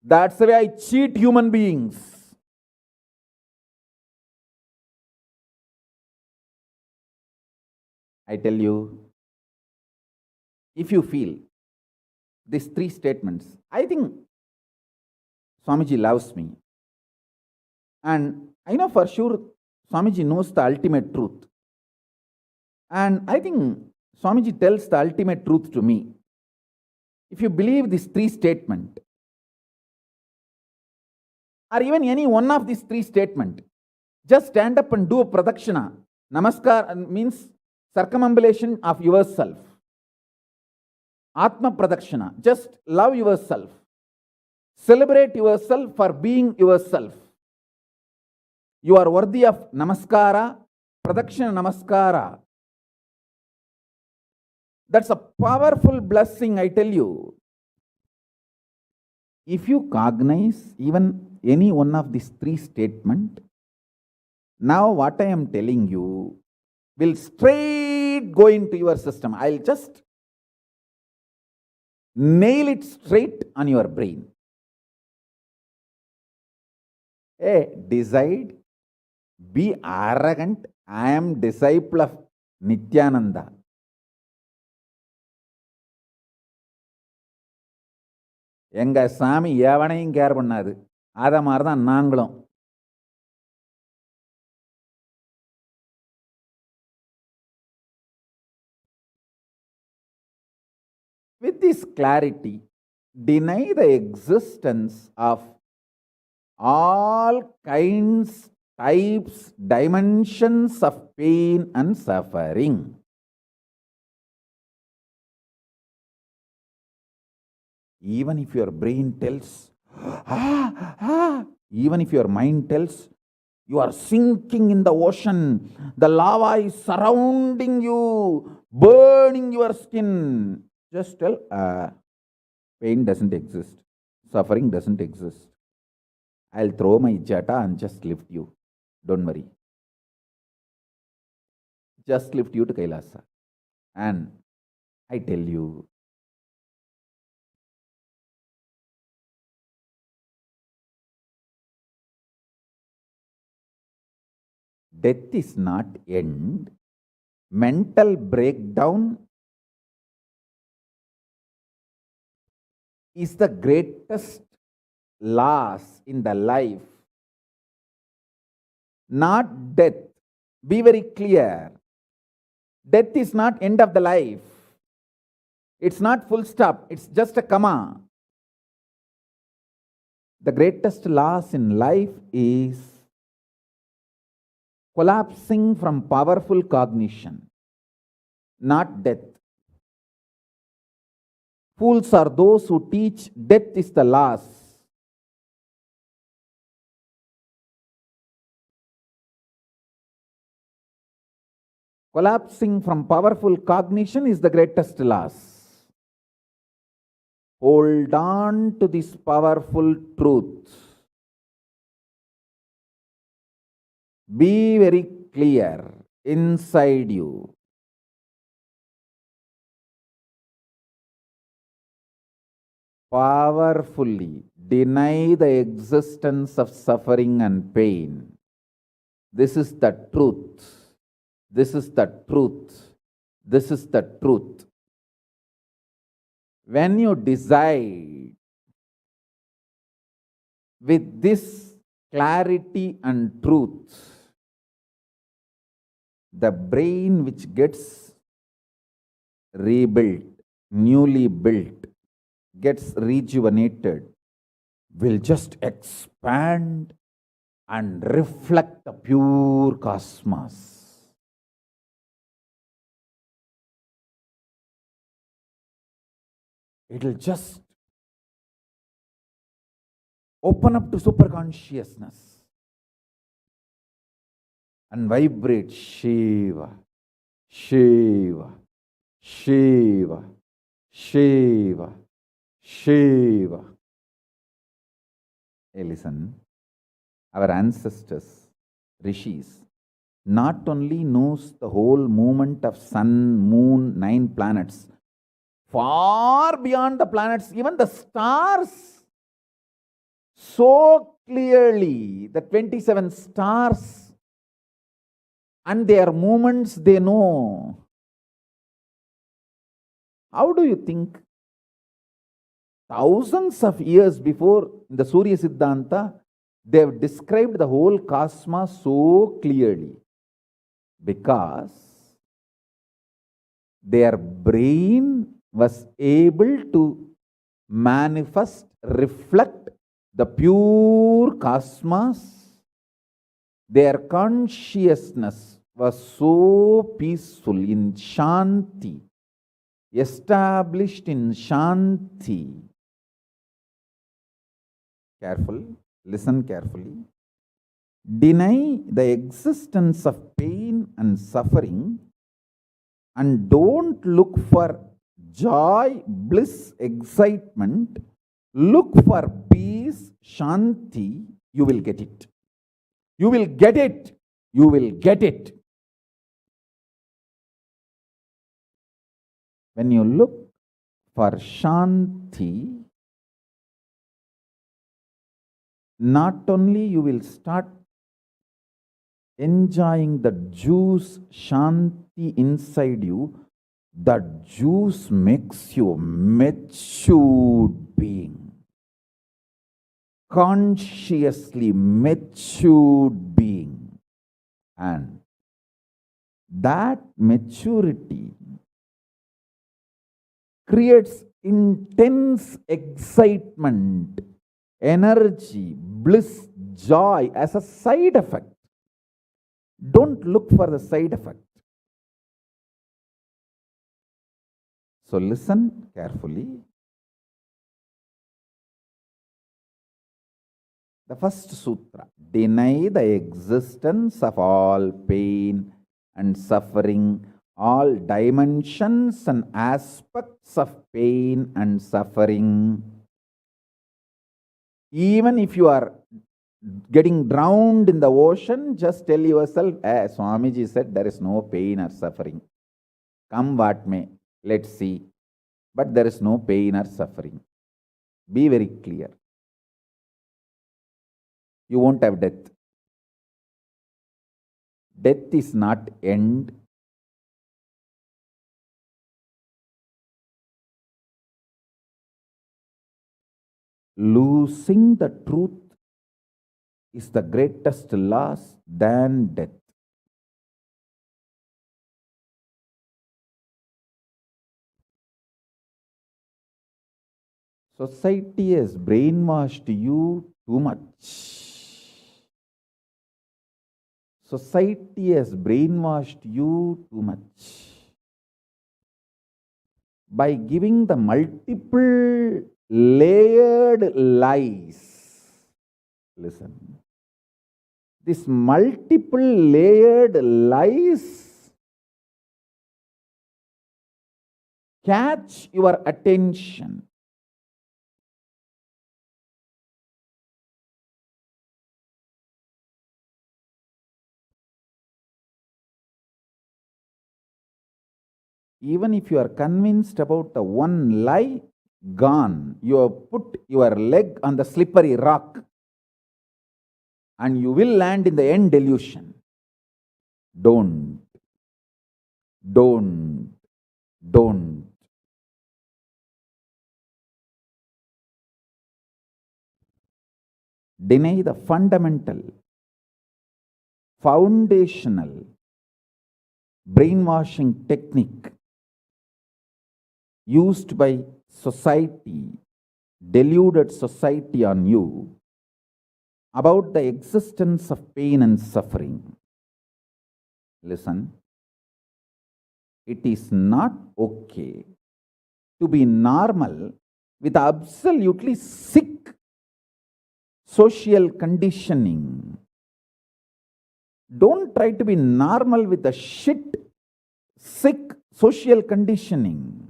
That's the way I cheat human beings. I tell you, if you feel these three statements, I think Swamiji loves me. And I know for sure Swamiji knows the ultimate truth. And I think Swamiji tells the ultimate truth to me. If you believe these three statements, or even any one of these three statements, just stand up and do a pradakshina. Namaskar means circumambulation of yourself. Atma pradakshina, just love yourself. Celebrate yourself for being yourself. You are worthy of namaskara, pradakshina namaskara. That's a powerful blessing, I tell you. If you cognize even any one of these three statements, now what I am telling you will straight go into your system. I'll just nail it straight on your brain. Decide, be arrogant. I am disciple of Nithyananda. எங்க சாமி எவனையும் care பண்ணாது. அத மாதிரி தான் நாங்களும். With this clarity, deny the existence of all kinds, types, dimensions of pain and suffering. Even if your brain tells, even if your mind tells, you are sinking in the ocean, the lava is surrounding you, burning your skin. Just tell, pain doesn't exist, suffering doesn't exist. I'll throw my jata and just lift you. Don't worry. Just lift you to Kailasa. And I tell you, death is not end. Mental breakdown is the greatest loss in the life. Not death. Be very clear. Death is not end of the life. It's not full stop. It's just a comma. The greatest loss in life is collapsing from powerful cognition, not death. Fools are those who teach death is the loss. Collapsing from powerful cognition is the greatest loss. Hold on to this powerful truth. Be very clear inside you. Powerfully deny the existence of suffering and pain. This is the truth. This is the truth. This is the truth. When you decide with this clarity and truth, the brain which gets rebuilt, newly built, gets rejuvenated, will just expand and reflect the pure cosmos. It will just open up to superconsciousness and vibrate Shiva, Shiva, Shiva, Shiva, Shiva. Hey, listen, our ancestors, rishis, not only knows the whole movement of sun, moon, 9 planets, far beyond the planets, even the stars, so clearly, the 27 stars and their movements they know. How do you think? Thousands of years before the Surya Siddhanta, they have described the whole cosmos so clearly because their brain was able to manifest, reflect the pure cosmos. Their consciousness was so peaceful in Shanti, established in Shanti. Careful, listen carefully. Deny the existence of pain and suffering and don't look for joy, bliss, excitement. Look for peace, Shanti. You will get it. You will get it. You will get it. When you look for Shanti, not only you will start enjoying the juice Shanti inside you, that juice makes you a matured being, consciously matured being, and that maturity creates intense excitement, energy, bliss, joy as a side effect. Don't look for the side effect. So listen carefully. The first sutra, deny the existence of all pain and suffering, all dimensions and aspects of pain and suffering. Even if you are getting drowned in the ocean, just tell yourself, Swamiji said there is no pain or suffering. Come what may, let's see. But there is no pain or suffering. Be very clear. You won't have death. Death is not end. Losing the truth is the greatest loss than death. Society has brainwashed you too much. Society has brainwashed you too much by giving the multiple layered lies. Listen. This multiple layered lies catch your attention. Even if you are convinced about the one lie, gone. You have put your leg on the slippery rock and you will land in the end delusion. Don't. Deny the fundamental, foundational brainwashing technique used by society, deluded society on you about the existence of pain and suffering. Listen, it is not okay to be normal with absolutely sick social conditioning. Don't try to be normal with the shit, sick social conditioning.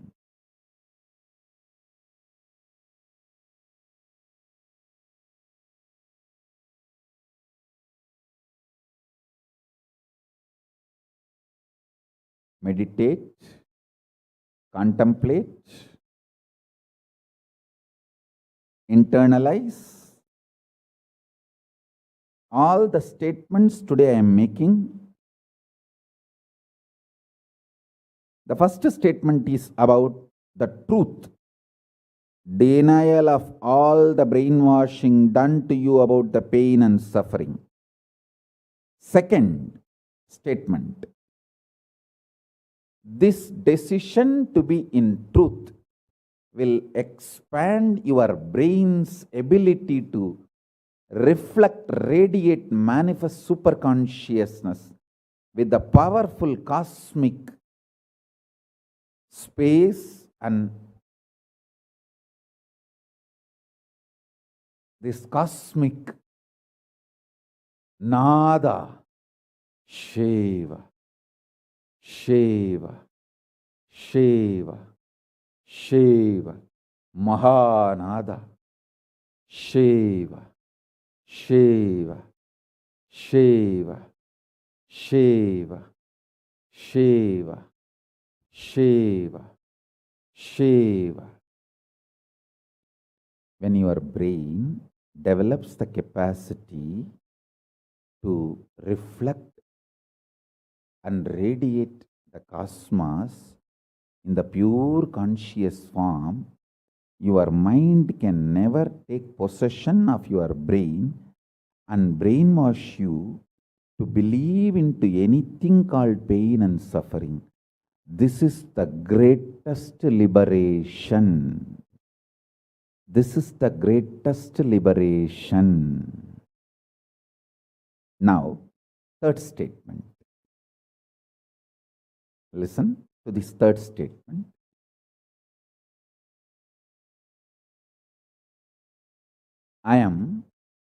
meditate, contemplate, internalize. All the statements today I am making, the first statement is about the truth, denial of all the brainwashing done to you about the pain and suffering. Second statement, this decision to be in truth will expand your brain's ability to reflect, radiate, manifest superconsciousness with the powerful cosmic space and this cosmic nada, Shiva, Shiva, Shiva, Shiva, Mahanada, Shiva, Shiva, Shiva, Shiva, Shiva, Shiva, Shiva. When your brain develops the capacity to reflect and radiate the cosmos in the pure conscious form, your mind can never take possession of your brain and brainwash you to believe into anything called pain and suffering. This is the greatest liberation. This is the greatest liberation. Now, third statement. Listen to this third statement. I am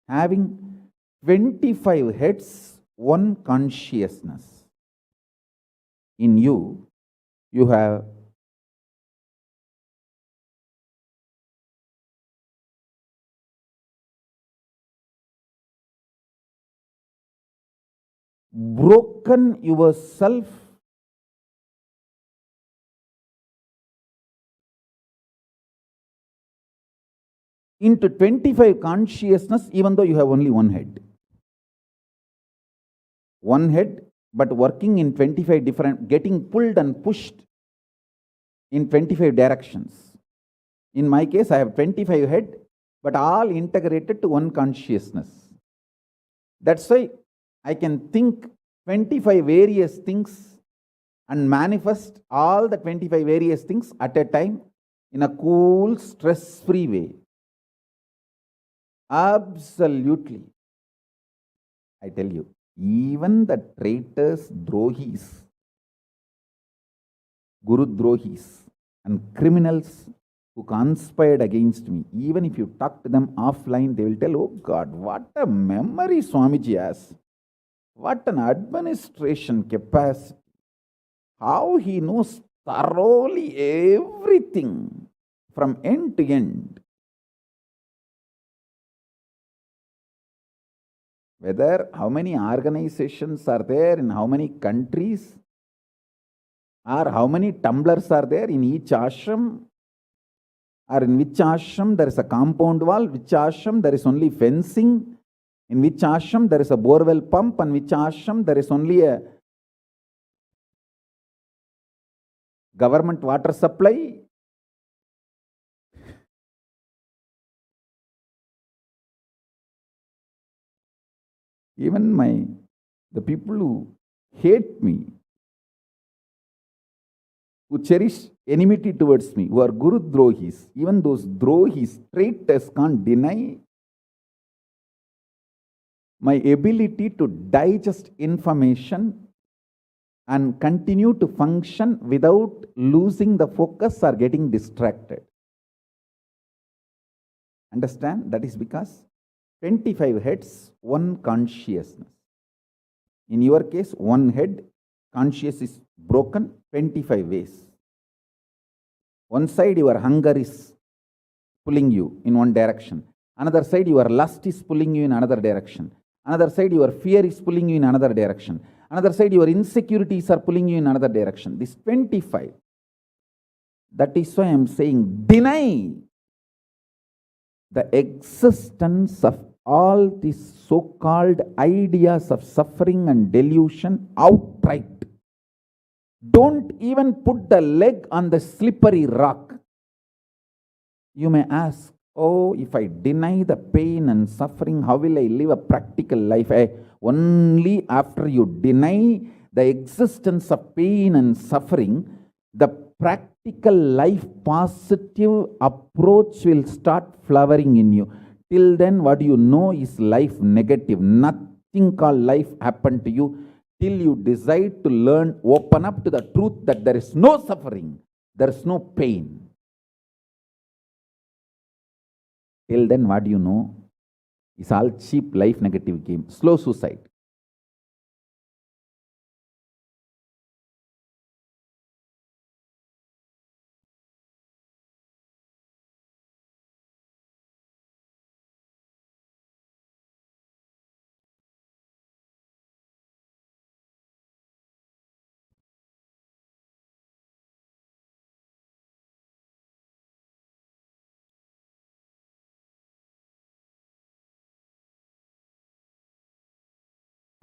having 25 heads, one consciousness. In you, you have broken yourself into 25 consciousness, even though you have only one head. One head, but working in 25 different, getting pulled and pushed in 25 directions. In my case, I have 25 head, but all integrated to one consciousness. That's why I can think 25 various things and manifest all the 25 various things at a time in a cool, stress-free way. Absolutely. I tell you, even the traitors, drohis, guru drohis, and criminals who conspired against me, even if you talk to them offline, they will tell, oh God, what a memory Swamiji has. What an administration capacity. How he knows thoroughly everything from end to end. Whether how many organizations are there in how many countries, or how many tumblers are there in each ashram, or in which ashram there is a compound wall, which ashram there is only fencing, in which ashram there is a borewell pump, and which ashram there is only a government water supply. Even the people who hate me, who cherish enmity towards me, who are Guru Drohis, even those Drohis, traitors, can't deny my ability to digest information and continue to function without losing the focus or getting distracted. Understand? That is because 25 heads, one consciousness. In your case, one head, conscious is broken 25 ways. One side, your hunger is pulling you in one direction. Another side, your lust is pulling you in another direction. Another side, your fear is pulling you in another direction. Another side, your insecurities are pulling you in another direction. This 25. That is why I am saying, deny the existence of all these so-called ideas of suffering and delusion outright. Don't even put the leg on the slippery rock. You may ask, oh, if I deny the pain and suffering, how will I live a practical life? Only after you deny the existence of pain and suffering, the practical life positive approach will start flowering in you. Till then, what you know is life negative. Nothing called life happened to you till you decide to learn, open up to the truth that there is no suffering, there is no pain. Till then, what you know is all cheap life negative game, slow suicide.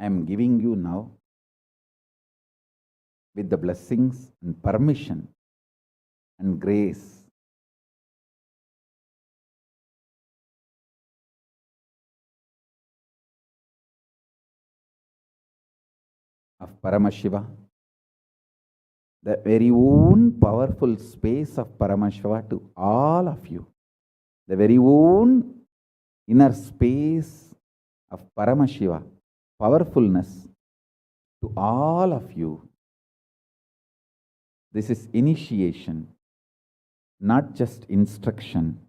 I am giving you now, with the blessings and permission and grace of Paramashiva, the very own powerful space of Paramashiva to all of you, the very own inner space of Paramashiva, powerfulness to all of you. This is initiation, not just instruction.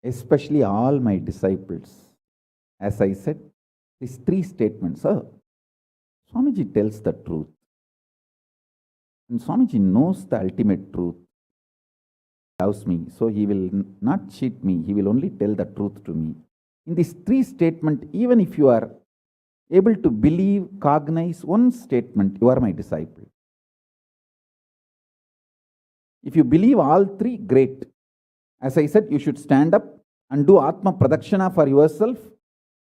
Especially all my disciples. As I said, these three statements. Swamiji tells the truth. And Swamiji knows the ultimate truth. He loves me, so he will not cheat me. He will only tell the truth to me. In these three statements, even if you are able to believe, cognize one statement, you are my disciple. If you believe all three, great. As I said, you should stand up and do Atma Pradakshana for yourself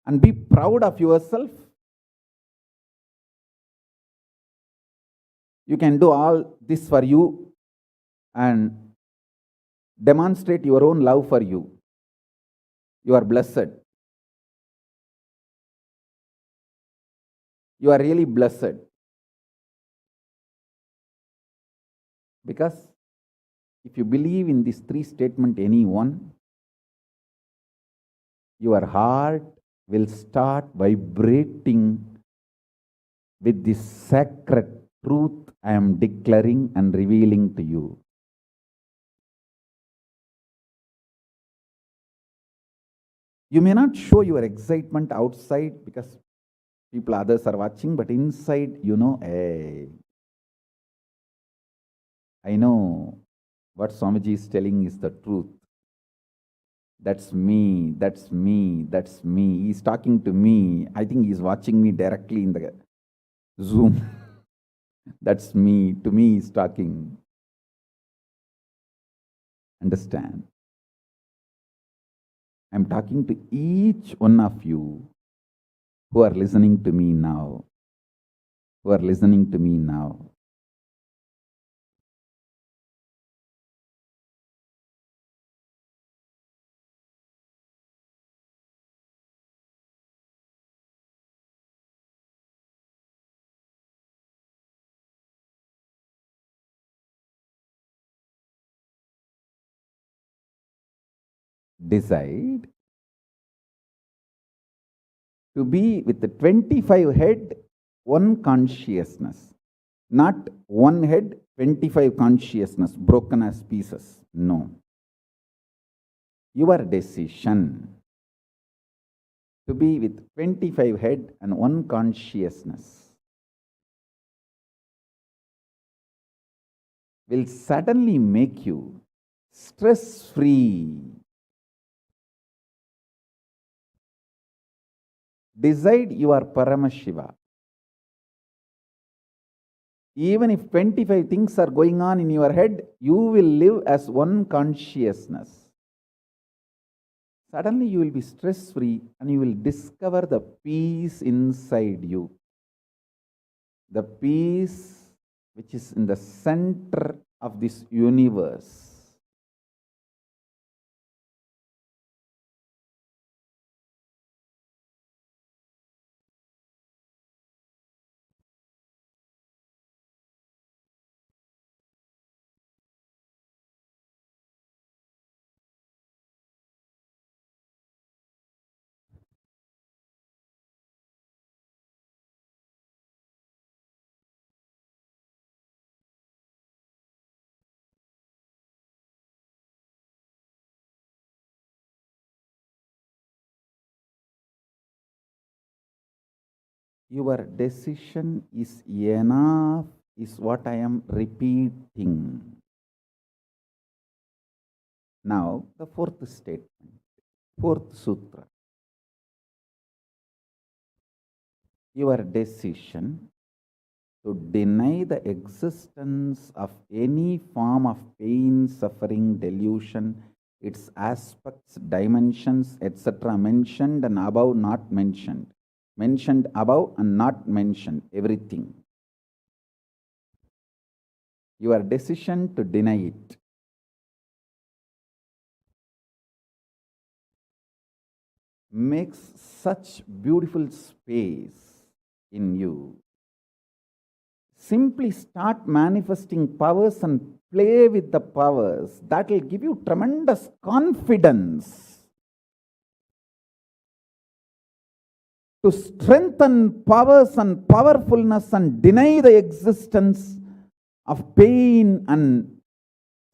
and be proud of yourself. You can do all this for you and demonstrate your own love for you. You are blessed. You are really blessed. Because if you believe in these three statements, any one, your heart will start vibrating with this sacred truth I am declaring and revealing to you. You may not show your excitement outside because others are watching, but inside, you know, hey, I know what Swamiji is telling is the truth. That's me, that's me, that's me. He's talking to me. I think he's watching me directly in the Zoom. That's me. To me, he's talking. Understand? I'm talking to each one of you who are listening to me now. Who are listening to me now. Decide to be with the 25 head, one consciousness. Not one head, 25 consciousness, broken as pieces. No. Your decision to be with 25 head and one consciousness will suddenly make you stress-free. Decide you are Paramashiva. Even if 25 things are going on in your head, you will live as one consciousness. Suddenly you will be stress-free and you will discover the peace inside you. The peace which is in the center of this universe. Your decision is enough, is what I am repeating. Now, the fourth statement, fourth sutra. Your decision to deny the existence of any form of pain, suffering, delusion, its aspects, dimensions, etc., mentioned and above, not mentioned. Mentioned above and not mentioned, everything. Your decision to deny it. Makes such beautiful space in you. Simply start manifesting powers and play with the powers. That will give you tremendous confidence to strengthen powers and powerfulness and deny the existence of pain and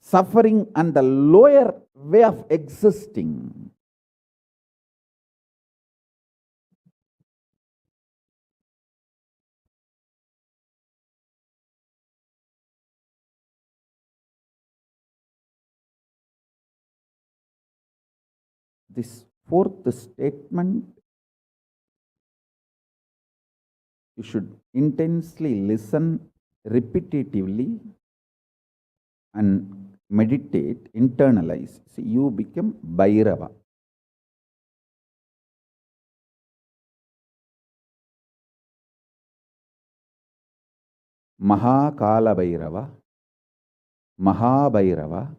suffering and the lower way of existing. This fourth statement, you should intensely listen repetitively and meditate, internalize. See, you become Bhairava. Mahakala Bhairava, Mahabhairava.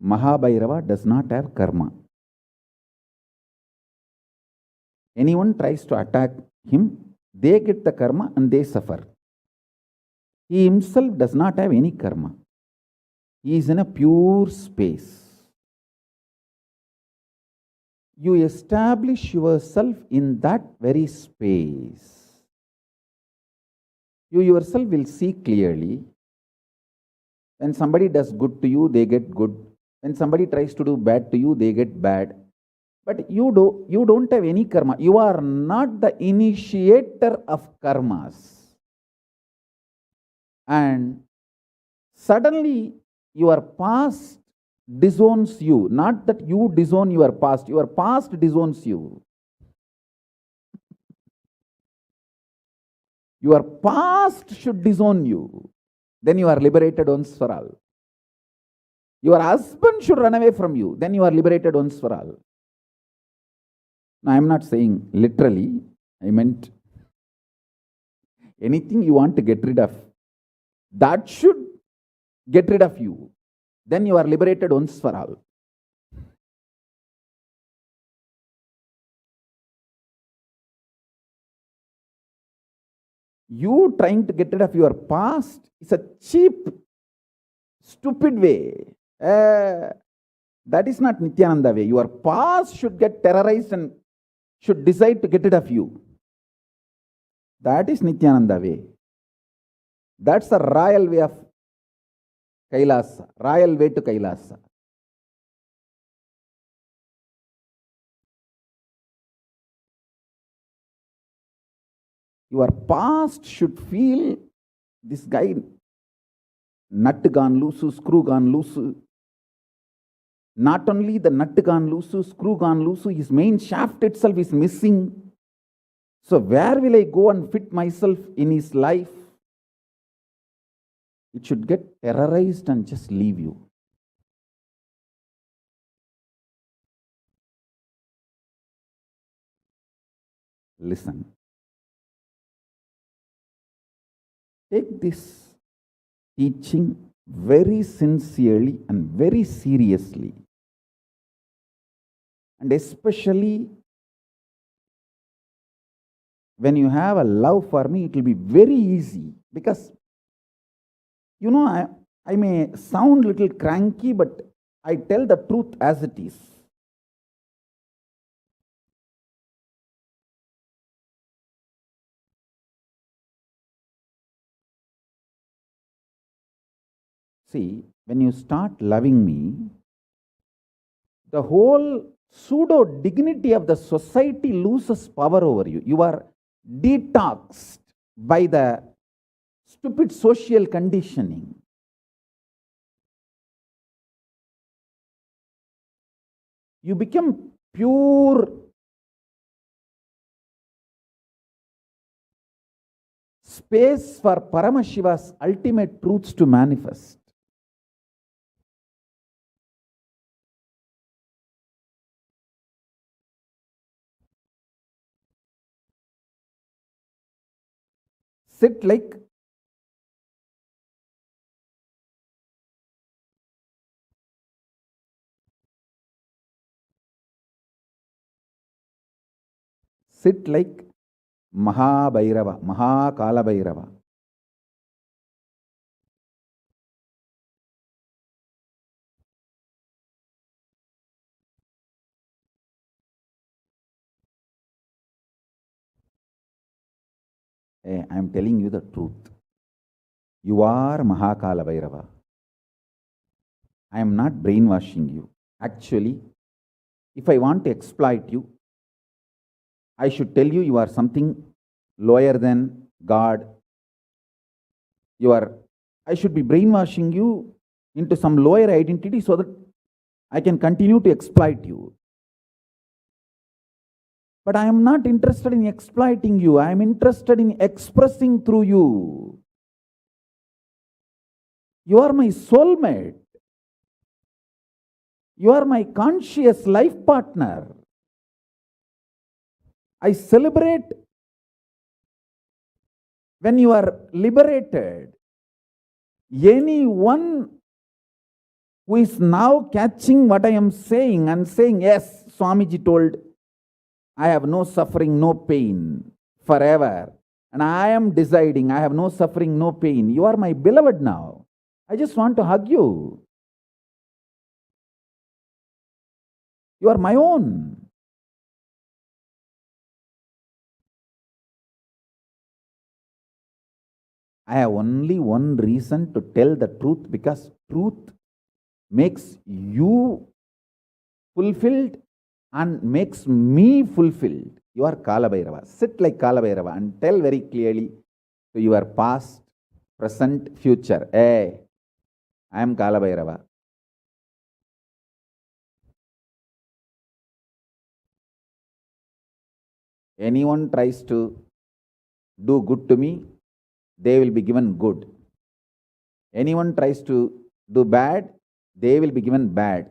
Mahabhairava does not have karma. Anyone tries to attack him, they get the karma and they suffer. He himself does not have any karma. He is in a pure space. You establish yourself in that very space. You yourself will see clearly. When somebody does good to you, they get good. When somebody tries to do bad to you, they get bad. But you don't have any karma. You are not the initiator of karmas. And suddenly your past disowns you. Not that you disown your past disowns you. Your past should disown you. Then you are liberated once for all. Your husband should run away from you. Then you are liberated once for all. Now, I am not saying literally. I meant anything you want to get rid of, that should get rid of you. Then you are liberated once for all. You trying to get rid of your past is a cheap, stupid way. That is not Nithyananda way. Your past should get terrorized and should decide to get rid of you. That is Nithyananda way. That's the royal way of Kailasa, royal way to Kailasa. Your past should feel, this guy, nut gone loose, screw gone loose. Not only the nut gone loose, screw gone loose, his main shaft itself is missing. So where will I go and fit myself in his life? It should get terrorized and just leave you. Listen. Take this teaching very sincerely and very seriously. And especially when you have a love for me, it will be very easy. Because, I may sound a little cranky, but I tell the truth as it is. See, when you start loving me, the whole pseudo dignity of the society loses power over you. You are detoxed by the stupid social conditioning. You become pure space for Paramashiva's ultimate truths to manifest. Sit like Mahabhairava, Mahakala Bhairava. Hey, I am telling you the truth. You are Mahakala Bhairava. I am not brainwashing you. Actually, if I want to exploit you, I should tell you are something lower than God. I should be brainwashing you into some lower identity so that I can continue to exploit you. But I am not interested in exploiting you. I am interested in expressing through you. You are my soulmate. You are my conscious life partner. I celebrate when you are liberated. Anyone who is now catching what I am saying and saying, yes, Swamiji told, I have no suffering, no pain forever. And I am deciding I have no suffering, no pain. You are my beloved now. I just want to hug you. You are my own. I have only one reason to tell the truth, because truth makes you fulfilled and makes me fulfilled. You are Kala Bhairava. Sit like Kala Bhairava and tell very clearly to your past, present, future. Hey, I am Kala Bhairava. Anyone tries to do good to me, they will be given good. Anyone tries to do bad, they will be given bad.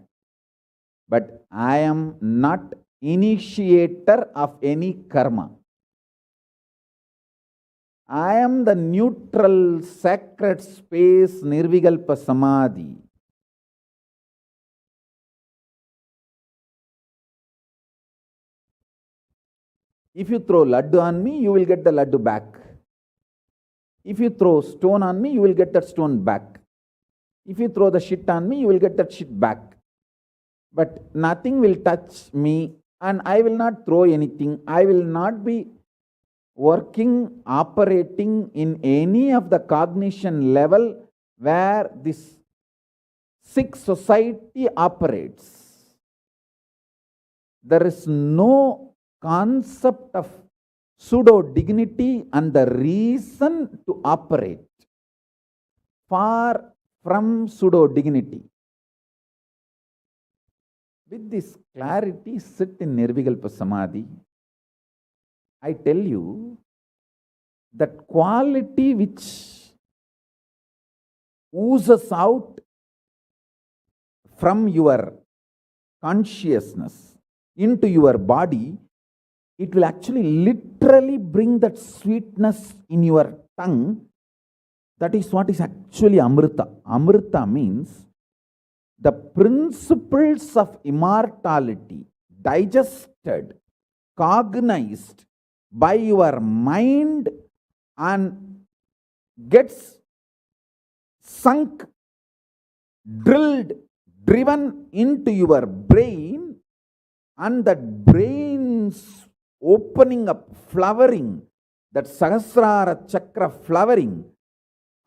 But I am not initiator of any karma. I am the neutral, sacred space, Nirvikalpa Samadhi. If you throw laddu on me, you will get the laddu back. If you throw stone on me, you will get that stone back. If you throw the shit on me, you will get that shit back. But nothing will touch me, and I will not throw anything. I will not be working, operating in any of the cognition level where this sick society operates. There is no concept of pseudo dignity and the reason to operate. Far from pseudo dignity. With this clarity, sit in Nirvikalpa Samadhi. I tell you that quality which oozes out from your consciousness into your body, it will actually literally bring that sweetness in your tongue. That is what is actually Amrita. Amrita means the principles of immortality digested, cognized by your mind and gets sunk, drilled, driven into your brain, and that brain's opening up, flowering, that Sahasrara Chakra flowering,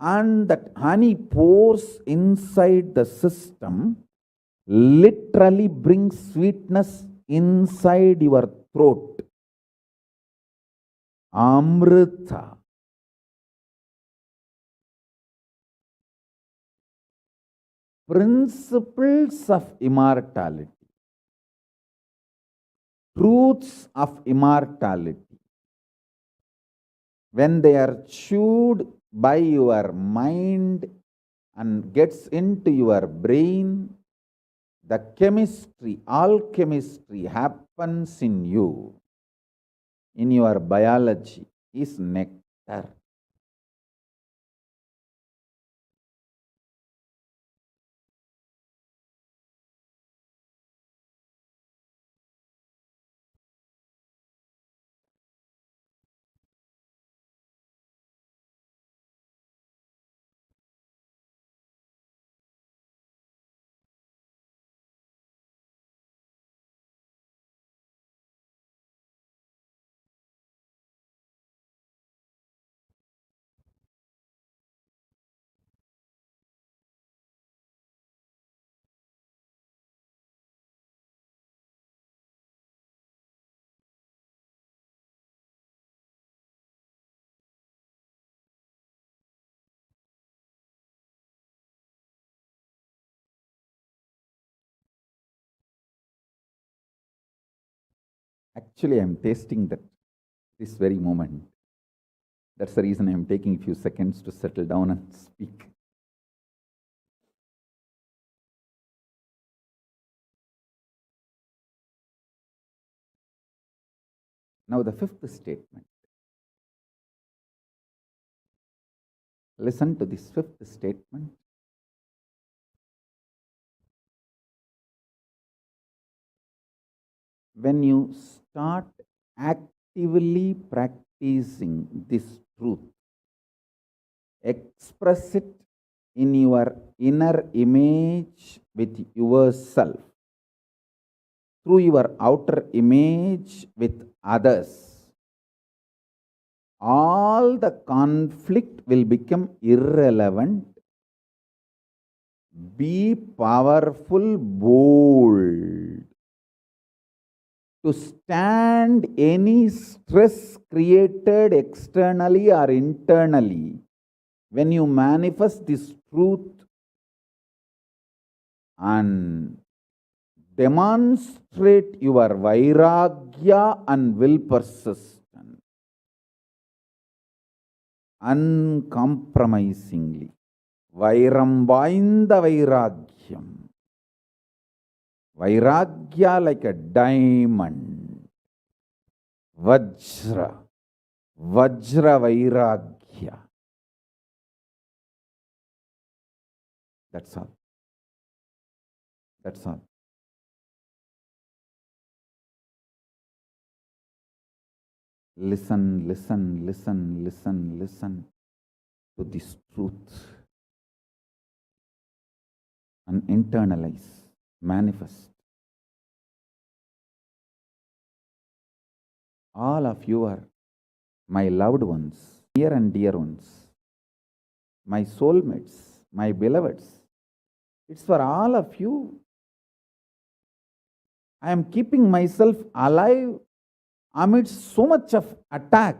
and that honey pours inside the system, literally brings sweetness inside your throat. Amrita. Principles of immortality. Truths of immortality. When they are chewed by your mind and gets into your brain, the chemistry, alchemistry happens in you, in your biology, is nectar. Actually, I am tasting that this very moment. That's the reason I am taking a few seconds to settle down and speak. Now, the fifth statement. Listen to this fifth statement. When you start actively practicing this truth, express it in your inner image with yourself, through your outer image with others, all the conflict will become irrelevant. Be powerful, bold, to stand any stress created externally or internally. When you manifest this truth and demonstrate your vairagya and will persistence uncompromisingly, vairam vainda vairagyam, vairagya like a diamond, vajra vairagya. That's all. That's all. Listen, listen, listen, listen, listen to this truth and internalize, manifest. All of you are my loved ones, near and dear ones, my soulmates, my beloveds. It's for all of you. I am keeping myself alive amidst so much of attack,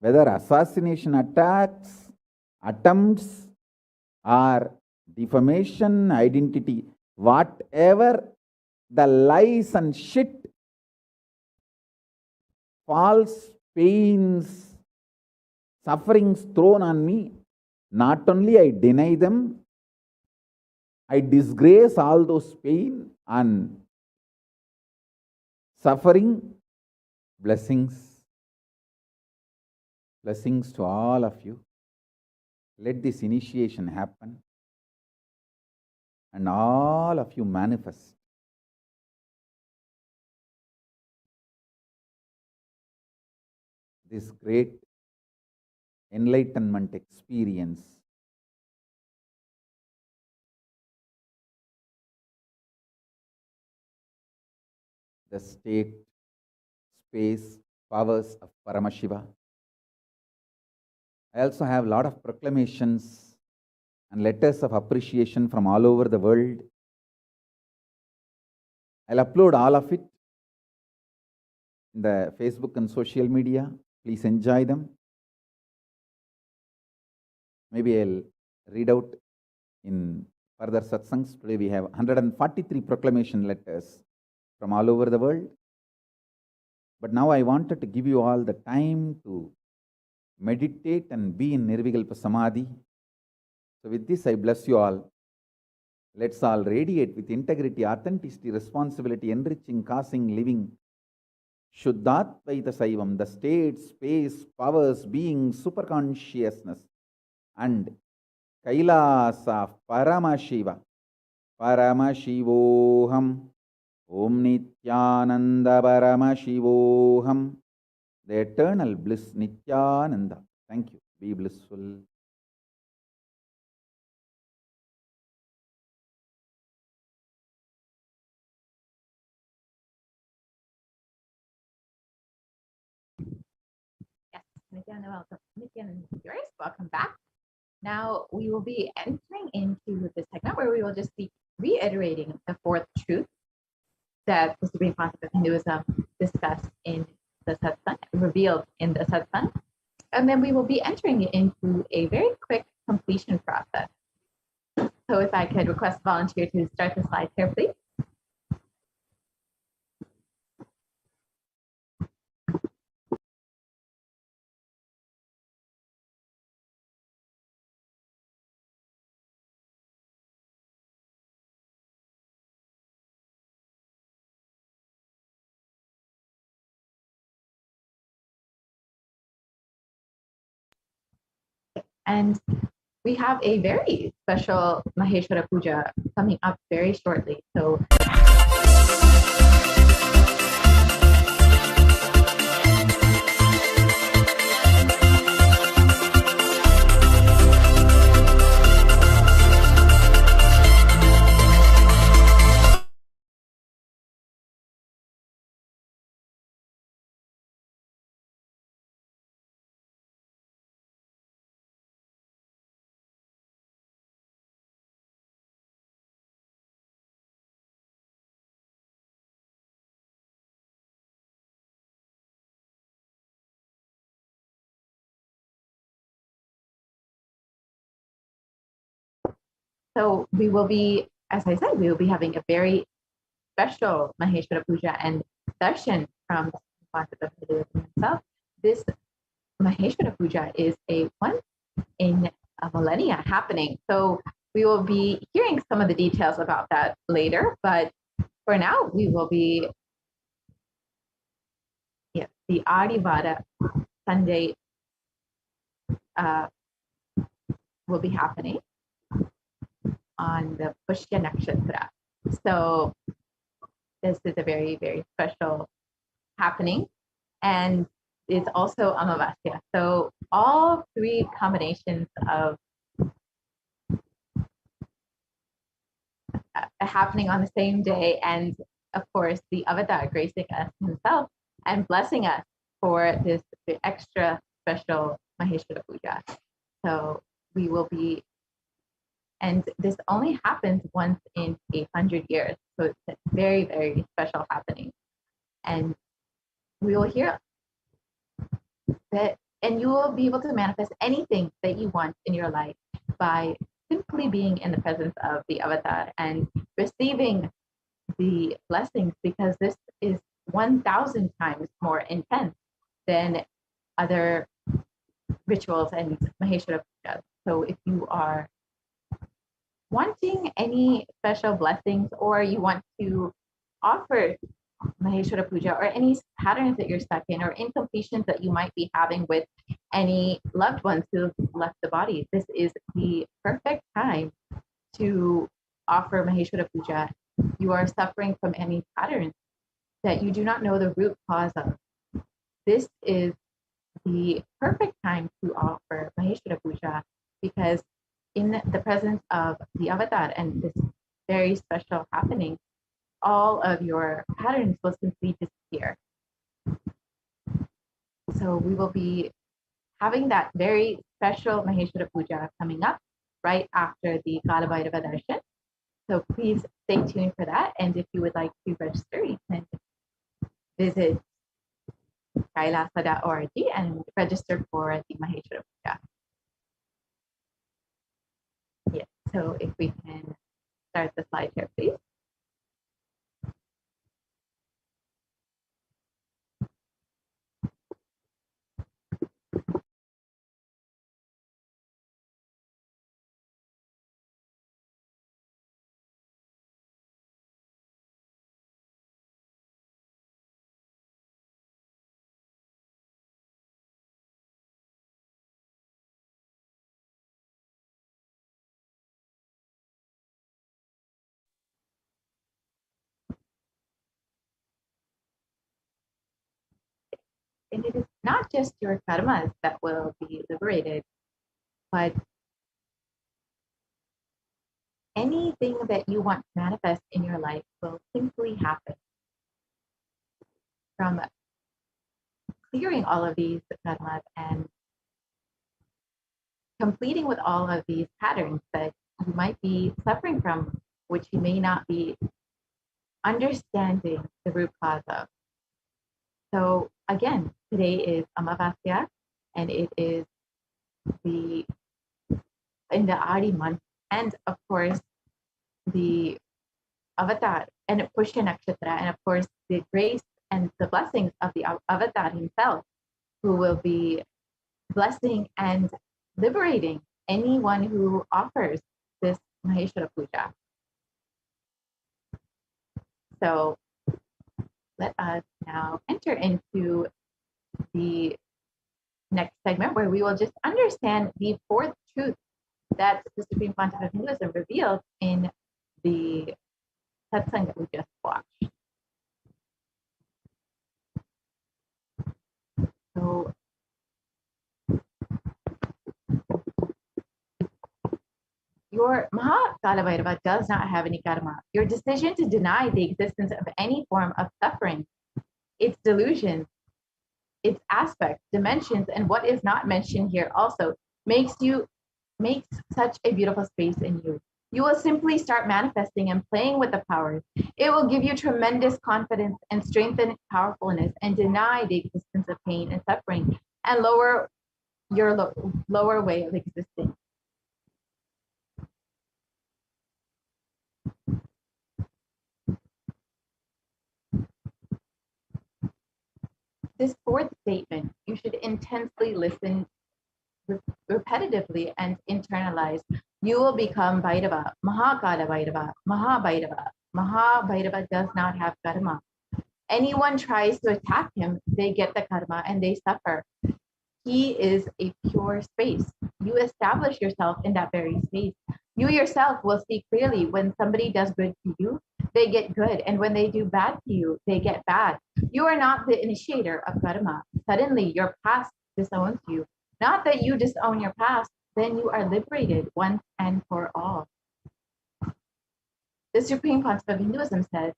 whether assassination attacks, attempts, or defamation, identity, whatever the lies and shit, false pains, sufferings thrown on me, not only I deny them, I disgrace all those pain and suffering. Blessings to all of you. Let this initiation happen and all of you manifest this great enlightenment experience. The state, space, powers of Paramashiva. I also have a lot of proclamations and letters of appreciation from all over the world. I'll upload all of it in the Facebook and social media. Please enjoy them. Maybe I'll read out in further satsangs. Today we have 143 proclamation letters from all over the world. But now I wanted to give you all the time to meditate and be in Nirvikalpa Samadhi. So with this, I bless you all. Let's all radiate with integrity, authenticity, responsibility, enriching, causing, living. Shuddhatvaita Saivam, the state, space, powers, being, superconsciousness, and Kailasa of Paramashiva. Paramashivoham. Om Nithyananda Paramashivoham. The eternal bliss, Nithyananda. Thank you. Be blissful. Yes, Nithyananda, welcome back. Now we will be entering into this segment where we will just be reiterating the fourth truth that the Supreme Concept of Hinduism discussed in the satsang, revealed in the satsang, and then we will be entering into a very quick completion process. So if I could request a volunteer to start the slide here, please. And we have a very special Maheshwara Puja coming up very shortly. So So we will be, as I said, we will be having a very special Maheshwara Puja and darshan from the Concept of Hinduism himself. This Maheshwara Puja is a once in a millennia happening. So we will be hearing some of the details about that later, but for now we will be, the Adivada Sunday will be happening on the Pushya Nakshatra. So this is a very, very special happening, and it's also Amavasya. So all three combinations of happening on the same day, and of course the Avatar gracing us himself and blessing us for this extra special Maheshwara Puja. So we will be, and this only happens once in 100 years. So it's a very, very special happening. And we will hear that, and you will be able to manifest anything that you want in your life by simply being in the presence of the Avatar and receiving the blessings, because this is 1,000 times more intense than other rituals and Maheshwara pujas. So if you are wanting any special blessings, or you want to offer Maheshwara Puja, or any patterns that you're stuck in, or incompletions that you might be having with any loved ones who've left the body, this is the perfect time to offer Maheshwara Puja. You are suffering from any patterns that you do not know the root cause of. This is the perfect time to offer Maheshwara Puja, because in the presence of the avatar and this very special happening, all of your patterns will simply disappear. So we will be having that very special Maheshwara Puja coming up right after the Kalabhairava Darshan. So please stay tuned for that. And if you would like to register, you can visit kailasa.org and register for the Maheshwara Puja. Yes, so if we can start the slide here, please. And it is not just your karmas that will be liberated, but anything that you want to manifest in your life will simply happen. From clearing all of these karmas and completing with all of these patterns that you might be suffering from, which you may not be understanding the root cause of. So again, today is Amavasya, and it is in the Adi month, and of course the avatar and Pushya Nakshatra, and of course the grace and the blessings of the avatar himself, who will be blessing and liberating anyone who offers this Maheshwara Puja. So let us now enter into the next segment, where we will just understand the fourth truth that the Supreme Pontiff of Hinduism revealed in the satsang that we just watched. So your Mahakala does not have any karma. Your decision to deny the existence of any form of suffering, its delusions, its aspects, dimensions, and what is not mentioned here also makes such a beautiful space in you. You will simply start manifesting and playing with the powers. It will give you tremendous confidence and strengthen powerfulness, and deny the existence of pain and suffering, and lower your lower way of existing. This fourth statement, you should intensely listen repetitively and internalize. You will become Bhairava, Mahakala Bhairava, Mahabhairava. Mahabhairava does not have karma. Anyone tries to attack him, they get the karma and they suffer. He is a pure space. You establish yourself in that very space. You yourself will see clearly when somebody does good to you, they get good. And when they do bad to you, they get bad. You are not the initiator of karma. Suddenly your past disowns you. Not that you disown your past, then you are liberated once and for all. The Supreme Pontiff of Hinduism says,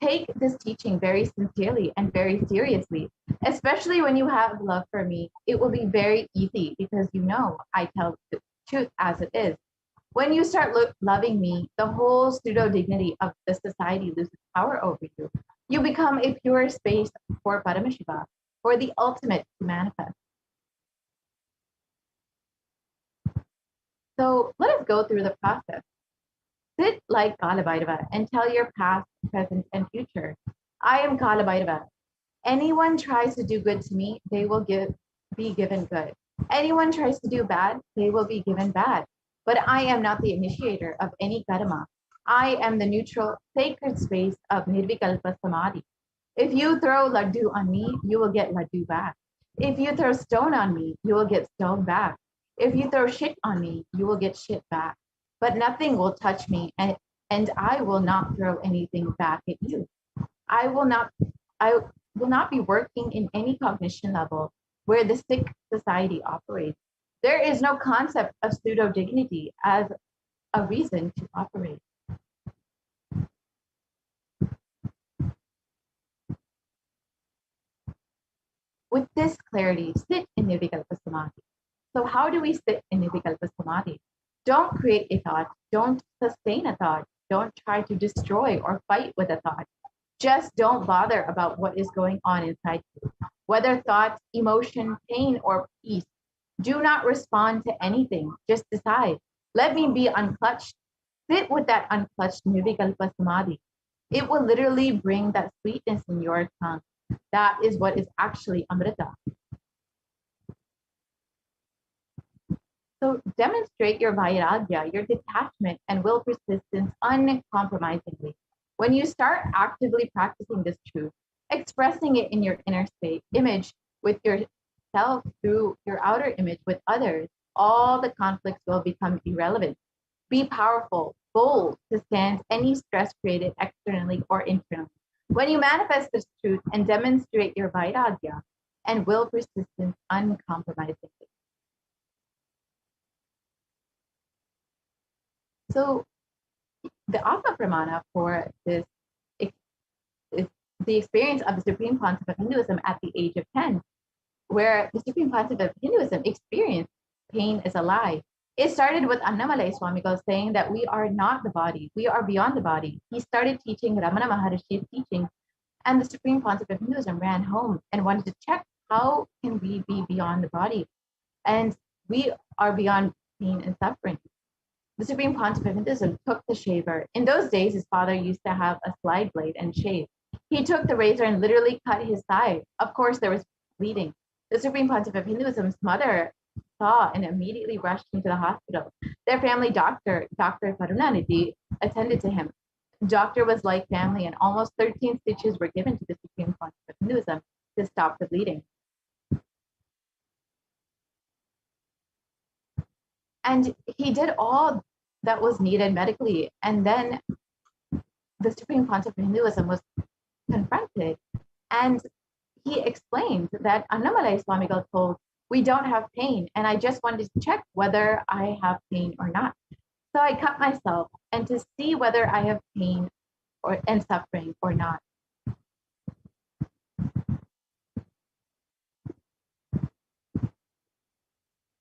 take this teaching very sincerely and very seriously, especially when you have love for me. It will be very easy, because you know I tell the truth as it is. When you start loving me, the whole pseudo dignity of the society loses power over you. You become a pure space for Paramashiva, for the ultimate to manifest. So let us go through the process. Sit like Kalabhairava and tell your past, present, and future, I am Kalabhairava. Anyone tries to do good to me, they will be given good. Anyone tries to do bad, they will be given bad. But I am not the initiator of any karma. I am the neutral, sacred space of Nirvikalpa Samadhi. If you throw laddu on me, you will get laddu back. If you throw stone on me, you will get stone back. If you throw shit on me, you will get shit back. But nothing will touch me, and I will not throw anything back at you. I will not be working in any cognition level where the sick society operates. There is no concept of pseudo dignity as a reason to operate. With this clarity, sit in Nirvikalpa Samadhi. So how do we sit in Nirvikalpa Samadhi? Don't create a thought. Don't sustain a thought. Don't try to destroy or fight with a thought. Just don't bother about what is going on inside you. Whether thought, emotion, pain, or peace, do not respond to anything. Just decide. Let me be unclutched. Sit with that unclutched Nirvikalpa Samadhi. It will literally bring that sweetness in your tongue. That is what is actually Amrita. So demonstrate your vairagya, your detachment and will persistence uncompromisingly. When you start actively practicing this truth, expressing it in your inner state, image with yourself through your outer image with others, all the conflicts will become irrelevant. Be powerful, bold to stand any stress created externally or internally. When you manifest this truth and demonstrate your vairagya and will persistence uncompromisingly. So the Atma Pramana for this is the experience of the Supreme Pontiff of Hinduism at the age of 10, where the Supreme Pontiff of Hinduism experienced pain is a lie. It started with Annamalai Swamigal saying that we are not the body, we are beyond the body. He started teaching Ramana Maharishi's teaching, and the Supreme Pontiff of Hinduism ran home and wanted to check how can we be beyond the body, and we are beyond pain and suffering. The Supreme Pontiff of Hinduism took the shaver. In those days, his father used to have a slide blade and shave. He took the razor and literally cut his thigh. Of course, there was bleeding. The Supreme Pontiff of Hinduism's mother saw and immediately rushed him to the hospital. Their family doctor, Dr. Karunanidhi, attended to him. Doctor was like family, and almost 13 stitches were given to the Supreme Pontiff of Hinduism to stop the bleeding. And he did all that was needed medically. And then the Supreme Pontiff of Hinduism was confronted. And he explained that Annamalai Swamigal told, we don't have pain. And I just wanted to check whether I have pain or not. So I cut myself and to see whether I have pain and suffering or not.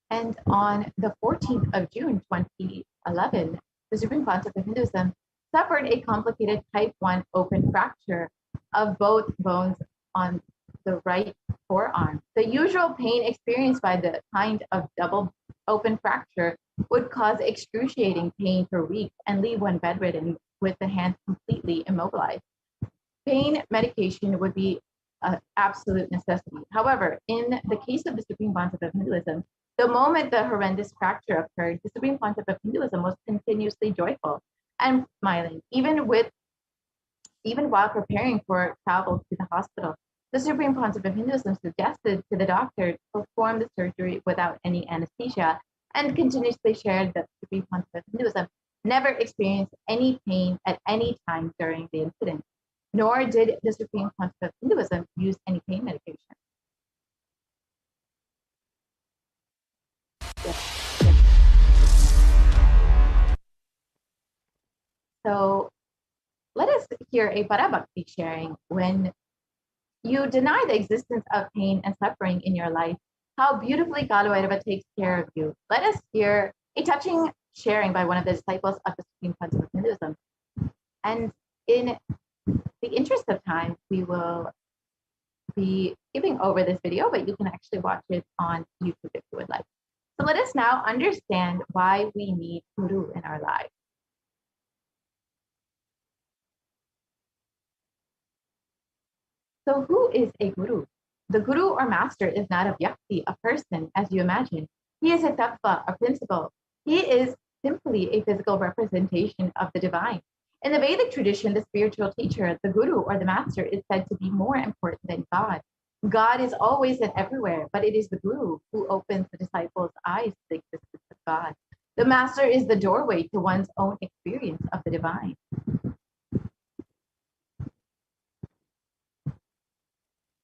And on the 14th of June, 2011, the Supreme Pontiff of Hinduism suffered a complicated type 1 open fracture of both bones on the right forearm. The usual pain experienced by the kind of double open fracture would cause excruciating pain for weeks and leave one bedridden with the hands completely immobilized. Pain medication would be an absolute necessity. However, in the case of the Supreme Pontiff of Hinduism, the moment the horrendous fracture occurred, the Supreme Pontiff of Hinduism was continuously joyful and smiling, even while preparing for travel to the hospital. The Supreme Pontiff of Hinduism suggested to the doctor to perform the surgery without any anesthesia, and continuously shared that the Supreme Pontiff of Hinduism never experienced any pain at any time during the incident, nor did the Supreme Pontiff of Hinduism use any pain medication. So let us hear a Parabhakti sharing. When you deny the existence of pain and suffering in your life, how beautifully Kalabhairava takes care of you. Let us hear a touching sharing by one of the disciples of the Supreme Pontiff of Hinduism. And in the interest of time, we will be skipping over this video, but you can actually watch it on YouTube if you would like. So let us now understand why we need Guru in our lives. So who is a guru? The guru or master is not a vyakti, a person, as you imagine. He is a tattva, a principle. He is simply a physical representation of the divine. In the Vedic tradition, the spiritual teacher, the guru or the master, is said to be more important than God. God is always and everywhere, but it is the guru who opens the disciples' eyes to the existence of God. The master is the doorway to one's own experience of the divine.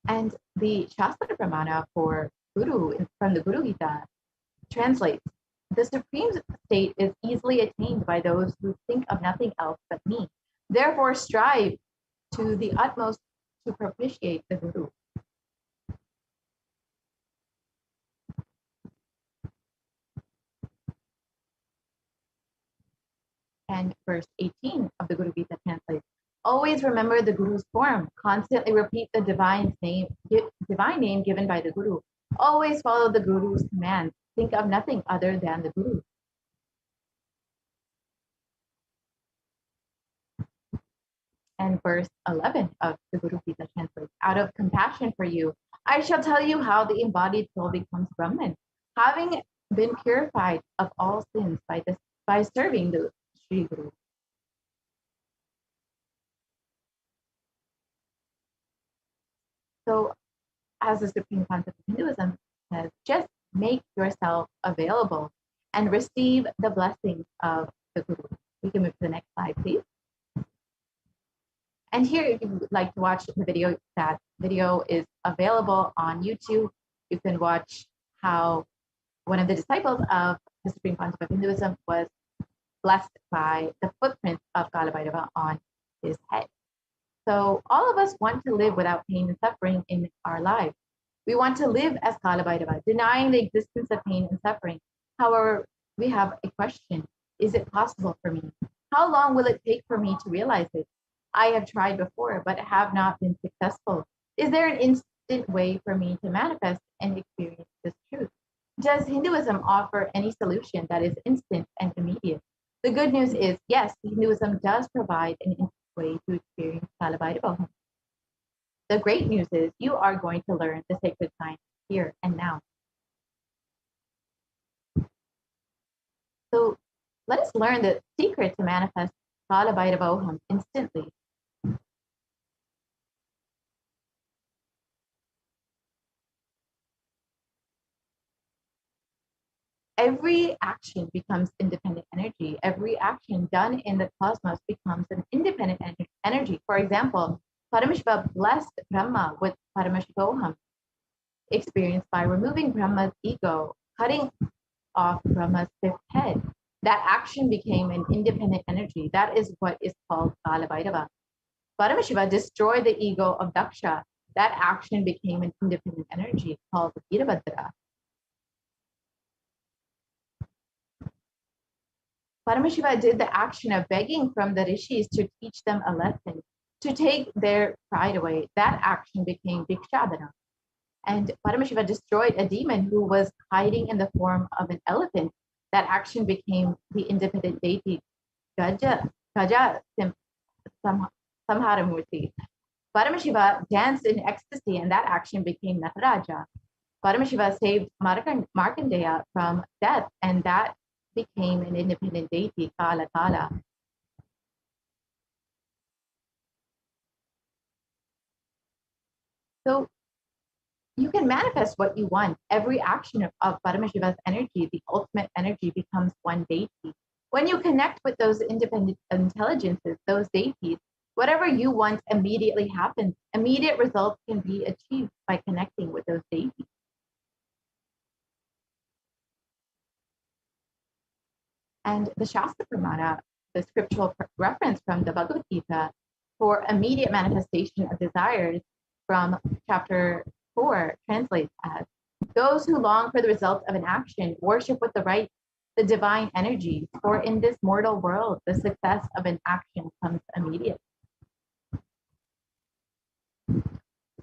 And the Shastra Pramana for Guru from the Guru Gita translates, the supreme state is easily attained by those who think of nothing else but me. Therefore, strive to the utmost to propitiate the Guru. And verse 18 of the Guru Gita translates, always remember the Guru's form. Constantly repeat the divine name given by the Guru. Always follow the Guru's commands. Think of nothing other than the Guru. And verse 11 of the Guru Gita translates, out of compassion for you, I shall tell you how the embodied soul becomes Brahman, having been purified of all sins by serving the Sri Guru. So, as the supreme concept of Hinduism says, just make yourself available and receive the blessings of the Guru. We can move to the next slide, please. And here, if you would like to watch the video, that video is available on YouTube. You can watch how one of the disciples of the supreme concept of Hinduism was blessed by the footprint of Kalabhairava on his head. So all of us want to live without pain and suffering in our lives. We want to live as Kalabhairava, denying the existence of pain and suffering. However, we have a question. Is it possible for me? How long will it take for me to realize it? I have tried before, but have not been successful. Is there an instant way for me to manifest and experience this truth? Does Hinduism offer any solution that is instant and immediate? The good news is, yes, Hinduism does provide an instant way to experience Kalabhairava. The great news is you are going to learn the sacred science here and now. So let us learn the secret to manifest Kalabhairavoham instantly. Every action becomes independent energy. Every action done in the cosmos becomes an independent energy. For example, Paramashiva blessed Brahma with Paramashivoham, experienced by removing Brahma's ego, cutting off Brahma's fifth head. That action became an independent energy. That is what is called Kalabhairava. Paramashiva destroyed the ego of Daksha. That action became an independent energy called Virabhadra. Paramashiva did the action of begging from the rishis to teach them a lesson, to take their pride away. That action became Vikshadana. And Paramashiva destroyed a demon who was hiding in the form of an elephant. That action became the independent deity, Gaja Samharamurti. Paramashiva danced in ecstasy, and that action became Nataraja. Paramashiva saved Markandeya from death, and that became an independent deity, Kala Kala. So you can manifest what you want. Every action of Paramashiva's energy, the ultimate energy, becomes one deity. When you connect with those independent intelligences, those deities, whatever you want immediately happens. Immediate results can be achieved by connecting with those deities. And the Shastra Pramana, the scriptural reference from the Bhagavad Gita for immediate manifestation of desires from chapter 4 translates as, those who long for the result of an action worship with the right the divine energies, for in this mortal world, the success of an action comes immediate.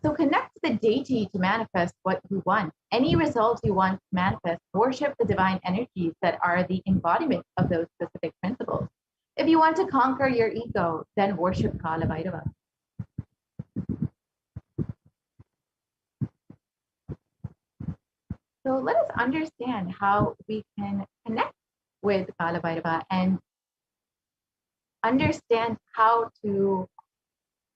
So connect to the deity to manifest what you want. Any results you want to manifest, worship the divine energies that are the embodiment of those specific principles. If you want to conquer your ego, then worship Kalabhairava. So let us understand how we can connect with Kala Bhairava and understand how to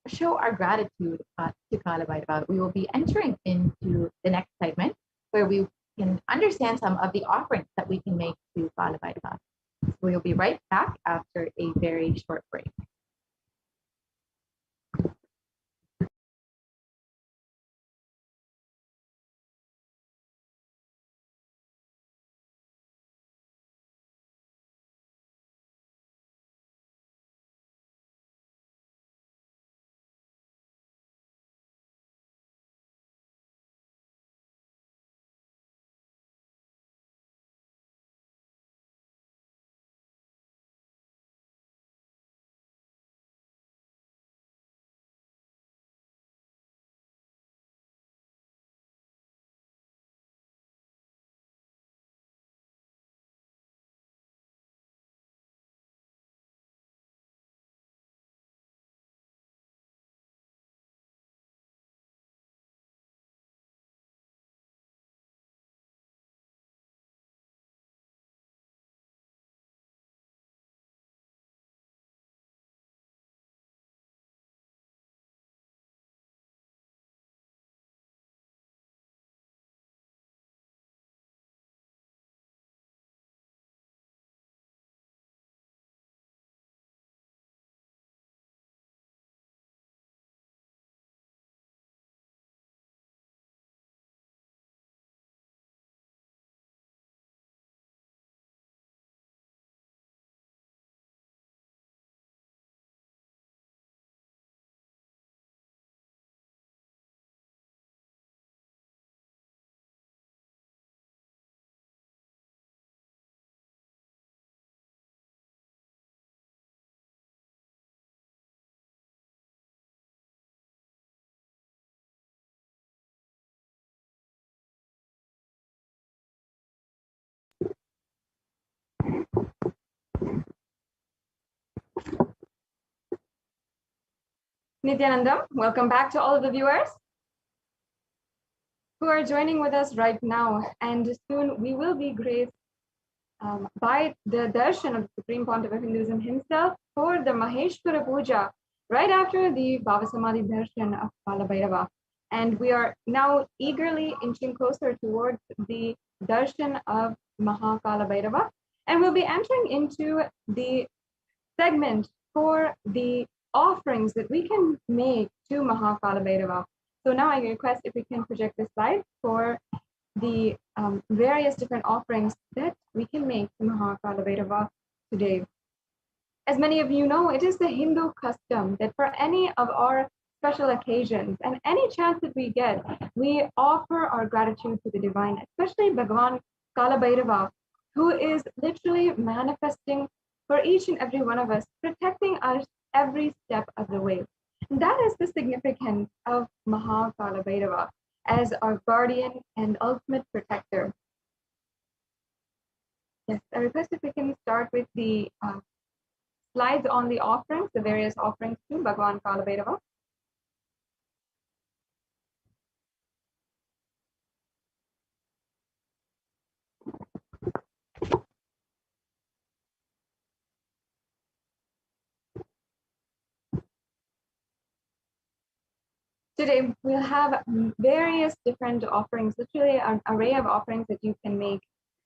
show our gratitude to Kala Bhairava. We will be entering into the next segment where we can understand some of the offerings that we can make to Kala Bhairava. So we'll be right back after a very short break. Nithyanandam, welcome back to all of the viewers who are joining with us right now. And soon we will be graced by the darshan of the Supreme Pontiff of Hinduism himself for the Maheshwara Puja right after the Bhavasamadhi darshan of Kala Bhairava. And we are now eagerly inching closer towards the darshan of Mahakala Bhairava. And we'll be entering into the segment for the offerings that we can make to Mahakala Bhairava. So now I request if we can project the slide for the various different offerings that we can make to Mahakala Bhairava today. As many of you know, it is the Hindu custom that for any of our special occasions and any chance that we get, we offer our gratitude to the divine, especially Bhagavan Kala Bhairava, who is literally manifesting for each and every one of us, protecting us every step of the way. And that is the significance of Mahakala Bhairava as our guardian and ultimate protector. Yes, I request if we can start with the slides on the offerings, the various offerings to Bhagavan Kala Bhairava. Today, we'll have various different offerings, literally an array of offerings that you can make.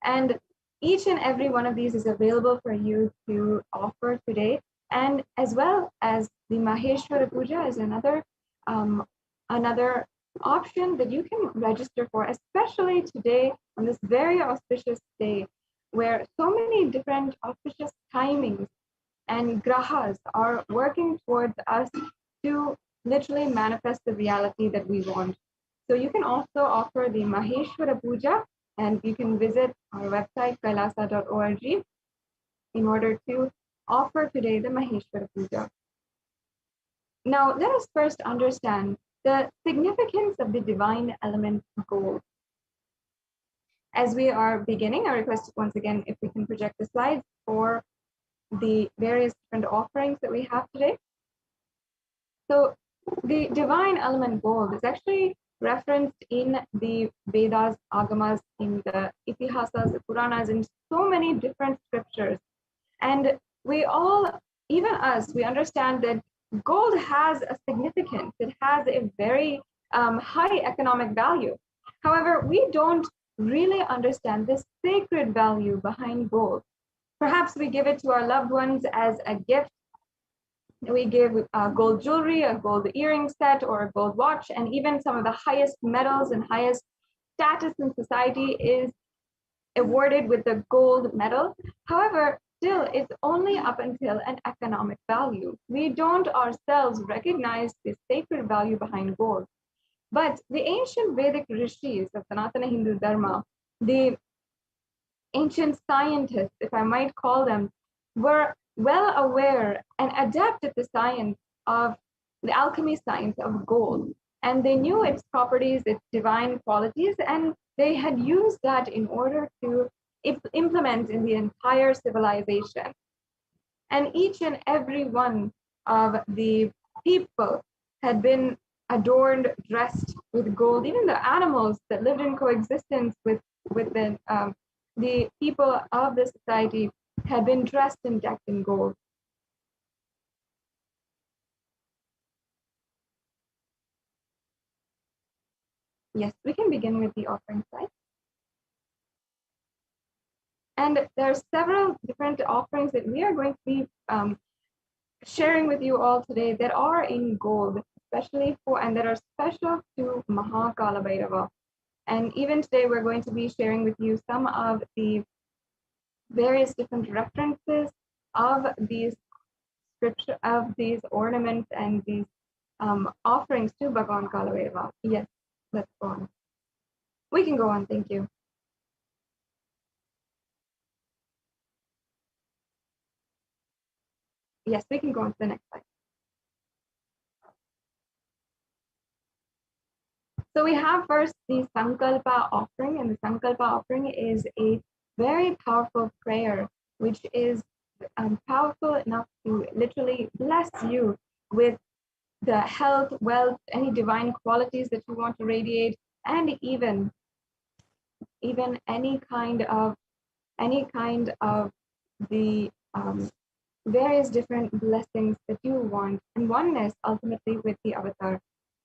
And each and every one of these is available for you to offer today. And as well as the Maheshwara Puja is another option that you can register for, especially today on this very auspicious day, where so many different auspicious timings and grahas are working towards us to literally manifest the reality that we want. So you can also offer the Maheshwara Puja, and you can visit our website kailasa.org in order to offer today the Maheshwara Puja. Now, let us first understand the significance of the divine element gold. As we are beginning, I request once again if we can project the slides for the various different offerings that we have today. So the divine element gold is actually referenced in the Vedas, Agamas, in the Itihasas, the Puranas, in so many different scriptures. And we all, even us, we understand that gold has a significance. It has a very high economic value. However, we don't really understand the sacred value behind gold. Perhaps we give it to our loved ones as a gift. We give gold jewelry, a gold earring set, or a gold watch, and even some of the highest medals and highest status in society is awarded with the gold medal. However, still, it's only up until an economic value. We don't ourselves recognize the sacred value behind gold. But the ancient Vedic rishis of Sanatana Hindu Dharma, the ancient scientists, if I might call them, were well aware and adept at the science of the alchemy science of gold. And they knew its properties, its divine qualities, and they had used that in order to implement in the entire civilization. And each and every one of the people had been adorned, dressed with gold. Even the animals that lived in coexistence with the people of the society had been dressed and decked in gold. Yes, we can begin with the offering side. And there are several different offerings that we are going to be sharing with you all today that are in gold, especially for, and that are special to Mahakala Bhairava. And even today, we're going to be sharing with you some of the various different references of these scripture, of these ornaments and these offerings to Bhagavan Kala Bhairava. Yes, let's go on. We can go on, thank you. Yes, we can go on to the next slide. So we have first the Sankalpa offering, and the Sankalpa offering is a very powerful prayer, which is powerful enough to literally bless you with the health, wealth, any divine qualities that you want to radiate, and even any kind of the various different blessings that you want, and oneness ultimately with the avatar.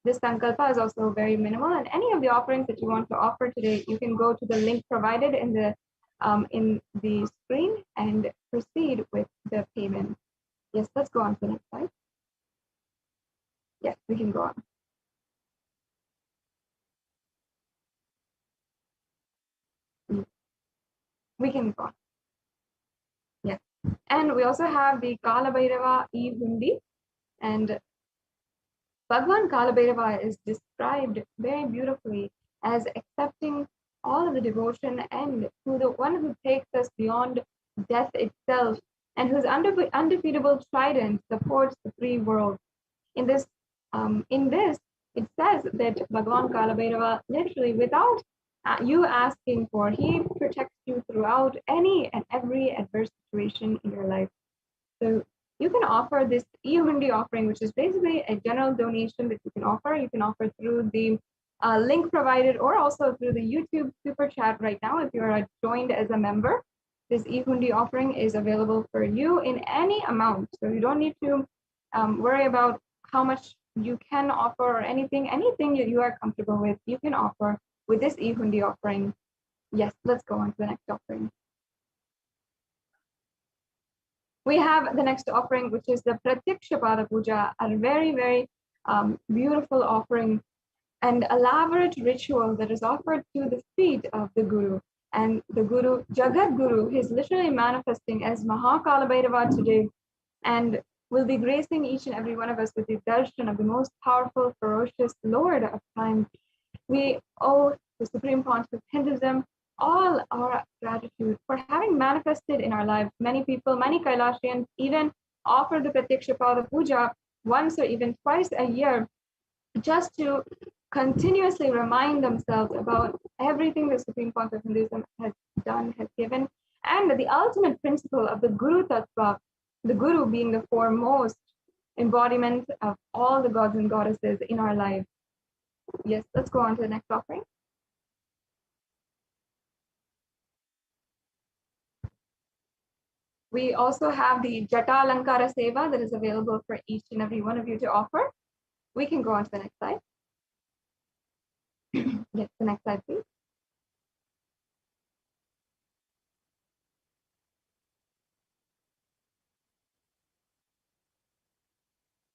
This sankalpa is also very minimal, and any of the offerings that you want to offer today, you can go to the link provided in the screen and proceed with the payment. Yes, let's go on to the next slide. Yes, we can go on. We can go on. Yes, and we also have the Kala Bhairava e-hundi, and Bhagwan Kala Bhairava is described very beautifully as accepting all of the devotion and who the one who takes us beyond death itself, and whose undefeatable trident supports the free world. In this, it says that Bhagwan Kala Bhairava, literally without you asking for, he protects you throughout any and every adverse situation in your life. So you can offer this e-hundi offering, which is basically a general donation that you can offer. You can offer through the link provided, or also through the YouTube super chat right now. If you are joined as a member, this e-hundi offering is available for you in any amount. So you don't need to worry about how much you can offer or anything that you are comfortable with, you can offer with this e-hundi offering. Yes, let's go on to the next offering. We have the next offering, which is the Pratyakshapada Puja, a very, very beautiful offering and elaborate ritual that is offered to the feet of the Guru. And the Guru, Jagat Guru, is literally manifesting as Mahakala Bhairava today, and will be gracing each and every one of us with the darshan of the most powerful, ferocious Lord of time. We owe the Supreme Pontiff of Hinduism all our gratitude for having manifested in our lives. Many people, many Kailashians even offer the Pratyakshapada Puja once or even twice a year, just to continuously remind themselves about everything the Supreme Pontiff of Hinduism has done, has given, and the ultimate principle of the Guru Tattva, the Guru being the foremost embodiment of all the gods and goddesses in our lives. Yes, let's go on to the next offering. We also have the Jata Alankara Seva that is available for each and every one of you to offer. We can go on to the next slide. Yes, the next slide, please.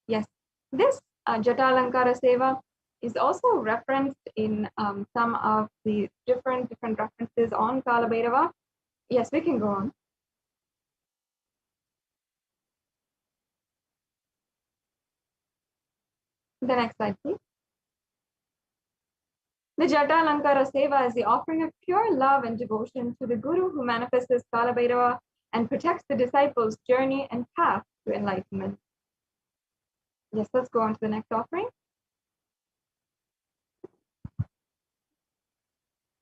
Yes, this Jata Alankara Seva is also referenced in some of the different references on Kala Bhairava. Yes, we can go on. The next slide, please. The Jata Alankara Seva is the offering of pure love and devotion to the Guru who manifests as Kala Bhairava and protects the disciples' journey and path to enlightenment. Yes, let's go on to the next offering.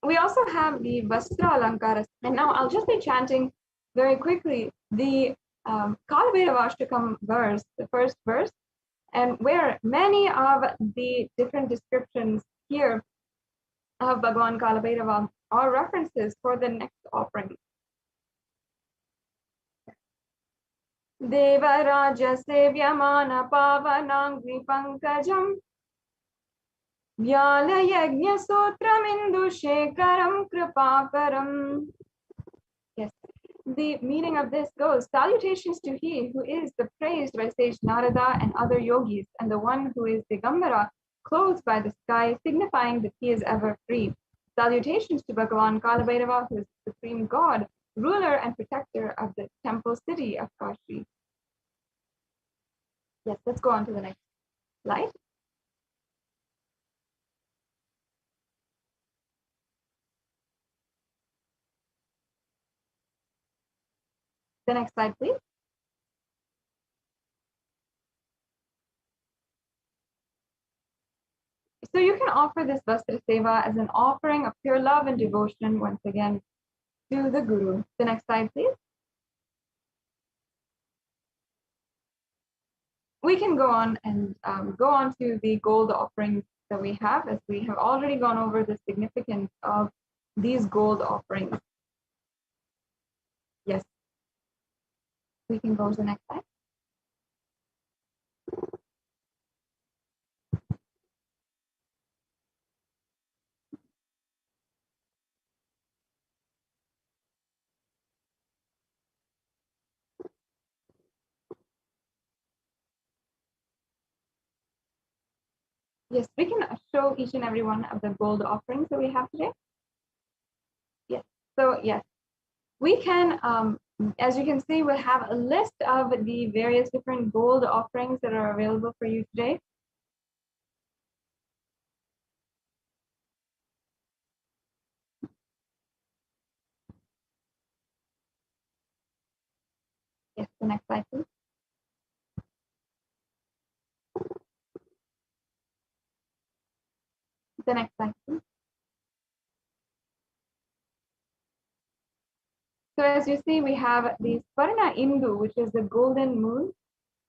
We also have the Vastra Alankara. And now I'll just be chanting very quickly the Kala Bhairava Ashtakam verse, the first verse, and where many of the different descriptions here of Bhagavan Kala Bhairava are references for the next offering. Devaraja Sevyamana Pavanangri Pankajam Vyala Yajna Sutramindu Shekaram Kripakaram. Yes, the meaning of this goes, salutations to he who is the praised by sage Narada and other yogis, and the one who is Digambara, clothed by the sky, signifying that he is ever free. Salutations to Bhagavan Kala Bhairava, who is the supreme God, ruler and protector of the temple city of Kashi. Yes, let's go on to the next slide. The next slide, please. So you can offer this Vastra Seva as an offering of pure love and devotion, once again, to the Guru. The next slide, please. We can go on and go on to the gold offerings that we have, as we have already gone over the significance of these gold offerings. Yes. We can go to the next slide. Yes, we can show each and every one of the gold offerings that we have today. Yes, so yes, we can, as you can see, we'll have a list of the various different gold offerings that are available for you today. Yes, the next slide, please. The next slide, please. So as you see, we have the Swarna Indu, which is the golden moon,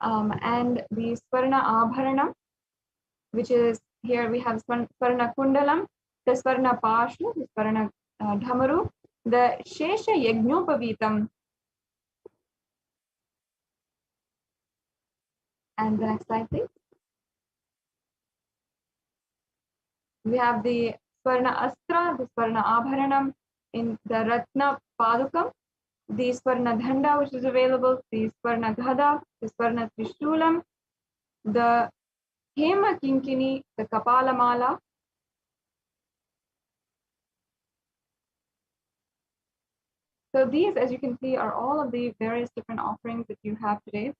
and the Swarna Abharanam, which is here we have Swarna Kundalam, the Swarna Pashu, the Swarna Dhamaru, the Shesha Yajnopavitam, and the next slide, please. We have the Swarna Astra, the Swarna Abharanam, in the Ratna Padukam, the Swarna Dhanda, which is available, the Swarna Ghada, the Swarna Trishulam, the Hema Kinkini, the Kapala Mala, so these, as you can see, are all of the various different offerings that you have today.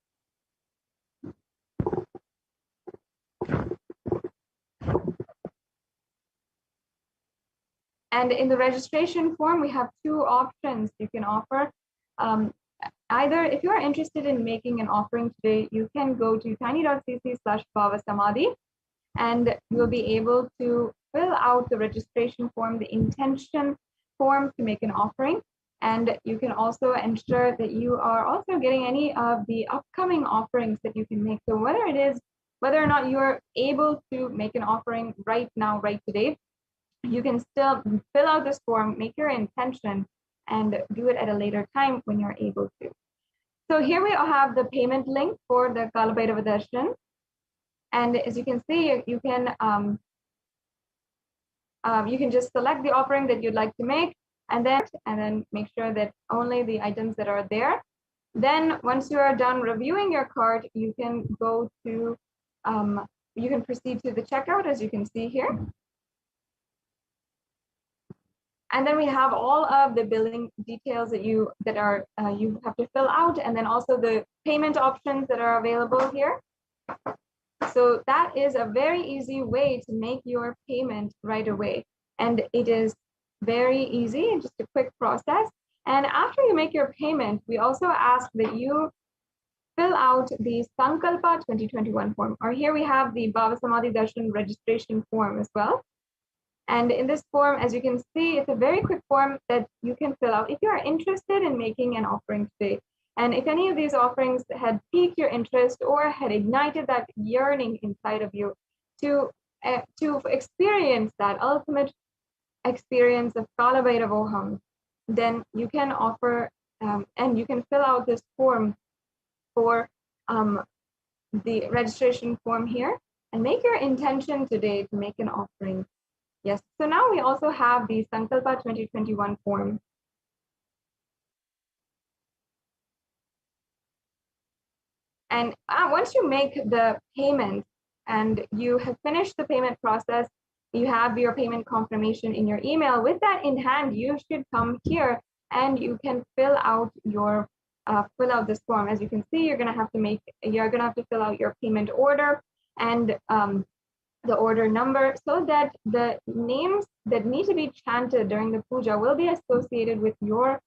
And in the registration form, we have two options you can offer. Either if you're interested in making an offering today, you can go to tiny.cc/bhavasamadhi, and you'll be able to fill out the registration form, the intention form to make an offering. And you can also ensure that you are also getting any of the upcoming offerings that you can make. So whether it is whether or not you're able to make an offering right now, right today, you can still fill out this form, make your intention, and do it at a later time when you're able to. So here we have the payment link for the Kalabhairava Darshan. And as you can see, you can just select the offering that you'd like to make, and then make sure that only the items that are there. Then once you are done reviewing your cart, you can go to, you can proceed to the checkout, as you can see here. And then we have all of the billing details that you have to fill out, and then also the payment options that are available here. So that is a very easy way to make your payment right away. And it is very easy and just a quick process. And after you make your payment, we also ask that you fill out the Sankalpa 2021 form, or here we have the Bhava Samadhi Darshan registration form as well. And in this form, as you can see, it's a very quick form that you can fill out if you are interested in making an offering today. And if any of these offerings had piqued your interest or had ignited that yearning inside of you to experience that ultimate experience of Kalabhairavoham, then you can offer and you can fill out this form for the registration form here and make your intention today to make an offering. Yes, so now we also have the Sankalpa 2021 form. And once you make the payment and you have finished the payment process, you have your payment confirmation in your email. With that in hand, you should come here and you can fill out your this form. As you can see, you're gonna have to fill out your payment order and the order number, so that the names that need to be chanted during the puja will be associated with your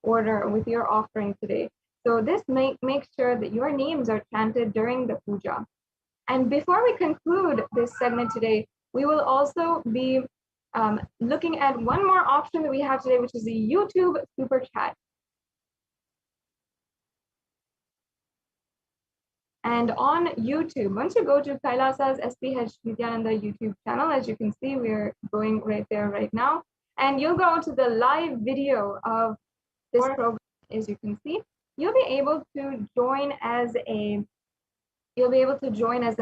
order, with your offering today. So this makes sure that your names are chanted during the puja. And before we conclude this segment today, we will also be looking at one more option that we have today, which is the YouTube Super Chat. And on YouTube, once you go to Kailasa's HDH Nithyananda YouTube channel, as you can see, we're going right there right now. And you'll go to the live video of this program, as you can see. You'll be able to join as a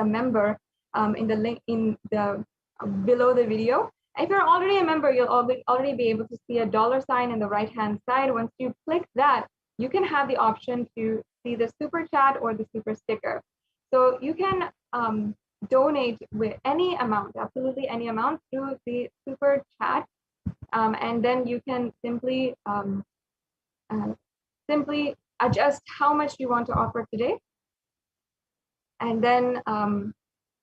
member in the link below the video. If you're already a member, you'll already be able to see a $sign in the right-hand side. Once you click that, you can have the option to see the super chat or the super sticker. So you can donate with any amount, absolutely any amount, through the super chat, and then you can simply adjust how much you want to offer today. And then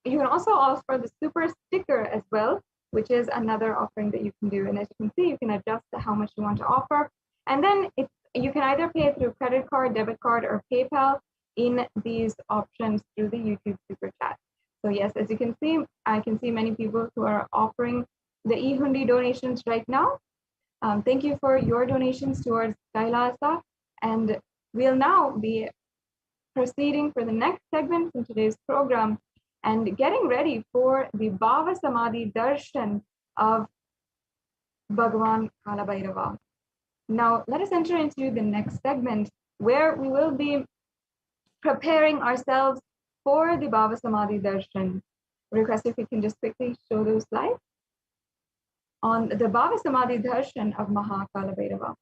you can also offer the super sticker as well, which is another offering that you can do. And as you can see, you can adjust how much you want to offer. And then you can either pay through credit card, debit card, or PayPal in these options through the YouTube Super Chat. So yes, as you can see, I can see many people who are offering the e-hundi donations right now. Thank you for your donations towards Kailasa. And we'll now be proceeding for the next segment in today's program and getting ready for the Bhava Samadhi Darshan of Bhagavan Kalabhairava. Now, let us enter into the next segment where we will be preparing ourselves for the Bhava Samadhi Darshan. Request if you can just quickly show those slides on the Bhava Samadhi Darshan of Maha Kalabhairava.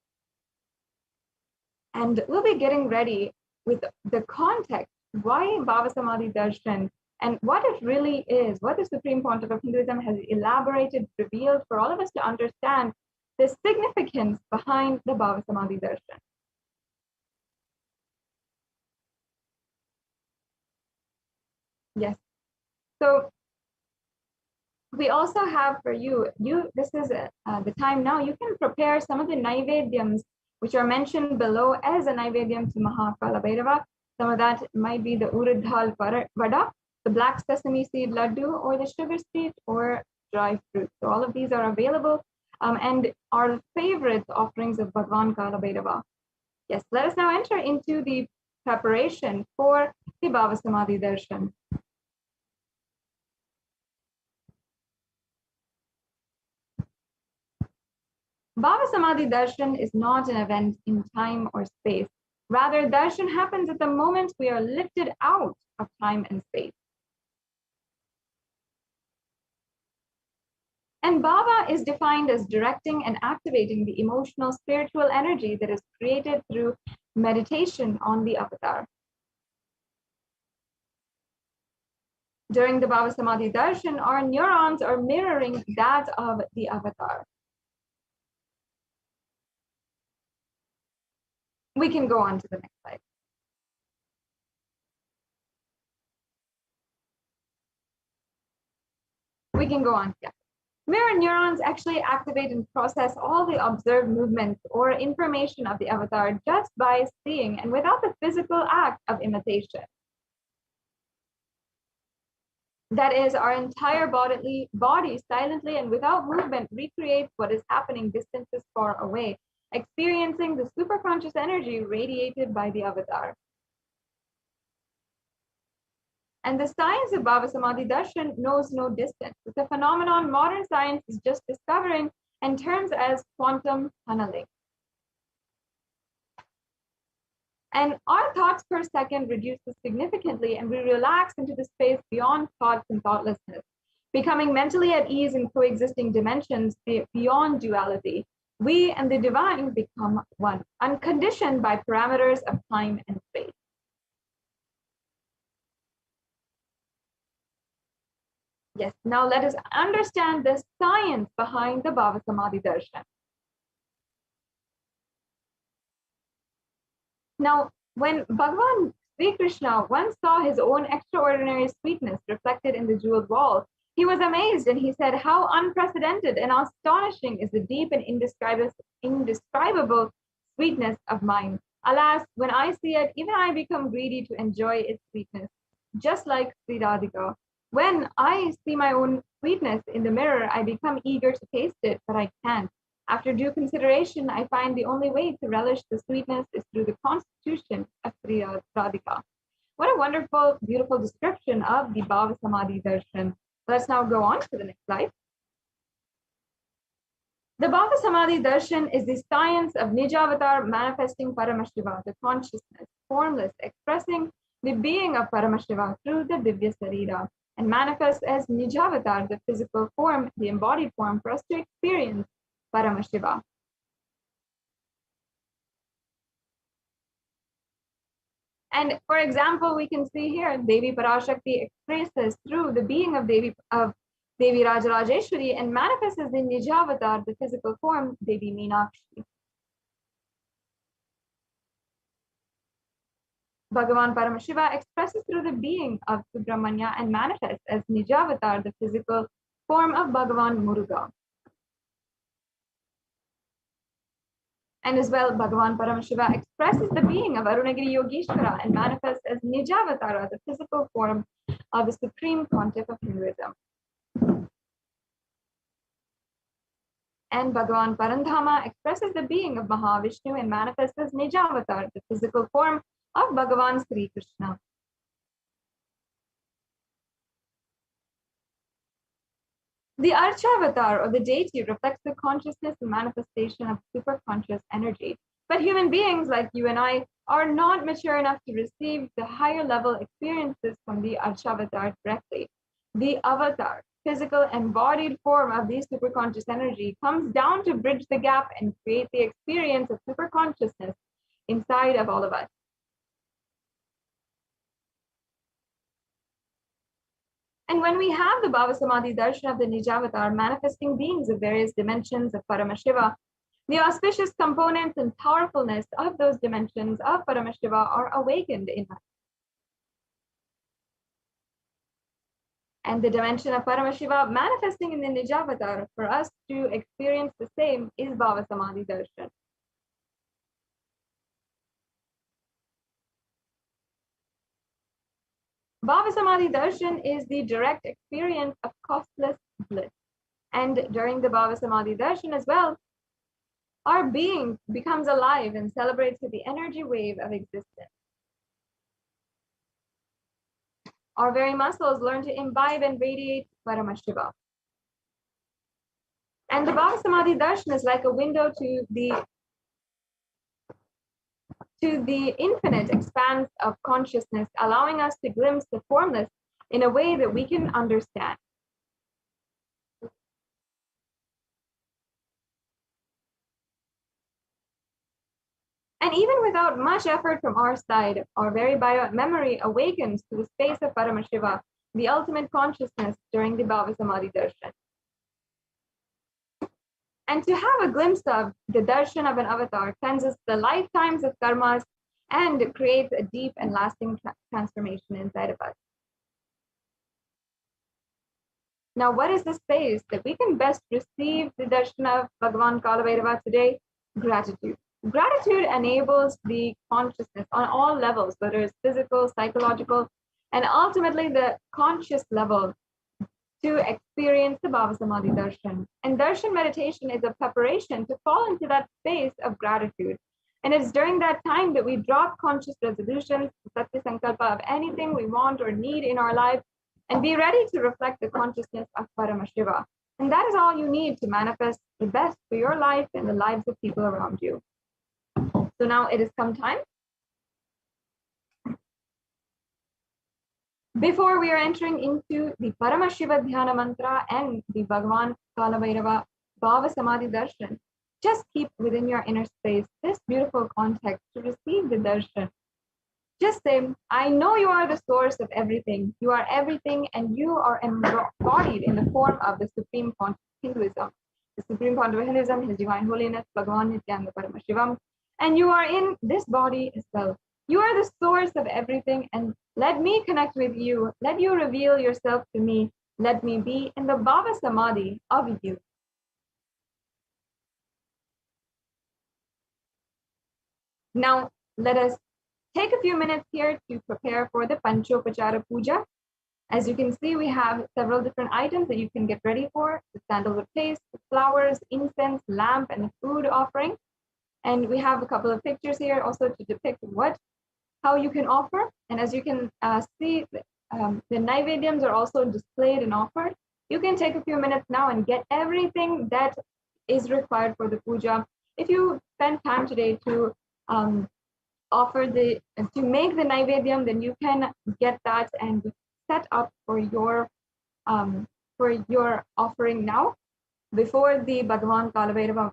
And we'll be getting ready with the context, why Bhava Samadhi Darshan and what it really is, what the Supreme Pontiff of Hinduism has elaborated, revealed for all of us to understand the significance behind the Bhava Samadhi Darshan. Yes. So we also have for you, this is the time now, you can prepare some of the Naivedyams which are mentioned below as a Naivedyam to Maha Kalabhairava. Some of that might be the Urad Dal Vada, the black sesame seed laddu, or the sugar sweet or dry fruit. So all of these are available and are favorite offerings of Bhagavan Kalabhairava. Yes, let us now enter into the preparation for the Bhava Samadhi Darshan. Bhava Samadhi Darshan is not an event in time or space. Rather, darshan happens at the moment we are lifted out of time and space. And bhava is defined as directing and activating the emotional, spiritual energy that is created through meditation on the avatar. During the Bhava Samadhi Darshan, our neurons are mirroring that of the avatar. We can go on to the next slide. We can go on, yeah. Mirror neurons actually activate and process all the observed movements or information of the avatar just by seeing and without the physical act of imitation. That is, our entire body silently and without movement recreates what is happening distances far away, experiencing the superconscious energy radiated by the avatar. And the science of Bhava Samadhi Darshan knows no distance. It's a phenomenon modern science is just discovering and terms as quantum tunneling. And our thoughts per second reduces significantly, and we relax into the space beyond thoughts and thoughtlessness, becoming mentally at ease in coexisting dimensions beyond duality. We and the divine become one, unconditioned by parameters of time and space. Yes, now let us understand the science behind the Bhava Samadhi Darshan. Now, when Bhagavan Sri Krishna once saw his own extraordinary sweetness reflected in the jeweled walls, he was amazed and he said, "How unprecedented and astonishing is the deep and indescribable sweetness of mine. Alas, when I see it, even I become greedy to enjoy its sweetness, just like Sri Radhika. When I see my own sweetness in the mirror, I become eager to taste it, but I can't. After due consideration, I find the only way to relish the sweetness is through the constitution of Sri Radhika." What a wonderful, beautiful description of the Bhava Samadhi Darshan. Let's now go on to the next slide. The Bhava Samadhi Darshan is the science of Nijavatar manifesting Paramashiva, the consciousness, formless, expressing the being of Paramashiva through the Divya Sarira, and manifests as Nijavatar, the physical form, the embodied form for us to experience Paramashiva. And for example, we can see here Devi Parashakti expresses through the being of Devi Rajarajeshwari and manifests as the Nijavatar, the physical form, Devi Meenakshi. Bhagavan Paramashiva expresses through the being of Subramanya and manifests as Nijavatar, the physical form of Bhagavan Muruga. And as well, Bhagavan Paramashiva expresses the being of Arunagiri Yogeshwara and manifests as Nijavatara, the physical form of the supreme pontiff of Hinduism. And Bhagavan Parandhama expresses the being of Mahavishnu and manifests as Nijavatar, the physical form of Bhagavan Sri Krishna. The Archavatar, or the deity, reflects the consciousness and manifestation of superconscious energy. But human beings like you and I are not mature enough to receive the higher level experiences from the Archavatar directly. The avatar, physical embodied form of the superconscious energy, comes down to bridge the gap and create the experience of superconsciousness inside of all of us. And when we have the Bhava Samadhi Darshan of the Nijavatar manifesting beings of various dimensions of Paramashiva, the auspicious components and powerfulness of those dimensions of Paramashiva are awakened in us. And the dimension of Paramashiva manifesting in the Nijavatar for us to experience the same is Bhava Samadhi Darshan. Bhava Samadhi Darshan is the direct experience of costless bliss. And during the Bhava Samadhi Darshan as well, our being becomes alive and celebrates with the energy wave of existence. Our very muscles learn to imbibe and radiate Paramashiva. And the Bhava Samadhi Darshan is like a window to the infinite expanse of consciousness, allowing us to glimpse the formless in a way that we can understand. And even without much effort from our side, our very bio-memory awakens to the space of Paramashiva, the ultimate consciousness, during the Bhava Samadhi Darshan. And to have a glimpse of the darshan of an avatar cleanses the lifetimes of karmas and creates a deep and lasting transformation inside of us. Now, what is the space that we can best receive the darshan of Bhagavan Kalabhairava today? Gratitude. Gratitude enables the consciousness on all levels, whether it's physical, psychological, and ultimately the conscious level, to experience the Bhava Samadhi Darshan. And Darshan meditation is a preparation to fall into that space of gratitude. And it's during that time that we drop conscious resolutions, Satya Sankalpa, of anything we want or need in our life, and be ready to reflect the consciousness of Paramashiva. And that is all you need to manifest the best for your life and the lives of people around you. So now it has come time. Before we are entering into the Paramashiva Dhyana Mantra and the Bhagavan Kalabhairava Bhava Samadhi Darshan, just keep within your inner space this beautiful context to receive the darshan. Just say, I know you are the source of everything. You are everything, and you are embodied in the form of the Supreme Fount of Hinduism. The Supreme Fount of Hinduism, His Divine Holiness, Bhagavan Nithyananda Paramashivam. And you are in this body as well. You are the source of everything, and let me connect with you. Let you reveal yourself to me. Let me be in the Bhava Samadhi of you. Now, let us take a few minutes here to prepare for the Panchopachara Puja. As you can see, we have several different items that you can get ready for: the sandalwood paste, the flowers, incense, lamp, and the food offering. And we have a couple of pictures here also to depict how you can offer. And as you can see, the Naivedyams are also displayed and offered. You can take a few minutes now and get everything that is required for the puja. If you spend time today to to make the Naivedyam, then you can get that and set up for your offering now. Before the Bhagavan Kalabhairava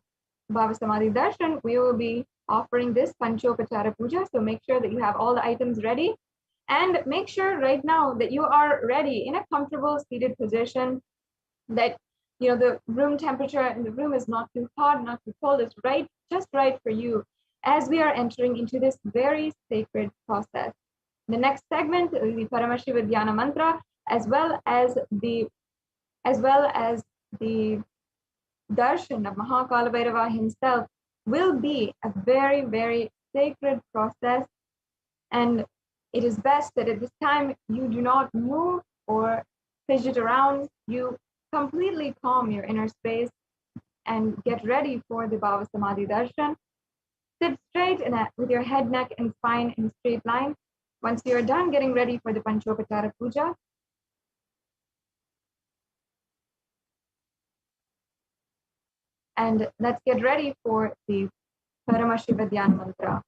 Bhava Samadhi Darshan, we will be offering this Panchopachara Puja. So make sure that you have all the items ready, and make sure right now that you are ready in a comfortable seated position, that the room temperature in the room is not too hot, not too cold. It's just right for you as we are entering into this very sacred process. The next segment is the Paramashiva Dhyana Mantra, as well as the darshan of Mahakalabhairava himself, will be a very, very sacred process. And it is best that at this time you do not move or fidget around. You completely calm your inner space and get ready for the Bhava Samadhi Darshan. Sit straight with your head, neck, and spine in a straight line. Once you're done getting ready for the Panchopachara Puja, and let's get ready for the Paramashiva Dhyana Mantra.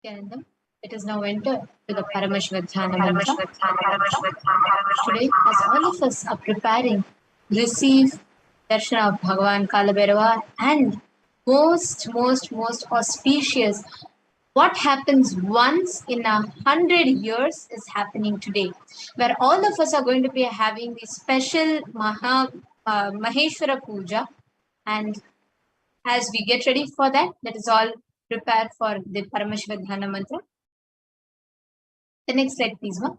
Nityanandam. Let us now enter to the Paramashivoham mantra. Today, as all of us are preparing, receive darshan of Bhagavan Kalabhairava and most auspicious. What happens once in 100 years is happening today, where all of us are going to be having the special Maheshwara Puja. And as we get ready for that, let us all prepare for the Paramashivoham mantra. The next slide, please, ma'am.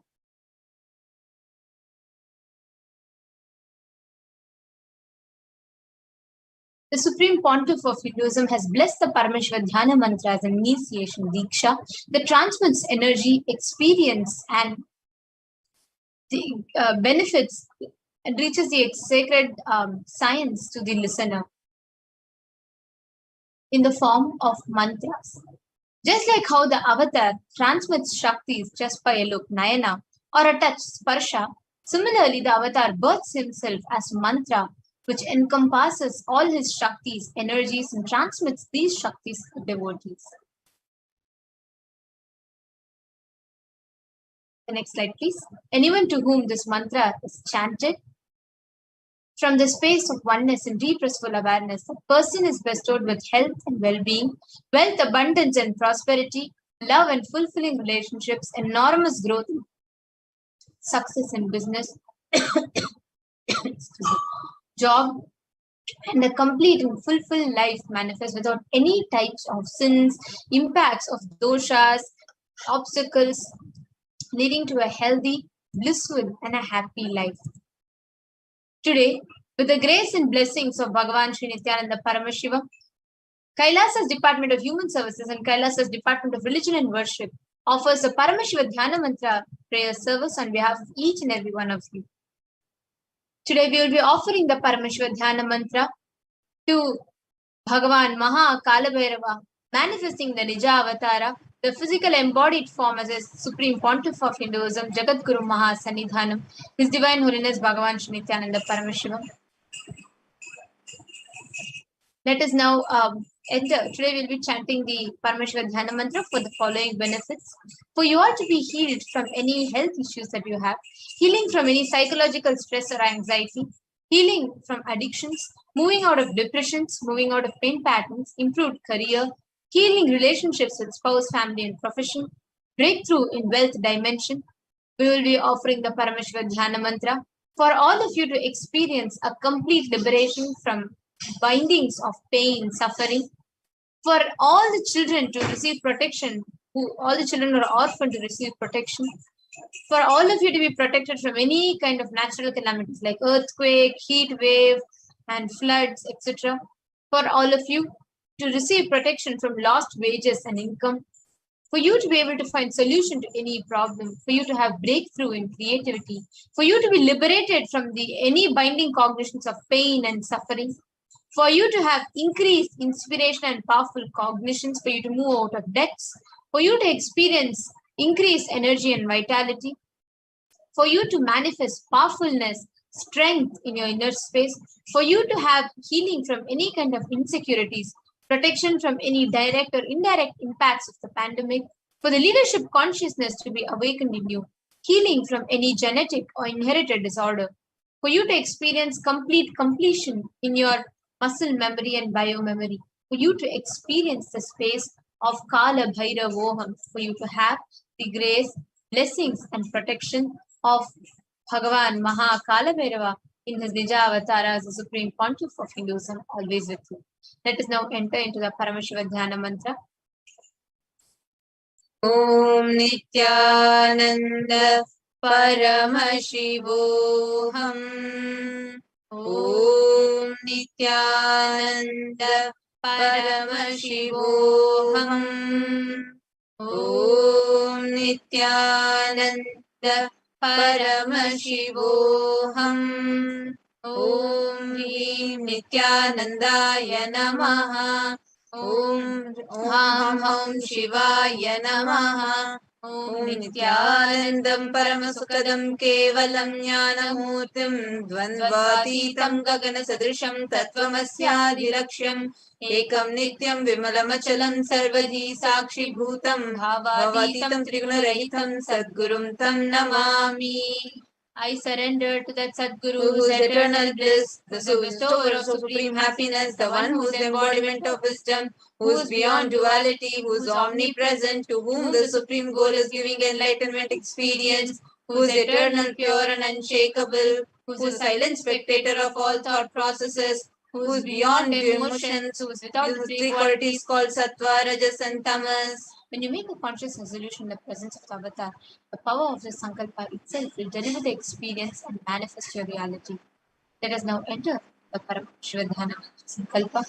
The Supreme Pontiff of Hinduism has blessed the Paramashivoham mantra as an initiation diksha that transmits energy, experience, and the benefits and reaches the sacred science to the listener in the form of mantras. Just like how the avatar transmits Shaktis just by a look, Nayana, or a touch, Sparsha, similarly the avatar births himself as mantra, which encompasses all his Shaktis, energies, and transmits these Shaktis to devotees. The next slide, please. Anyone to whom this mantra is chanted, from the space of oneness and deep restful awareness, the person is bestowed with health and well-being, wealth, abundance, and prosperity, love and fulfilling relationships, enormous growth, success in business, job, and a complete and fulfilled life manifest without any types of sins, impacts of doshas, obstacles, leading to a healthy, blissful, and a happy life. Today, with the grace and blessings of Bhagavan Sri Nithyananda Paramashivam, Kailasa's Department of Human Services and Kailasa's Department of Religion and Worship offers the Paramashivoham mantra prayer service on behalf of each and every one of you. Today, we will be offering the Paramashivoham mantra to Bhagavan Maha Kalabhairava, manifesting the Nija Avatara, the physical embodied form as a Supreme Pontiff of Hinduism, Jagadguru Maha Sannidhanam, His Divine Holiness Bhagavan Sri Nithyananda Paramashivam. Let us now enter. Today we'll be chanting the Paramashivoham mantra for the following benefits. For you are to be healed from any health issues that you have, healing from any psychological stress or anxiety, healing from addictions, moving out of depressions, moving out of pain patterns, improved career, healing relationships with spouse, family, and profession, breakthrough in wealth dimension. We will be offering the Paramashivoham mantra for all of you to experience a complete liberation from bindings of pain, suffering, for all the children to receive protection, all the children who are orphaned to receive protection, for all of you to be protected from any kind of natural calamities like earthquake, heat wave, and floods, etc. For all of you to receive protection from lost wages and income, for you to be able to find solution to any problem, for you to have breakthrough in creativity, for you to be liberated from any binding cognitions of pain and suffering, for you to have increased inspiration and powerful cognitions, for you to move out of debts, for you to experience increased energy and vitality, for you to manifest powerfulness, strength in your inner space, for you to have healing from any kind of insecurities, protection from any direct or indirect impacts of the pandemic, for the leadership consciousness to be awakened in you, healing from any genetic or inherited disorder, for you to experience complete completion in your muscle memory and biomemory, for you to experience the space of Kala Bhairavoham, for you to have the grace, blessings, and protection of Bhagavan Maha Kalabhairava in his Nija Avatara as the Supreme Pontiff of Hinduism, always with you. Let us now enter into the Paramashivoham mantra. Om Nithyananda Paramashivoham. Om Nithyananda Paramashivoham. Om Nithyananda Paramashivoham. Om Nithyanandaya Namaha. Om Shivaya Namaha. ॐ नित्यानन्दं परमसुखदं केवलं ज्ञानमूर्तिं द्वन्द्वातीतं गगनसदृशं तत्त्वमस्यादिलक्ष्यम् एकं नित्यं विमलमचलं सर्वधी साक्षिभूतं भावातीतं त्रिगुणरहितं सद्गुरुं तं Namami. I surrender to that Sadguru who is eternal bliss, the bestower of supreme happiness, the one who is the embodiment of wisdom, who is beyond duality, who is omnipresent, to whom the supreme goal is giving enlightenment experience, who is eternal, pure and unshakable, who is a silent spectator of all thought processes, who is beyond emotions, who is without the three qualities called Sattva, Rajas and Tamas. When you make a conscious resolution in the presence of the avatar, the power of the Sankalpa itself will deliver the experience and manifest your reality. Let us now enter the Paramashivoham Sankalpa.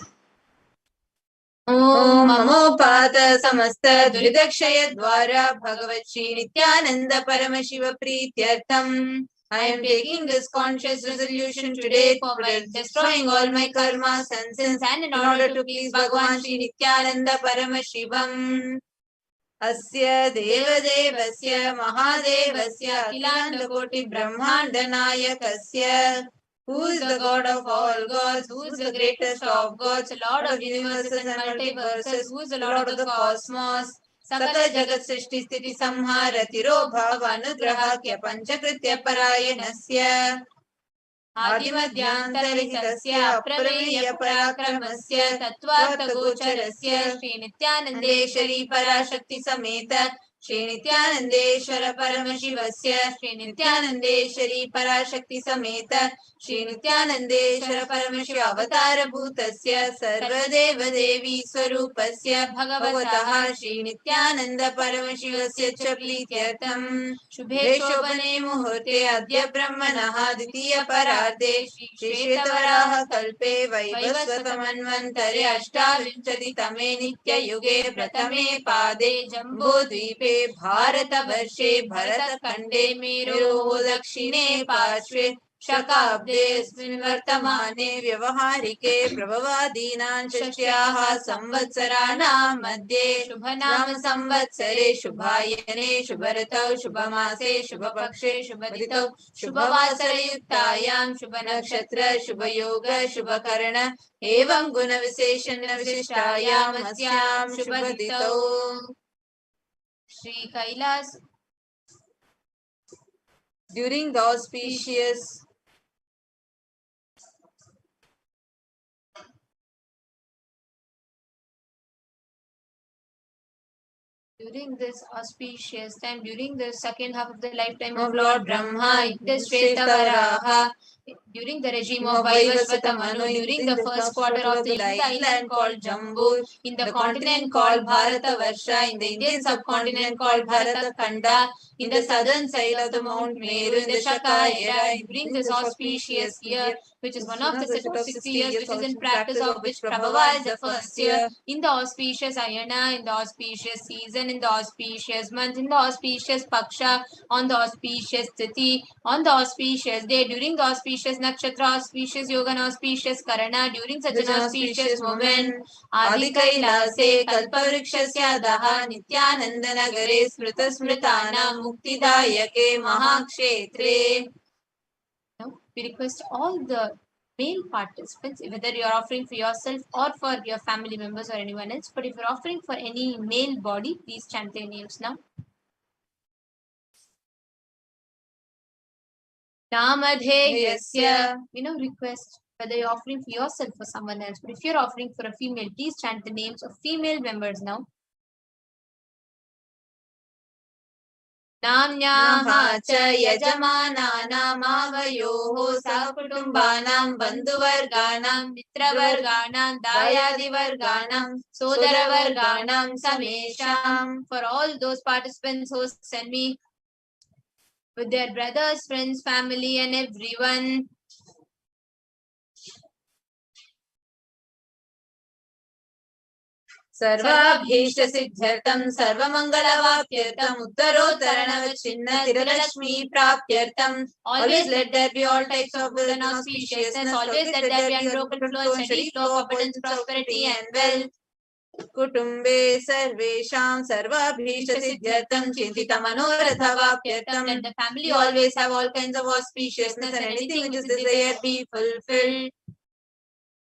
Om Mamopata Samasta Duridakshaya Dwara Bhagavat Shri Nithyananda Paramashiva Prityartham. I am taking this conscious resolution today for destroying all my karmas and sins and in order to please Bhagavan Shri Nithyananda Paramashivam. Asya Devadevasya Mahadevasya Akilandakoti Brahmanda Nayakasya. Who is the God of all gods? Who is the greatest of gods? Lord of universes and multiverses. Who is the Lord of the cosmos? Sakala Jagat Srishti Sthiti Samhara Tiro Bhava Anugrahakya Panchakritya Parayanasya. आदिमध्यांतरहितस्य अप्रमेय पराक्रमस्य तत्त्वार्थगोचरस्य श्रीनित्यानन्देश्वरी पराशक्ति समेत श्रीनित्यानन्देश्वर परमशिवस्य श्रीनित्यानन्देश्वरी पराशक्ति समेत श्रीनित्यानन्देश्वर परमशिव अवतारभूतस्य सर्वदेव देवी स्वरूपस्य भगवतः श्रीनित्यानन्द परमशिवस्य च प्रीत्यर्थम् शुभे शोभने मुहूर्ते अद्य ब्रह्मणः द्वितीय परार्धे श्रीश्वेतवराह कल्पे वैवस्वतमन्वन्तरे अष्टाविंशतितमे नित्ययुगे प्रथमे पादे जम्बूद्वीपे भारतवर्षे भरतखण्डे मेरोः दक्षिणे पार्श्वे शकाब्देऽस्मिन् वर्तमाने व्यवहारिके प्रभवादीनां षष्ट्याः संवत्सराणां मध्ये शुभनाम संवत्सरे शुभायने शुभऋतौ शुभमासे शुभपक्षे शुभतिथौ शुभवासरयुक्तायां शुभनक्षत्र शुभयोग शुभकर्ण एवं गुणविशेषण विशिष्टायाम् अस्यां शुभतिथौ Shri Kailash during the auspicious during this auspicious time, during the second half of the lifetime of Lord Brahma, this Shvetavaraha, during the regime of Vaivasvata Manu, during the first quarter of the island called Jambu, in the continent called Bharatavarsha, in the Indian subcontinent called Bharatakhanda, in the southern side of the Mount Meru, in the Shaka era, during this auspicious year, which is one of the set of 60 years which is in practice, of which Prabhava is the first year, in the auspicious Ayana, in the auspicious season, in the auspicious month, in the auspicious Paksha, on the auspicious Tithi, on the auspicious day, during the auspicious Nakshatra, auspicious Yoga, and auspicious Karana, during such an auspicious moment, Adi Kailase, Kalpavrikshasya Daha, Nityananda Nagare, Smrita Smritana, Muktidayake, Mahakshetre. Now, we request all the male participants, whether you are offering for yourself or for your family members or anyone else, but if you are offering for any male body, please chant their names now. Namadheyasya. We now request whether you're offering for yourself or someone else, but if you're offering for a female, please chant the names of female members now. Namnyaha cha yajamananam avayoho sakutumbanam bandhuvarganam mitravarganam dayadivarganam sodaravarganam samesham. For all those participants who send me with their brothers, friends, family and everyone. सर्वाभीष्ट सिद्ध्यर्थम सर्वमंगलवाप्यर्थम उत्तरोत्तरणवच्छिन्न तिरलक्ष्मी प्राप्त्यर्थम. Always let there be all types of good and auspiciousness. Always let there be unbroken flow and steady flow of abundance, prosperity and wealth. कुटुम्बे सर्वेषां सर्वाभीष्टसिद्ध्यर्थं चिन्तितमनोरथवाप्यर्थं. Let the family always have all kinds of auspiciousness and anything which is desired be fulfilled.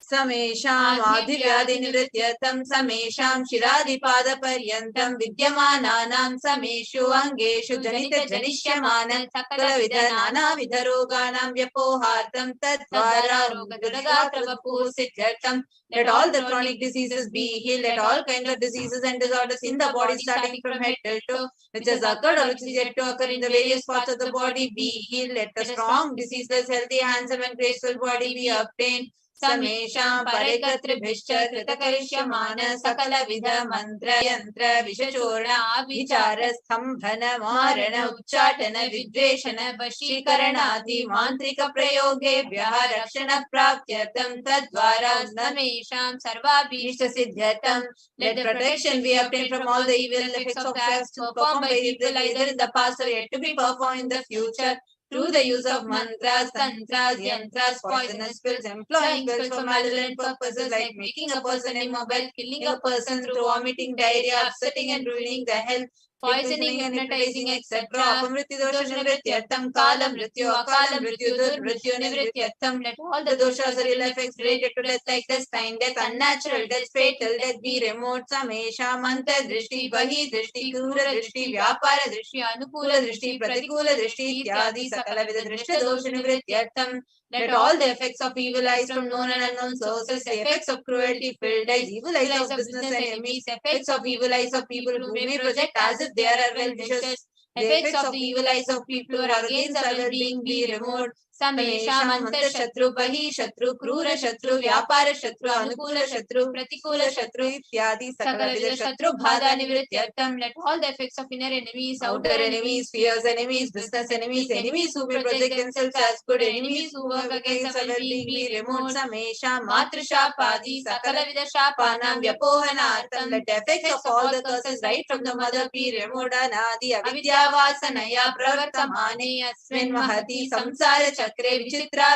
समेषाम् आदिव्याधिनिवृत्त्यर्थं समेषां शिरादिपादपर्यन्तं विद्यमानानां समेषु अङ्गेषु जनितजनिष्यमान सकलविध नानाविधरोगाणां व्यपोहार्थं तद्वारा रोगदुर्गाप्रवपुसिद्ध्यर्थं. Let all the chronic diseases be healed. Let all kinds of diseases and disorders in the body starting from head till toe, which has occurred or which is yet to occur in the various parts of the body, be healed. Let the strong, diseaseless, healthy, handsome and graceful body be obtained. समेषां परेकत्रिभिश्च कृतकरिष्यमान सकलविध मंत्र यंत्र विषचूर्ण विचार स्तंभन मारण उच्चाटन विद्वेषण वशीकरणादि मांत्रिक प्रयोगेभ्यः रक्षण प्राप्त्यर्थं तद्वारा समेषां सर्वाभीष्ट सिद्ध्यर्थं. Let the protection be obtained from all the evil effects of acts performed by people either in the past or yet to be performed in the future, through the use of mantras, tantras, yantras, poisonous pills, employing pills for malevolent purposes like making a person immobile, killing a person through vomiting, diarrhea, upsetting and ruining the health, poisoning, hypnotizing, etc. Apamrityadosha-nivrityartham, kala-mrityu, akala-mrityu, dur-mrityu, nivrityartham. Let all the doshas or ill effects related to death like death, time death, unnatural death, fatal death be removed. Samesha, manta-drishti, bahi-drishti, krura-drishti, vyapara-drishti, anukula-drishti, pratikula-drishti, ityadi sakala-vida drishta-dosha-nivrityartham. Let all the effects of evil eyes from known and unknown sources, the effects of cruelty, filled eyes, evil eyes of business enemies, effects of evil eyes of people who may project as if they are our well-wishers, the effects of the evil eyes of people who are against our well-being be removed. Samesham antar shatru, bahi shatru, krura shatru, vyapara shatru, anukula shatru, pratikula shatru, ityadi sakala vida shatru bhada nivrityartham. Let all the effects of inner enemies, outer enemies, fierce enemies, business enemies, enemies who may project themselves as good, enemies who work against our well-being be removed. Samesha matrishapadi sakala vida shapanam vyapohanartham. Let the effects of all the curses right from the mother be removed. Anadi avidyavasanaya pravartamane asmin mahati samsara chakre vichitra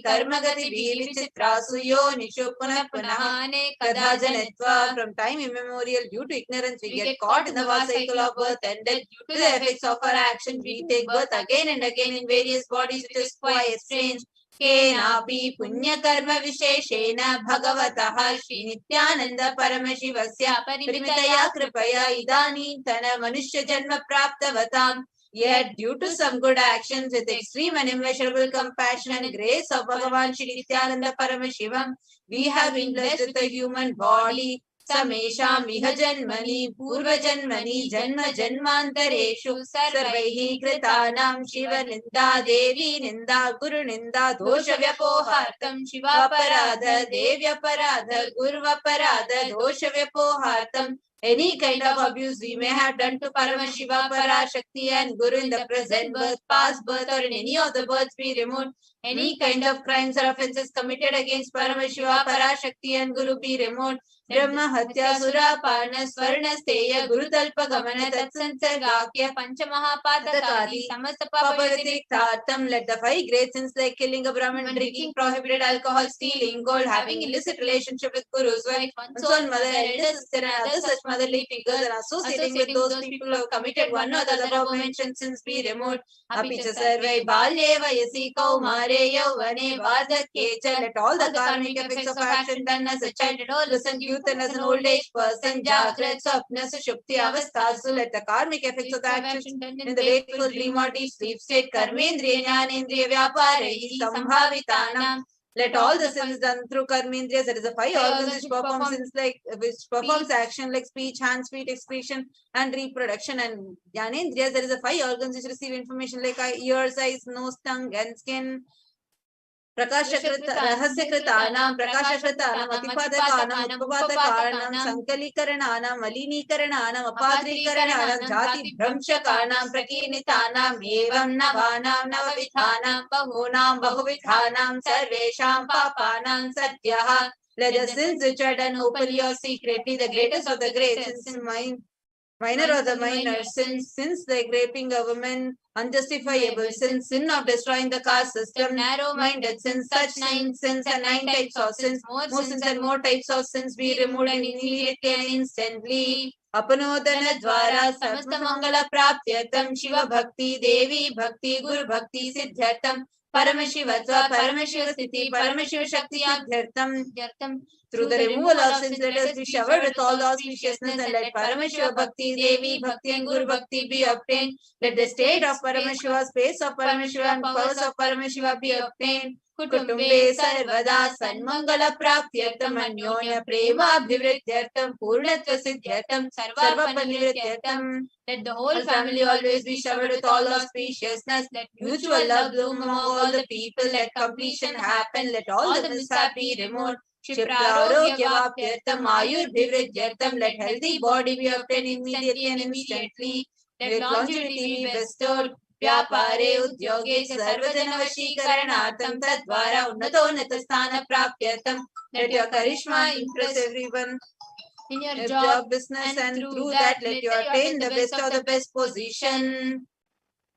karmagati vichitrasu yonishu punah punah kadha janetva. From time immemorial, due to ignorance, we get caught in the vast cycle of birth and death. Due to the effects of our actions, we take birth again and again in various bodies, which is quite strange. केनापि पुण्यकर्म विशेषेण भगवतः श्री नित्यानंद परमशिवस्य परिमितया कृपया इदानीन्तन मनुष्य जन्म प्राप्तवताम्. Yet, due to some good actions with extreme and immeasurable compassion and grace of Bhagavan Shri Nithyananda Paramashivam, we have been blessed with a human body. Samesham vihajanmani purvajanmani janma janmantareshu sarvaihi kritanam shiva ninda devi ninda guru ninda dosha vyapohartam shiva parada devya parada gurva parada dosha vyapohartam. Any kind of abuse we may have done to Paramashiva, Parashakti and Guru in the present birth, past birth or in any of the births be removed. Any kind of crimes or offences committed against Paramashiva, Parashakti and Guru be removed. Brahma Hatya Sura Parna Swarna Steya Guru Talpa Gamana Tatsansargakya Panchamahapatakadi Samasta Papayatiriktartam. Let the 5 great sins like killing a Brahman, drinking prohibited alcohol, stealing gold, having illicit relationship with Guru's wife, one's own mother, elder sister and other such motherly figures and associating with those people who have committed one or the other above mentioned sins be removed. Apicha sarvai balye vayasi kaumare yauvane vardhakye cha. Let all the karmic effects of action done as a child, adolescent, youth and as an old age person, jagrat, swapna, sushupti, avasthasu. Let the karmic effects of the action done in the wakeful dream or deep sleep state, karmendriya, jnanendriya, vyaparehi, sambhavitanam. Let all the sins done through karmendriyas, that is the 5 organs which perform sins like which performs action like speech, hands, feet, excretion, and reproduction, and jnanendriyas, that is the 5 organs which receive information like ears, eyes, nose, tongue, and skin. प्रकाशकृत रहस्यकृतानां प्रकाशकृतानां अतिपादकानां उपपादकानां संकलीकरणानां मलिनीकरणानां अपाद्रीकरणानां जाति भ्रंशकानां प्रकीर्णितानां एवं नवानां नवविधानां बहूनां बहुविधानां सर्वेषां पापानां सद्यः. Let the sins which are done openly or secretly, the greatest of the great sins in mind, minor or the minor sins like raping a woman, unjustifiable sins, sin of destroying the caste system, narrow-minded sins, such sins and 9 types of sins, more sins and more types of sins be removed immediately and instantly. Apanodana dwara samasta mangala praptyartam Shiva bhakti, Devi bhakti, Guru bhakti siddhyartam Paramashivatva, Paramashiva sthiti, Paramashiva shakti siddhyartam. Through the removal of sins, let us be showered with all the auspiciousness and let Paramashiva Bhakti, Devi Bhakti and Guru Bhakti be obtained. Let the state of Paramashiva, space of Paramashiva and powers of Paramashiva be obtained. Kutumbe sarvada sanmangala praptyartam anyonya prema abhivrityartam purnatva siddhyartam sarva panivrityartam. Let the whole family always be showered with all auspiciousness. Let mutual love bloom among all the people. Let completion happen. Let all the mishap be removed. Shiprarogya-vapyartam ayur-bhivridyartam. Let healthy body be obtained immediately and instantly. Let longevity be bestowed. Vyapare udyoge sarvajana vashikaranartam tadvara unnato sthana praptyartam. Let your charisma impress everyone in your job, business, and through that let you attain the best of the best position.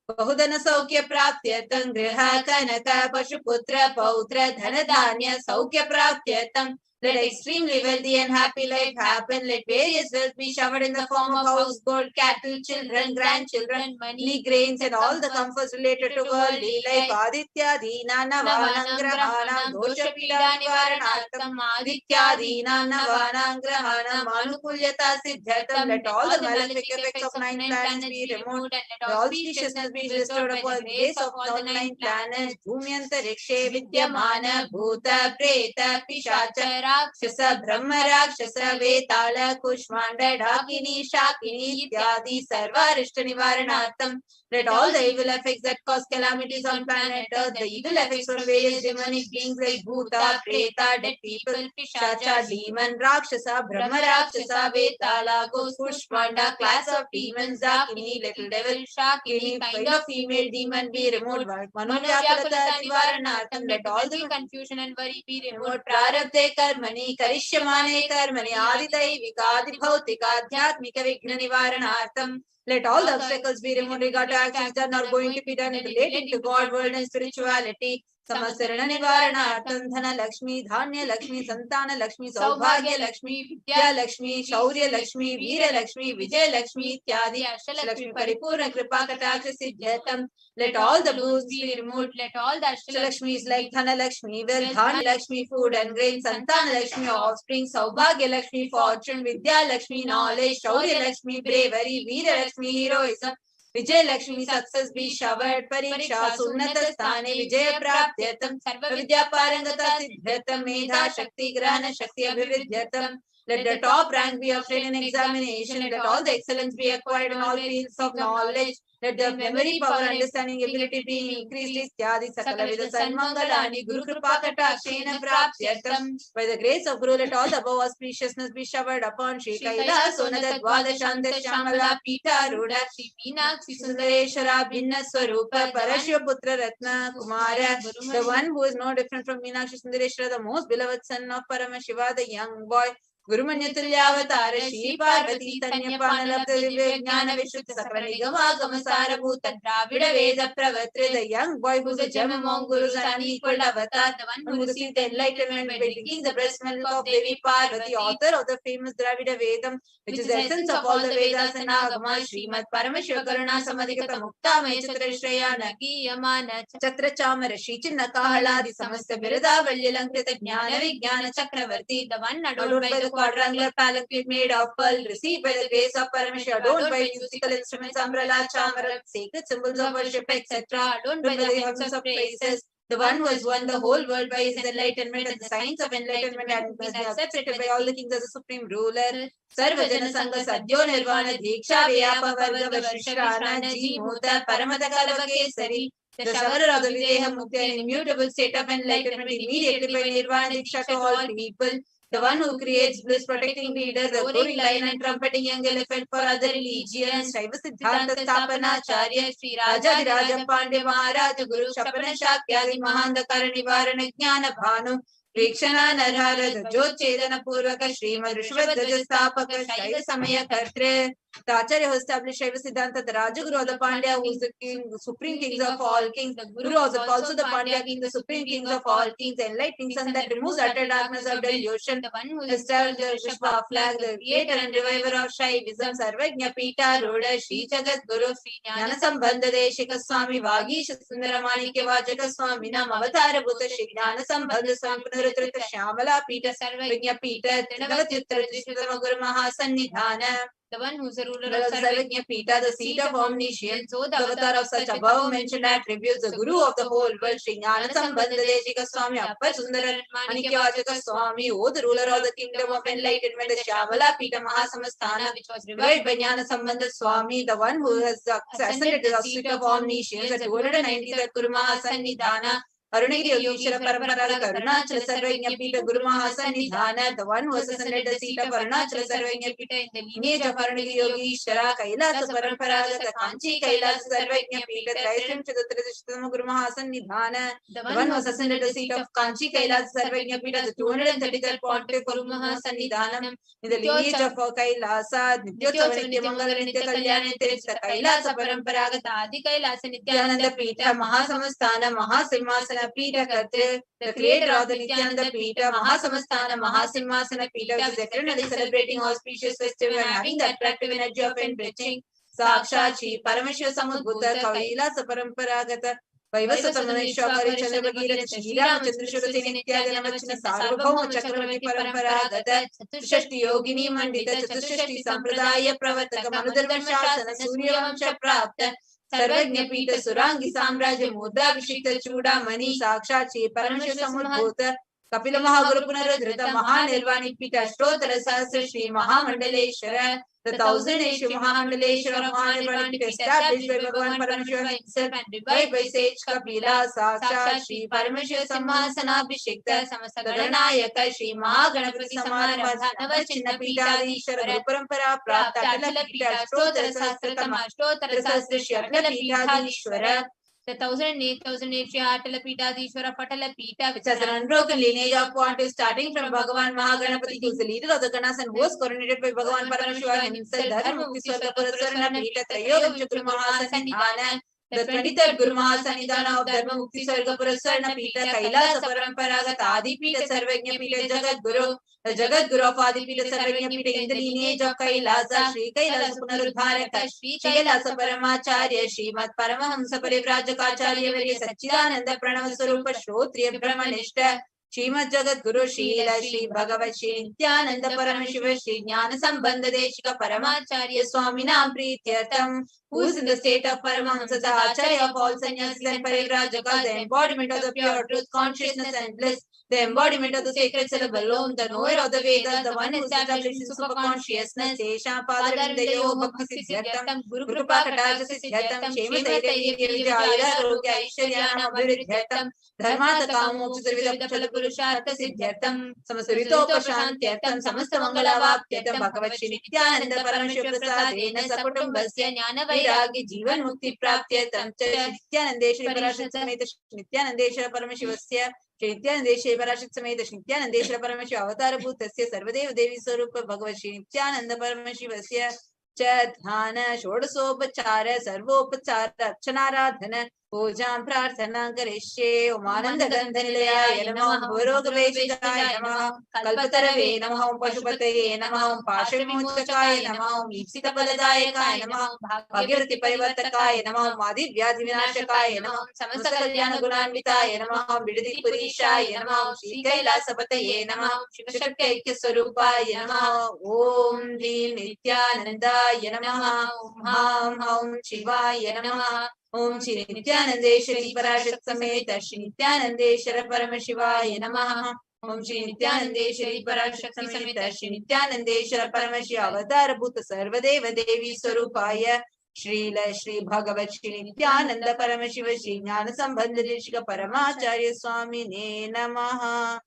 बहुधन सौख्य प्राप्त्यर्थं गृह कनक पशुपुत्र पौत्र धन धान्य सौख्य प्राप्त्यर्थं. Let extremely wealthy and happy life happen. Let various wealth be showered in the form of house, gold, cattle, children, grandchildren, money, grains, and all the comforts related to worldly life. Aditya Dina Navanam Grahanam Dosha Pida Nivaranartam. Aditya Dina Navanam Grahanam Anukulyata Siddhartam. Let all the malefic effects of 9 planets be removed and let all auspiciousness be bestowed upon the base of all the 9 planets. Bhumyantarikshe Vidyamana Bhuta Preta Pishacha Rakshasa Brahma Rakshasa Vetala Kushmanda Dakini Shakini Ityadi Sarva Rishta Nivaranartam. Let all the evil effects that cause calamities on planet Earth, the evil effects from various demonic beings like Bhuta, Preta, dead people, Pishacha, demon, Rakshasa, Brahma Rakshasa, Vetala, Ghost, Kushmanda, class of demons, Dakini, little devil, Shakini, kind of female demon be removed. Manovyakulata Nivaranartam. Let all the confusion and worry be removed. Prarabdhe karmani, Karishyamane karmani, Adidai Vikadi Bhautika, Adhyatmika Vigna Nivaranartam. Let all the obstacles be removed regarding actions that are going to be done relating to God, world and spirituality. Samasarana Nivaranartam. Dhana Lakshmi, Dhanya Lakshmi, Santana Lakshmi, Saubhagya Lakshmi, Vidya Lakshmi, Shaurya Lakshmi, Veera Lakshmi, Vijay Lakshmi, Ityadi Ashta Lakshmi, Paripurna Kripa Kataksha Siddhyatam. Let all the booths be removed. Let all the Ashta Lakshmis like Dhana Lakshmi, wealth, Dhanya Lakshmi, food and grain, Santana Lakshmi, offspring, Saubhagya Lakshmi, fortune, Vidya Lakshmi, knowledge, Shaurya Lakshmi, bravery, Veera Lakshmi, heroism, Vijay Lakshmi, success be showered, Pariksha, Sunnata Sthane, Vijaya Praptyartam, Sarva Vidya Parangata Siddhyatam, Medha Shakti, Grana Shakti, Abhividyatam. Let the top rank be obtained in examination. Let all the excellence be acquired in all fields of knowledge. Let the memory, power, understanding, ability be increased. Ityadi Sakala Vida Sanmangalani Guru Kripa Katakshena Praptyartam. By the grace of Guru, let all the above auspiciousness be showered upon Shri Kaila Sonada Dvadashanta Shamala Pita Ruda Shri Meenakshi Sundareshwara Bhinna Swarupa Parashya Putra Ratna Kumara. The one who is no different from Meenakshi Sundareshwara, the most beloved son of Paramashiva, the young boy. Gurumanyatulyavatara Shri Parvati Tanyapanalabdha Divya Jnana Vishuddha Sakala Nigama Gamasara Bhuta Dravida Veda Pravatra. The young boy who is a gem among gurus and unequaled avatar, the one who received the enlightenment by drinking the breast milk of Devi Parvati, author of the famous Dravida Vedam, which is the essence of all the Vedas and Agamas. Srimad Paramashiva Karuna Samadhikata Mukta Mechatra Shraya Nagiyamana Chatra Chamara Shri Chinna Kahaladi Samasta Virada Valyalankrita Jnana Vijnana Chakravarti, the one adorned by the quadrangular palanquin made of pearl, received by the grace of Paramashiva, adorned by musical instruments, umbrella, chamara, sacred symbols of worship, etc., adorned by the hymns of praises. The one who has won the whole world by his enlightenment and the science of enlightenment and has been accepted by all the kings as a supreme ruler. Sarvajana Sangha Sadhyo Nirvana Diksha Vyapa Varga Vashishrana Jimuta Paramata Kalavakesari. The showerer of the Videha Mukti, an immutable state of enlightenment immediately by Nirvana Diksha to all people. The one who creates bliss, protecting leader, the roaring lion and trumpeting young elephant for other religions. Shaiva Siddhanta Stapana Acharya Sri Raja Raja Pandya Maharaja Guru Shapana Shakyadi Mahandakara Nivarana Jnana Bhanu Vikshana Narhara Jot Chedana Purvaka Srimad Rishvadvaja Stapaka Shaiva Samaya Kartre. The Acharya who established Shaiva Siddhanta, the Rajaguru of the Pandya, who is the king, supreme kings of all kings, the Guru also the Pandya king, the supreme kings of all kings, the enlightening sun that removes utter darkness of delusion, the one who established the Vishwa flag, the creator and reviver of Shaivism, Sarvajna Pita, Roda, Shri Jagat Guru, Jnana Sambandha Deshika Swami, Vagish Sundaramani Vajaka Swami, Nam Avatara Bhuta, Shri Jnana Sambandha Swami, Punarutrita Shamala Pita, Sarvajna Pita, Tinavatyuttara Drishtama Guru Mahasannidhana. The one who is the ruler of Sarvajna Pita, the seat of omniscience, so the avatar of such above mentioned attributes, the Guru of the whole world, Shri Jnana Sambandha Deshika Swami, Appar Sundara Manikya Vajaka Swami, O the ruler of the kingdom of enlightenment, the Shamala Pita Mahasamasthana, which was revived by Jnana Sambandha Swami, the one who has ascended to the seat of omniscience, the 290th Guru Mahasannidhana, Arunagiri Yogeshwara Paramparaga Arunachala Sarvajna Pita Guru Mahasannidhana, the one who has ascended the seat of Arunachala Sarvajna Pita in the lineage of Arunagiri Yogeshwara, Kailasa Paramparaga, the Kanchi Kailasa Sarvajna Pita, Traishram Chadatradishtam Guru Mahasannidhana, the one who has ascended the seat of Kanchi Kailasa Sarvajna Pita, the 233rd Pontiff Guru Mahasannidhanam, in the lineage of Kailasa, Nityotsav Nityamangala Nitya Kalyana Tirishta Kailasa Paramparaga, Adi Kailasa Nithyananda Pita, Mahasamasthana, Mahasimhasana Pita Karte, the creator of the Nithyananda Pita, Mahasamasthana, Mahasimhasana Pita, is eternally celebrating auspicious festival and having the attractive energy of enriching. Sakshachi, Paramashiva Samudbhuta, Kailasa Paramparagata, Vaivasatamaneshwari Chandravagiri, Shriram Chandrashura Nityaga Namachina Sarvabhauma Chakravati Paramparagata, Chatushashti Yogini Mandita, Chatushashti Sampradaya Pravataka, Manudharma Shasana, Surya Vamsha Prapta, Sarvajna Pita Surangi Samrajya Mudra Vishikta Chuda Mani Sakshachi Paramashiva Samudbhuta Kapila Mahaguru Punarudhrita Mahanirvani Pita Shtotara Sahasra Shri Mahamandaleshwara, the 1000 Mahamandaleshwara Mahanirvani Pita established by Bhagavan Paramashiva himself and revived by sage Kapila Sakshat Shri Paramashiva Samhasana Abhishekta Samasaganayaka Shri Mahaganapati Samarabha Navachinna Pita Adishara Guru Parampara Prapta Atala Pita Shtotara Sahasratama Shtotara Sahasra Shri Atala Pita Adishwara, the 1008 Shri Atala Pita Adishwara Patala Pita, which has an unbroken lineage of pontiffs starting from Bhagavan Mahaganapati, who is the leader of the Ganas and who was coronated by Bhagavan Paramashivoham himself, Dharma Mukti Swarga Purasarana Pita Trayogamcha Guru Mahasannidhana, the 23rd Guru Mahasannidhana of Dharma Mukti Swarga Purasarana Pita, Kailasa Paramparagat Adi Pita Sarvajna Pita Jagat Guru, the Jagat Guru of Adi Pita Sarvajna Pita in the lineage of Kailasa, Shri Kailasa Punarudharaka, Shri Kailasa Paramacharya, Srimad Paramahamsa Parivrajaka Varya Satchidananda Pranava Swarupa Shrotriya Brahmanishta, Srimad Jagat Guru Srila Shri Bhagavat Shri Nithyananda Paramashiva Shri Jnana Sambandha Deshika Paramacharya Swaminam Prityartham, who is in the state of Paramahamsa, the Acharya of all sannyasis and Parivrajaka, the embodiment of the pure truth, consciousness and bliss, the embodiment of the sacred syllable alone, the knower of the Vedas, the one who established in superconsciousness, Tesham Padarindayo Bhakti Siddhyartham, Guru Kripa Kataja Siddhyartham, Shema Tairya Vidya Ayura Rogya Aishwaryanam Abhiruddhyartham, Dharmata Kamoksha Sarvida Phala Purushartha Siddhyartham, Samasarito Pashantyartham, Samasta Mangala Vaptyatam, Bhagavat Shri Nithyananda Paramashiva Prasadena Sakutumbasya Jnana Vairagya Jivan Mukti Praptyatam, Nithyanandeshwari Parashakti Sameta Nithyanandeshwara Paramashivasya, Shri Nithyanandeshwari Parashakti Sameta Nithyanandeshwara Paramashiva Avatara Bhutasya Sarvadeva Devi Swarupa Bhagavat Shri Nithyananda Paramashivasya Dhana Shodasopachara Sarvopachara Archanaradhana Pujam Prarthana Karishe Umananda Gandhanilaya Namah Bhurogaveshikaya Namah Kalpatarave Namah Pashupataye Namah Pashamimuttakaya Namah Ipsita Paladayakaya Namah Bhagirati Parivartakaya Namah Madhi Vyadhi Vinashakaya Namah Samasta Kalyana Gunanvitaya Namah Vidadi Purishaya Namah Shri Kailasapataye Namah Shivashakya Swarupaya Namah Om Dhi Nithyanandaya Namah Om Om Shivaya Namah Om Shri Nithyanandeshwari Parashakti Sameta Shri Nithyanandeshwara Paramashivaya Namaha. Om Shri Nithyanandeshwari Parashakti Sameta Shri Nithyanandeshwara Paramashiva Avatara Bhuta Sarvadeva Devi Swarupaya Srila Shri Bhagavat Shri Nithyananda Paramashiva Shri Jnana Sambandha Deshika Paramacharya Swami Ne Namaha.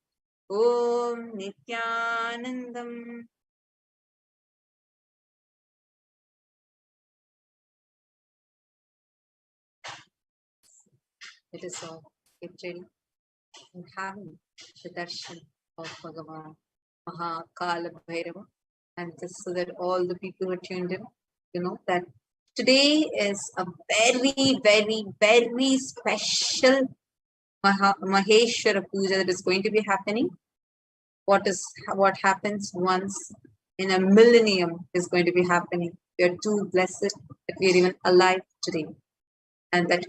Om Nithyanandam. Let us all get ready and having the darshan of Bhagavan Mahakala Bhairava, and just so that all the people who are tuned in that today is a very, very, very special Maheshwara Puja that is going to be happening. What happens once in a millennium is going to be happening. We are too blessed that we are even alive today, and that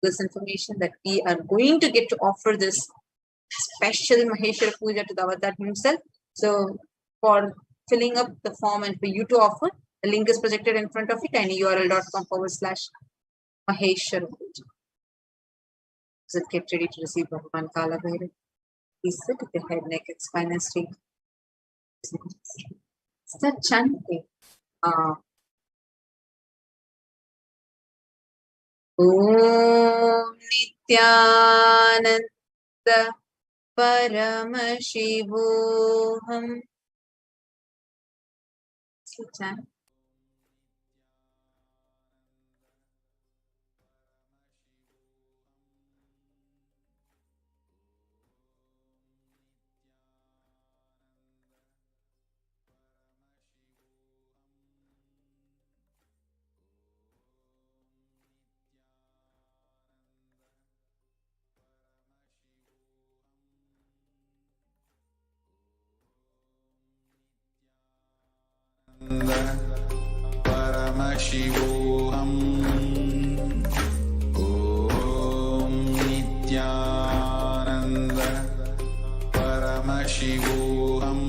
this information that we are going to get to offer this special Maheshwara Puja to the Avatar himself. So for filling up the form and for you to offer, the link is projected in front of you, tinyurl.com/Maheshwara Puja. So get ready to receive Bhagavan Kala Bhairav. Please sit with your head, neck, and spine and straight. Start chanting. Om Nithyananda Paramashivoham. Chant. Paramashivoham. Om Nithyananda Paramashivoham.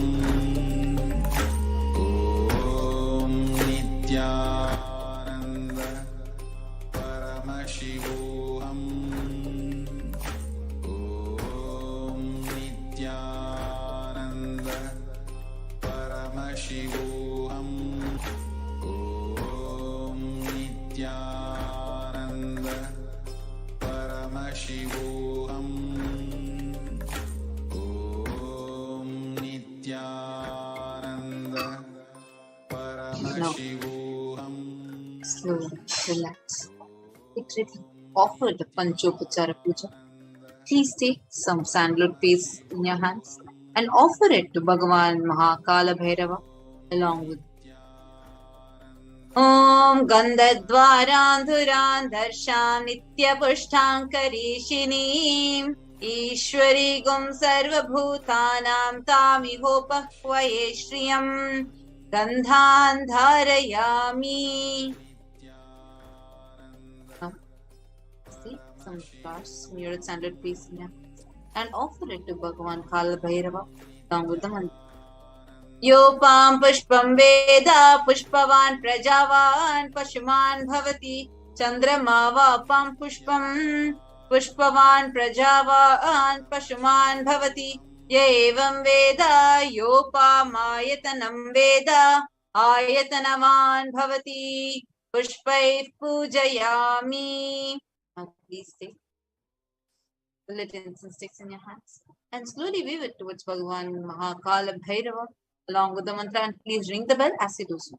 Om Nithyananda Paramashivoham. Om Nithyananda Paramashivoham. Om Nithyananda Paramashivoham. Om Nithyananda Paramashivoham. Slowly relax. Get ready. Offer the Panchopachara Puja. Please take some sandalwood paste in your hands and offer it to Bhagavan Mahakala Bhairava along with Om Gandhadvaran Darsham Nitya Pushtankarishinim Ishwari Gum Sarva Bhutanam Tamihopakvaye Shriyam Gandhan Dharayami. See some flowers, mirrored sandalwood paste in your hands and offer it to Bhagavan Kala Bhairava along with the mantra. Yopam pushpam veda pushpavan prajavan pashuman bhavati chandrama vapam pushpam pushpavan prajavan pashuman bhavati yevam veda yopam ayatanam veda ayatanavan bhavati pushpai pujayami. Now please take the little incense sticks in your hands and slowly wave it towards Bhagavan Mahakala Bhairava along with the mantra, and please ring the bell as you do so.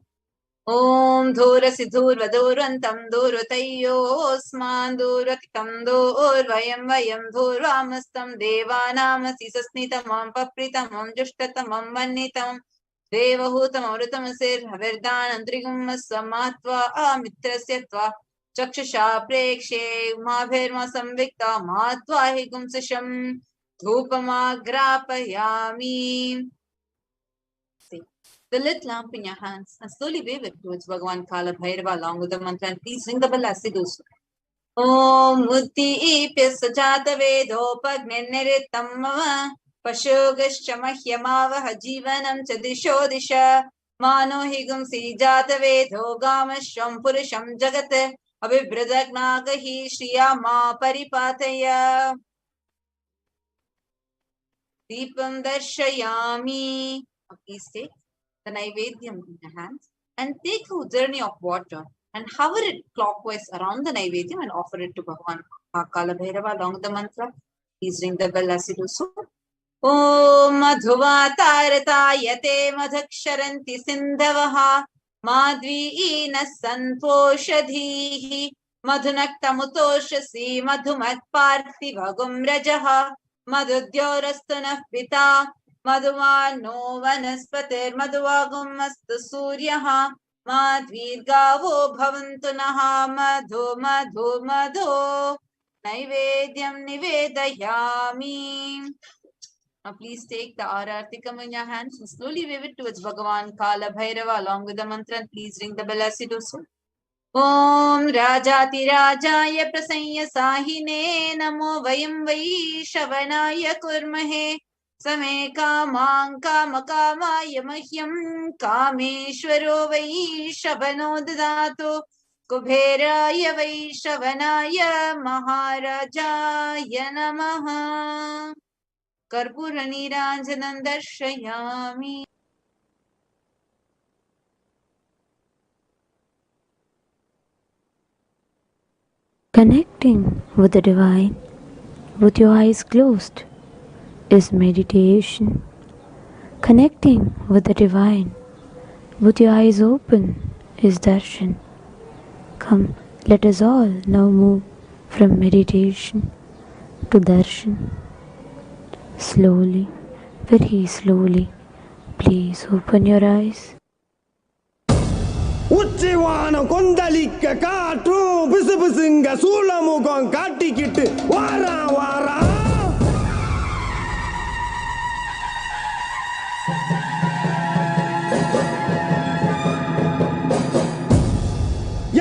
Om Dhura Sidhur Vadurantam Dhurvatayosman Dhuratikam Dhur Vayam Dhuramastam Devanam Sisasnitamam Papritamam Jushtatamam Manitam Devahutam Amrutamasir Haverdan Antrigum Samatva Amitrasyatva Chakshasha Prekshe Umabherma Samvikta Matva Higum Sisham Dhupamagrapayami. The lit lamp in your hands and slowly wave it towards Bhagavan Kala Bhairava along with the mantra, and please ring the bell as you do so. Om Mutti Pyasajata Vedopagnirittam Mama Pashogascha Mahyamavaha Jivanam Chadisho Disha Mano Higum Sijata Vedogam Purusham Jagate Abhibradagnaga Shriyama Paripataya Deepam Darshayami. Please take the Naivedyam in your hands and take a journey of water and hover it clockwise around the Naivedyam and offer it to Bhagavan Mahakala Bhairava along with the mantra. Please ring the bell as you do so. Om Madhuvata Yate Madhaksharanti Sindhavaha Madviina Santoshadhihi Madhunaktamutoshasi Madhumat Parthivagum Rajaha Madhudyorastana Pita Madhuvano Vanaspatir Madhuvagum Mastu Suryaha माद्वीर्गावो भवन्तु नः मधु मधु मधो नैवेद्यं निवेदयामि. Now please take the Arartikam in your hands and slowly wave it towards Bhagavan Kala Bhairava along with the mantra, and please ring the bell as you do so. Om Rajatirajaaya Prasanya Sahine Namo Vayam Vai Shavanaya Kurmahe Same Kamang Kamakama Mahyam Kameshwaro Vai Shavano Dadato Kubheraya Vai Shavanaya Maharajaya Namaha. Karpura Niranjanam Darshayami. Connecting with the divine with your eyes closed is meditation. Connecting with the divine with your eyes open is darshan. Come, let us all now move from meditation to darshan. Slowly, very slowly, please open your eyes. உச்சிவானம் கொந்தளிக்க காற்றும் பிசு பிசுங்க சூளமுகம் காட்டிக்கிட்டு வாரா வாரா.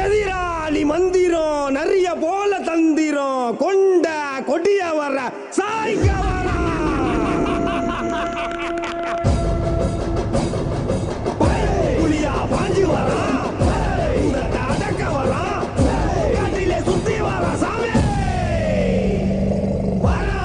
எதிராளி மந்திரம் நிறைய போல தந்திரம் கொண்ட கொடிய வர சாய்க்க வர. புலியா பாஞ்சி வரா, அடக்க வரா, காட்டிலே சுத்தி வரா சாமி. வரா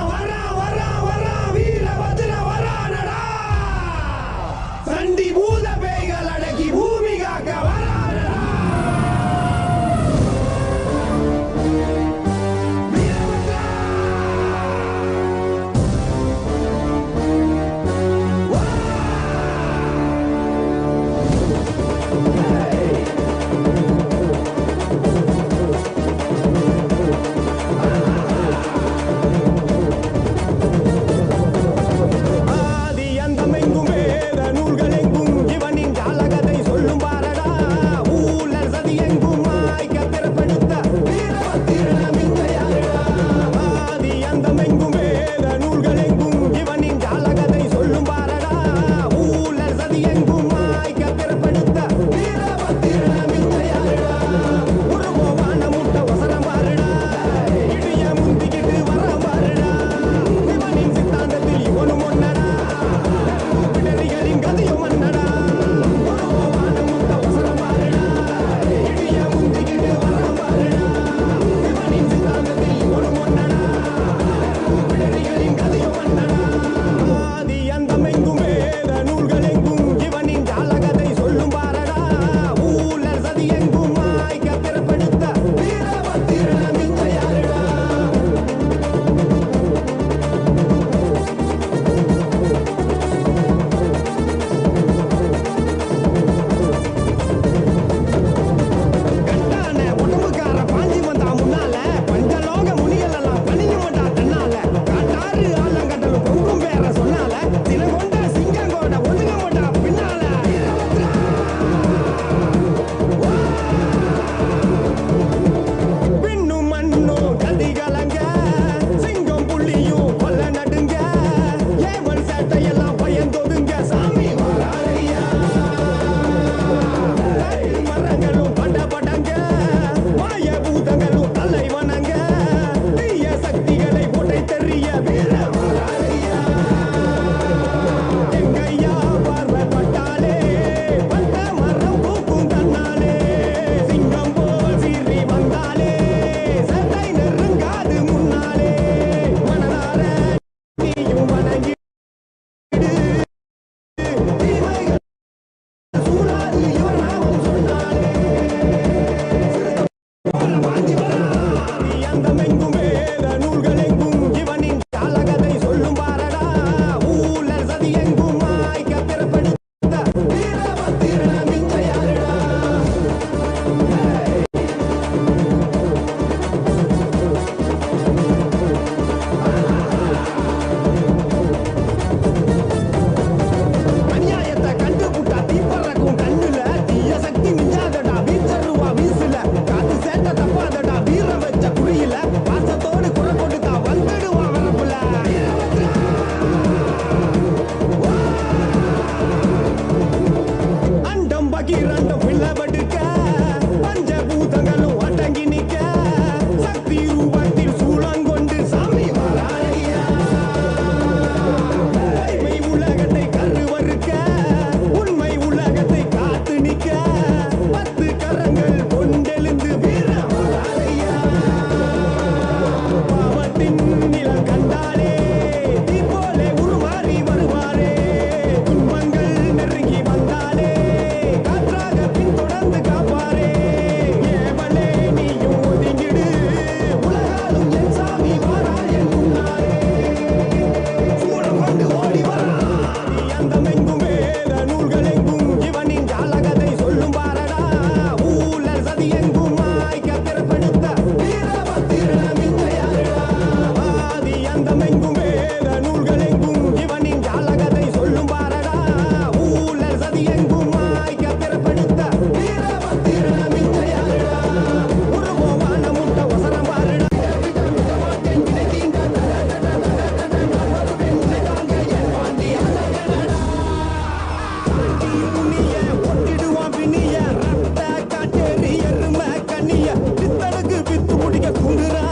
முனிய ஒட்டிடுவான் பிணிய ரத்த காட்டேரி எருமை கண்ணிய பித்தனுக்கு பித்து முடிக்க குண்டுறா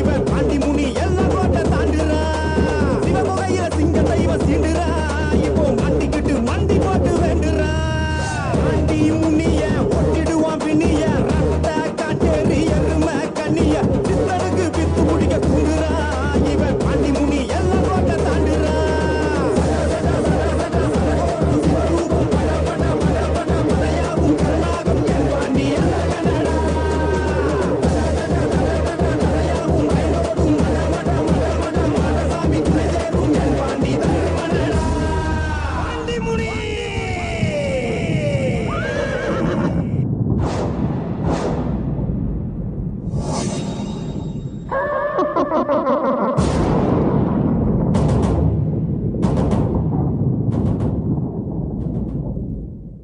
இவன் பாண்டி முனி எல்லாம் கோட்டை தாண்டுறா சிவமுகையில சிங்கத்தை இவன் சீண்டுறா இப்போ மாட்டிக்கிட்டு மண்டி போட்டு வேண்டுறா பாண்டி முனிய ஒட்டிடுவான் பிணிய ரத்த காட்டேரி எருமை கண்ணிய பித்தனுக்கு பித்து முடிக்க குண்டுறா இவன் பாண்டி முனி எல்லாம் கோட்டை தாண்டுறா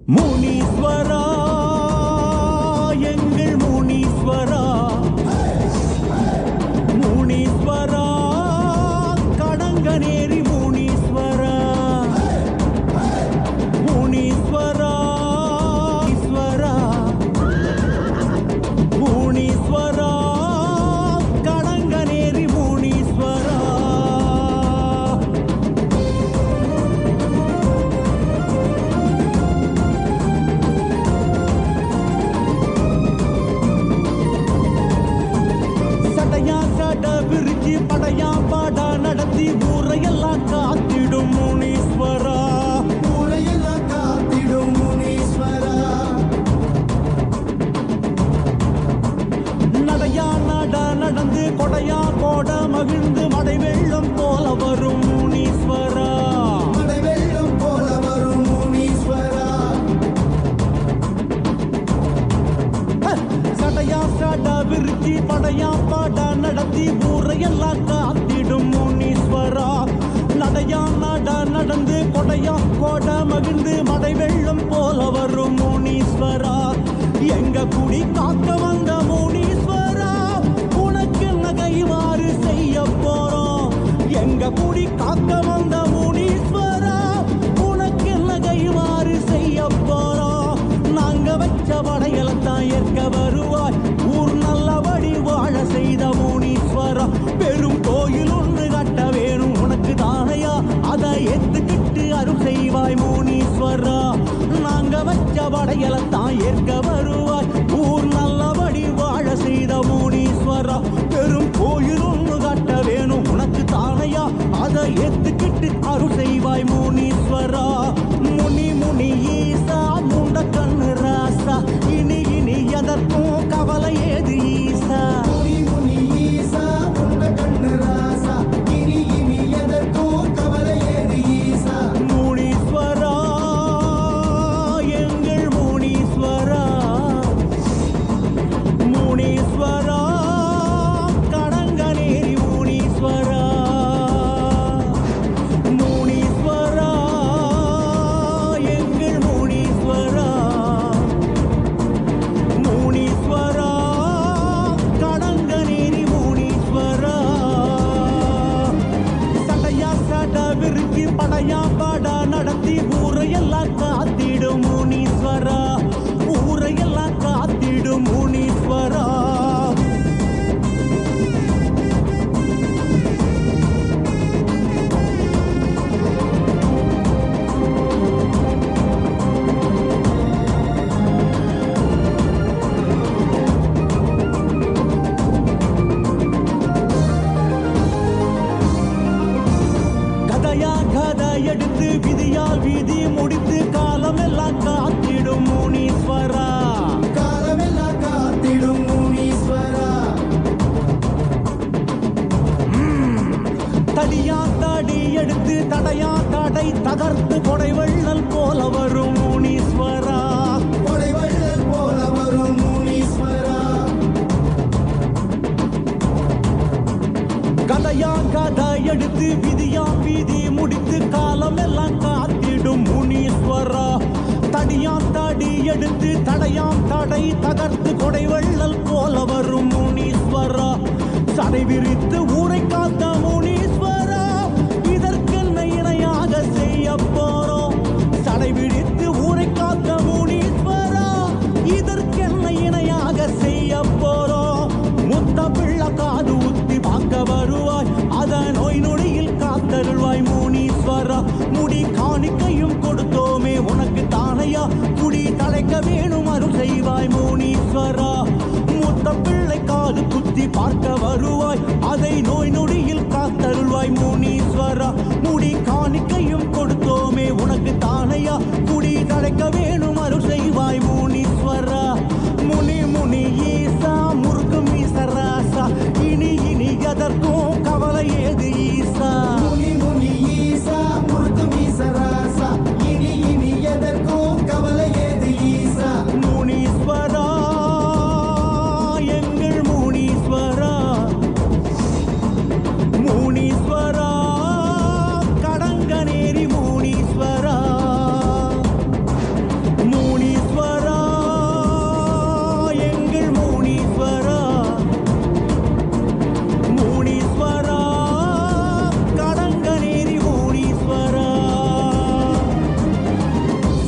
முனீஸ்வரா எங்கள் முனீஸ்வரா முனீஸ்வரா கடங்கநேரி முனீஸ்வரா முனீஸ்வரா ஈஸ்வரா முனீஸ்வரா கடங்கநேரி முனீஸ்வரா சடையா சட விரிச்சி படையா பாடா நடத்தி ஊரையெல்லாம் காத்திடும் முனீஸ்வரா ஊரையெல்லாம் காத்திடும் முனீஸ்வரா நடையா நட நடந்து கொடையா கோட மகிழ்ந்து மடை வெள்ளம் போல வரும் முனீஸ்வரா மடை வெள்ளம் போல வரும் முனீஸ்வரா சடையா சட விரிச்சி படையா பாடா நடத்தி ஊரையெல்லாம் காத்திடும் முனீஸ்வரா நடையா நட நடந்து கொடையா கோட மகிழ்ந்து மடை வெள்ளம் போல வரும் முனீஸ்வரா எங்க குடி காக்க வந்த முனீஸ்வரா உனக்கு நகைவாறு செய்ய போறோம் எங்க குடி காக்க வந்த முனீஸ்வரா உனக்கு நகைவாறு செய்ய போறோம் நாங்க வச்ச படையலத்தான் ஏற்க வருவாய் ஊர் நல்லபடி வாழ செய்த முனீஸ்வரா பெரும் கோயில் ஒன்று கட்ட வேணும் உனக்கு தானையா அதை ஏத்துக்கிட்டு அருள் செய்வாய் முனீஸ்வரா நாங்க வச்ச படையலத்தான் ஏற்க வருவாய் ஊர் நல்லபடி வாழ செய்த முனீஸ்வரா பெரும் கோயில் ஒன்று கட்ட வேணும் உனக்கு தானையா அதை ஏத்துக்கிட்டு அருள் செய்வாய் முனீஸ்வரா முனி முனி ஈசா முண்ட கண்ணு ராசா இனி இனி எதற்கும் கவலை ஏது ஈசா முனி முனி ஈசா முண்ட கண்ணு ராசா இனி இனி எதற்கும் கவலை ஏது ஈசா முனீஸ்வரா எங்கள் முனீஸ்வரா முனீஸ்வரா கடங்கநேரி முனீஸ்வரா முனீஸ்வரா எங்கள் முனீஸ்வரா முனீஸ்வரா கடங்கநேரி முனீஸ்வரா சடையா சட விரிச்சி படையா பாடா நடத்தி ஊரையெல்லாம் காத்திடும் முனீஸ்வரா ஊரையெல்லாம் காத்திடும் முனீஸ்வரா கதையா கதை எடுத்து விதியால் வீதி முடித்து காலமெல்லாம் காத்திடும் முனீஸ்வரா காலமெல்லாம் காத்திடும் முனீஸ்வரா தடியா தடி எடுத்து தடையா தடை தகர்த்து கொடை வள்ளல் போல வரும் முனீஸ்வரா கொடை வள்ளல் போல வரும் முனீஸ்வரா கதையா கதை எடுத்து விதியா வீதி முடித்து காலமெல்லாம் காத்திடும் முனீஸ்வரா தடியா தடி எடுத்து தடையாம் தடை தகர்த்து கொடை வள்ளல் போல வரும் முனீஸ்வரா சடை விரித்து ஊரை காத்த முனீஸ்வரா இதற்கு இணையாக செய்ய போறோம் சடை விரித்து ஊரை அது குத்தி பார்க்க வருவாய், அதை நோய் நொடியில் காத்தருள்வாய் முனீஸ்வரா. முடி காணிக்கையும் கொடுத்தோமே உனக்கு தானையா, குடி தடைக்க வேணும் அருள் செய்வாய் முனீஸ்வரா. முனி முனி ஈசா முருகு மீசராசா, இனி இனி எதற்கும் கவலை ஏது ஈசா. முனி முனி ஈசா முருகு மீசராசா, இனி இனி எதற்கும் கவலை ஏது ஈசா. முனீஸ்வரா எங்கள் முனீஸ்வரா, முனீஸ்வரா கடங்கநேரி முனீஸ்வரா. முனீஸ்வரா எங்கள் முனீஸ்வரா, முனீஸ்வரா கடங்கநேரி முனீஸ்வரா.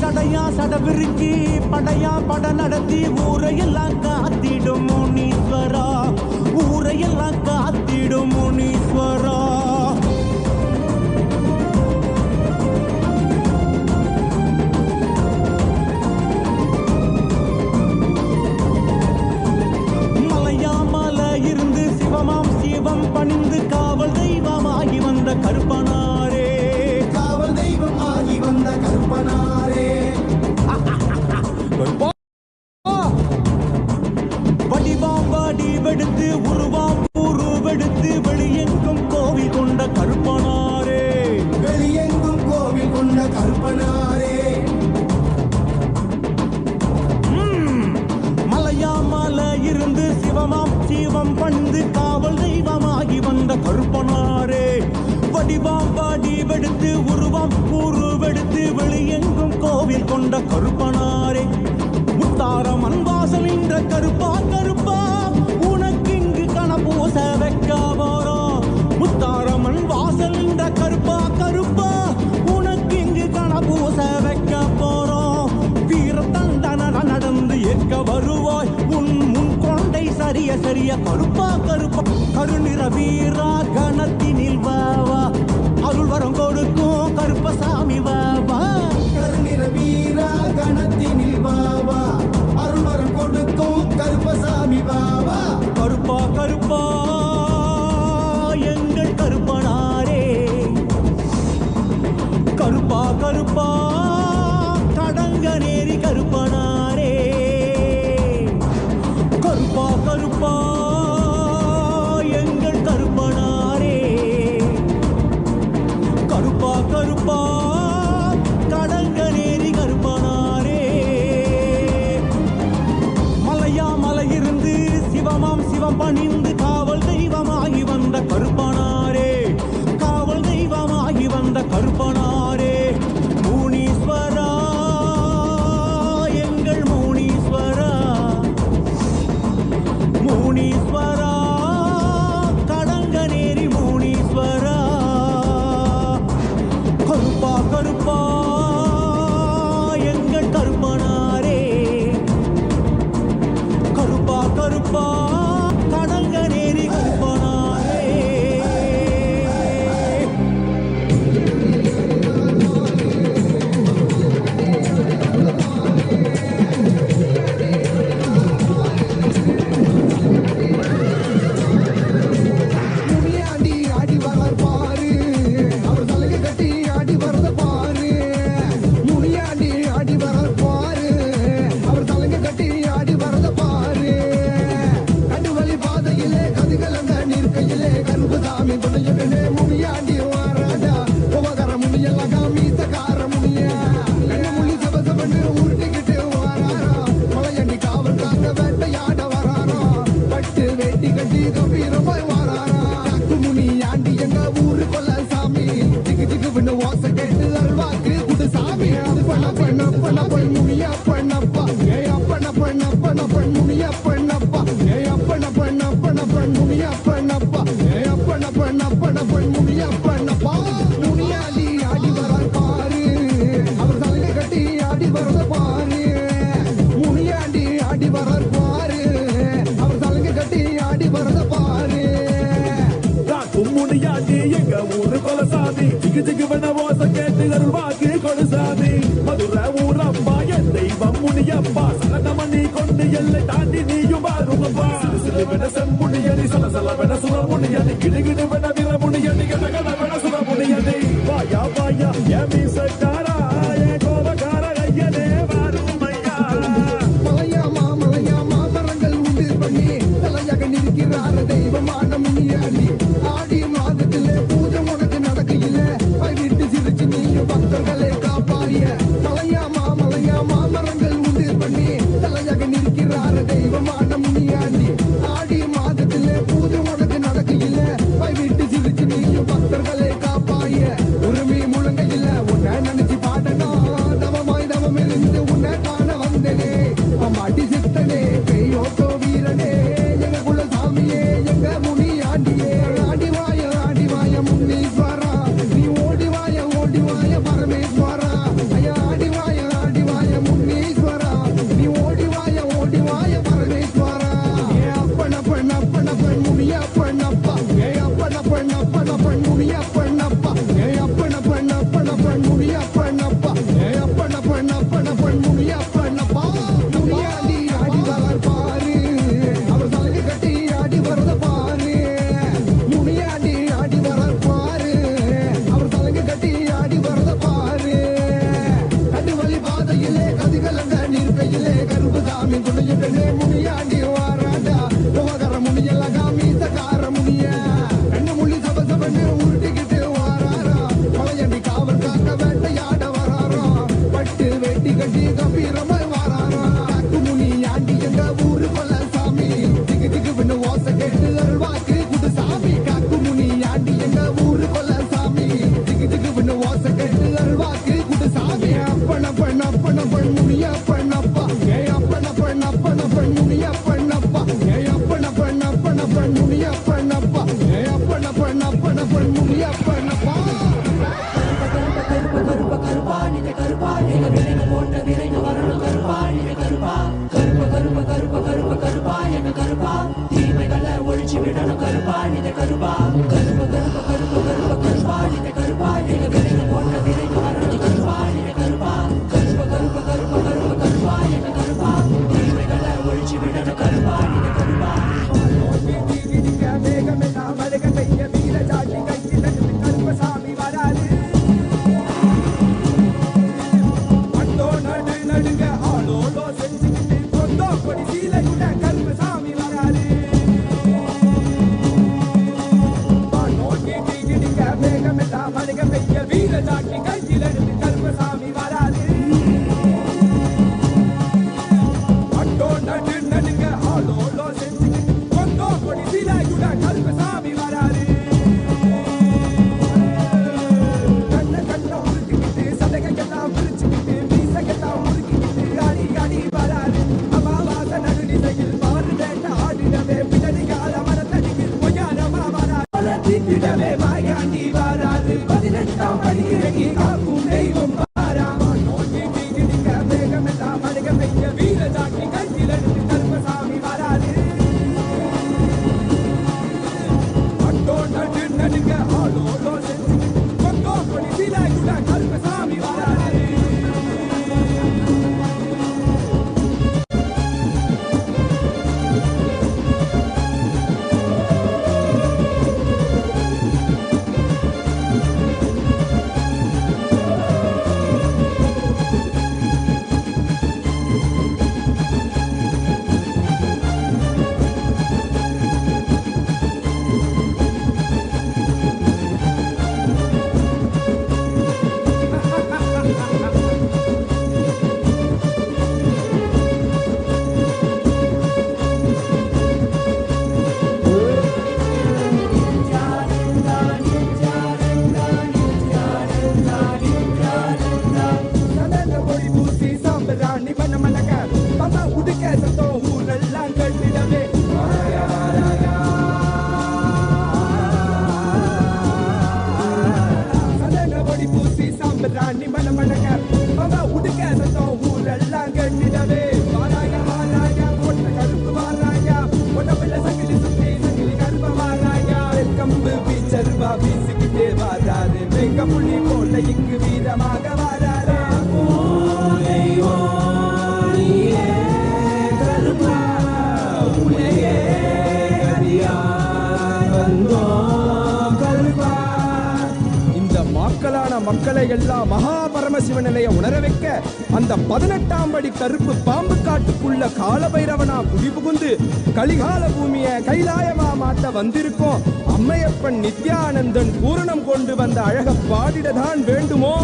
சடையா சடவிருச்சி படையா பட நடத்தி ஊரையெல்லாம் காத்திடும் முனீஸ்வரா, ஊரையெல்லாம் காத்திடும் முனீஸ்வரா. மலையாமல இருந்து சிவமாம் சிவம் பணிந்து காவல் தெய்வமாகி வந்த கருப்பனாரே, காவல் தெய்வம் ஆகி வந்த கருப்பனாரே. வடிவாம் வடிவெடுத்து உருவாம் உருவெடுத்து வெளியெங்கும் கோவில் கொண்ட கருப்பனாரே, வெளியெங்கும் கோவில் கொண்ட கருப்பனாரே. மலையாமல இருந்து சிவமாம் சிவம் பணிந்து காவல் தெய்வமாகி வந்த கருப்பனாரே. வடிவாம் வடிவெடுத்து உருவாம் உருவெடுத்து வெளியெங்கும் கோவில் கொண்ட கருப்பனாரே. முத்தாரம் அன்பாசல் என்ற கருப்பா கருப்பா, உனக்கு இங்கு கணபூச வைக்க போறோம். முத்தாரம் அன்பாசல் என்ற கருப்பா கருப்பா, உனக்கு இங்கு கணபூச வைக்க போறோம். வீர தண்டன நடந்து ஏற்க வருவாய், உன் முன் கொண்டை சரிய சரிய கருப்பா கருப்பா. கருநிற வீரா கணத்தினில் வாவா, அருள் வரம் கொடுக்கும் கருப்பசாமி வாவா. கருநிற வீரா கணத்தினில் வாவா, அருள் வரம் கொடுக்கும் கருப்பசாமி வாவா. கருப்பா கருப்பா எங்கள் கருப்பனாரே, கருப்பா கருப்பா கடங்கநேரி கருப்பனாரே. கருப்பா கருப்பா எங்கள் கருப்பனாரே, கருப்பா கருப்பா கடங்கநேரி கருப்பனாரே. மலையாமலை இருந்து சிவமாம் சிவம் பணிந்து காவல் தெய்வமாகி வந்த கருப்பனாரே, காவல் தெய்வமாகி வந்த கருப்பனாரே. முனீஸ்வரா எங்கள் முனீஸ்வரா, முனீஸ்வரா கடங்கநேரி முனீஸ்வரா. கருப்பா கருப்பா எங்கள் கருப்பனாரே, கருப்பா கருப்பா கடங்கநேரி கருப்பனாரே. முனியாண்டி ஆடி வரார் பாரு, அவர் தலையை கட்டி ஆடி வரத பாரு. முனியாண்டி ஆடி வரார் பாரு, அவர் தலையை கட்டி ஆடி வரத பாரு. கண்டுவலி பாதையிலே கதிகலந்த நீர்க்கையிலே கருப்புசாமி துணையுடனே முனியாண்டி வாராடா. உபகர முனியெல்லாம் காமீசக்கார முனியா, கண்ணு முள்ளி சபசபன்னு உருட்டிக்கிட்டு வாராரா. மலையண்டி காவல் காக்க வேட்டையாட வராரா, பட்டு வேட்டி கட்டி கம்பீரமாய் வாராரா. முனியாண்டி எங்க ஊரு கொல்ல சாமி, திக்கு திக்கு பண்ண ஓசை கேட்டு அல்வாக்கு குடு சாமி. அது பண்ண பண்ண பண்ண பொன் முனியா பண்ணப்பா, ஏ அப்பன பண்ண பண்ண பொன் முனியா பண்ணப்பா, ஏ அப்பன பண்ண பண்ண பொன் முனியா பண்ணப்பா, ஏ அப்பன பண்ண பண்ண பொன் முனியா பண்ணப்பா. முனியாண்டி ஆடி வரார் பாரு, அவர் தலையை கட்டி ஆடி வரத பாரு. முனியாண்டி ஆடி வரார் பாரு, அவர் தலையை கட்டி ஆடி வரத பாரு. முனியாண்டி எங்க ஊரு கொலசாமி, திக்கு திக்கு பண்ண ஓசை கேட்டு அருள்வாக்கு கொலுசாமி. மதுரை ஊரப்பா என் தெய்வம் முனியப்பா, சலனமணி கொண்டு எல்லை தாண்டி நீயும் வாருமப்பா. சிறு சிறு செம்பு கிடுகிடு பண்ண விர முடியடி கடகட பண்ண சுர முடியடி வாயா வாயா என் மீசக்காரா என் கோபக்கார ஐயனே வாருமையா மலையாமா மலையாமா மரங்கள் உண்டு பண்ணி தலையாக நிற்கிறார தெய்வமான முனியாண்டி ஆடி மாதத்திலே பூஜை உனக்கு நடக்கையில விட்டு சிரிச்சு நீயும் பக்தர்களை காப்பாய மலையாமா மலையாமா மரங்கள் உண்டு பண்ணி தலையாக நிற்கிறார தெய்வமான முனியாண்டி ஆடி மாதத்திலே பூஜை உனக்கு நடக்கையில விட்டு சிரிச்சு நீயும் பக்தர்களை காப்பாய உரிமை முழங்கையில உன்னை நினைச்சு பாடணும் தவமாய் தவம் இருந்து உன்னை காண வந்தனே அம்மாட்டி சித்தனே பெய்யோட்டோ வீரனே எங்க குல சாமியே எங்க முனியாண்டியே ஆடி வாய முன்னீஸ்வரா நீ ஓடி வாய பரமேஸ்வரா ஐயா ஆடி வாய முன்னீஸ்வரா நீ ஓடி வாய பரமேஸ்வரா ஏ அப்பன முனியப்பனப்பா ஏ அப்பன முனியப்பனப்பா ஏ அப்பன முனியப்பனப்பா ஏ அப்பன முனியப்பனப்பா முனியாண்டி ஆடி வர பாரு அவர் தலைக்கு கட்டி ஆடி வரத பாரு முனியாண்டி ஆடி வர பாரு அவர் தலைக்கு கட்டி ஆடி வரத பாரு கண்டுவலி பாதையிலே கதிகலங்க நிற்கையிலே கருப்புசாமி துணையுடனே முனியாண்டி வாராடா உவகர முனியெல்லாம் காமீசக்கார முனிய கண்ணு முள்ளி சபசபன்னு உருட்டிக்கிட்டு வாராரா மலையண்டி காவல் காக்க வேட்டையாட வராரா பட்டு வெட்டி கட்டி கம்பீரமாய் வாராரா காக்கு முனியாண்டி எங்க ஊரு கொல்ல சாமி திக்கு திக்கு பண்ணு ஓசை கேட்டு அருள்வாக்கு குடு சாமி காக்கு முனியாண்டி எங்க ஊரு கொல்ல சாமி திக்கு திக்கு பண்ணு ஓசை கேட்டு அருள்வாக்கு குடு சாமி அப்பன முனியப்பனப்பா ஏ அப்பன முனியப்பனப்பா ஏ அப்பன முனியப்பனப்பா ஏ அப்பன முனியப்பனப்பா மக்களை எல்லாம் மகா பரமசிவ நிலைய உணர வைக்க அந்த 18ஆம் படி கருப்பு பாம்பு காட்டுக்குள்ள காலபைரவனா குடி புகுந்து கலிகால பூமிய கைலாயமா மாட்ட வந்திருக்கோம். அம்மையப்பன் நித்யானந்தன் பூரணம் கொண்டு வந்த அழக பாடிடதான் வேண்டுமோ?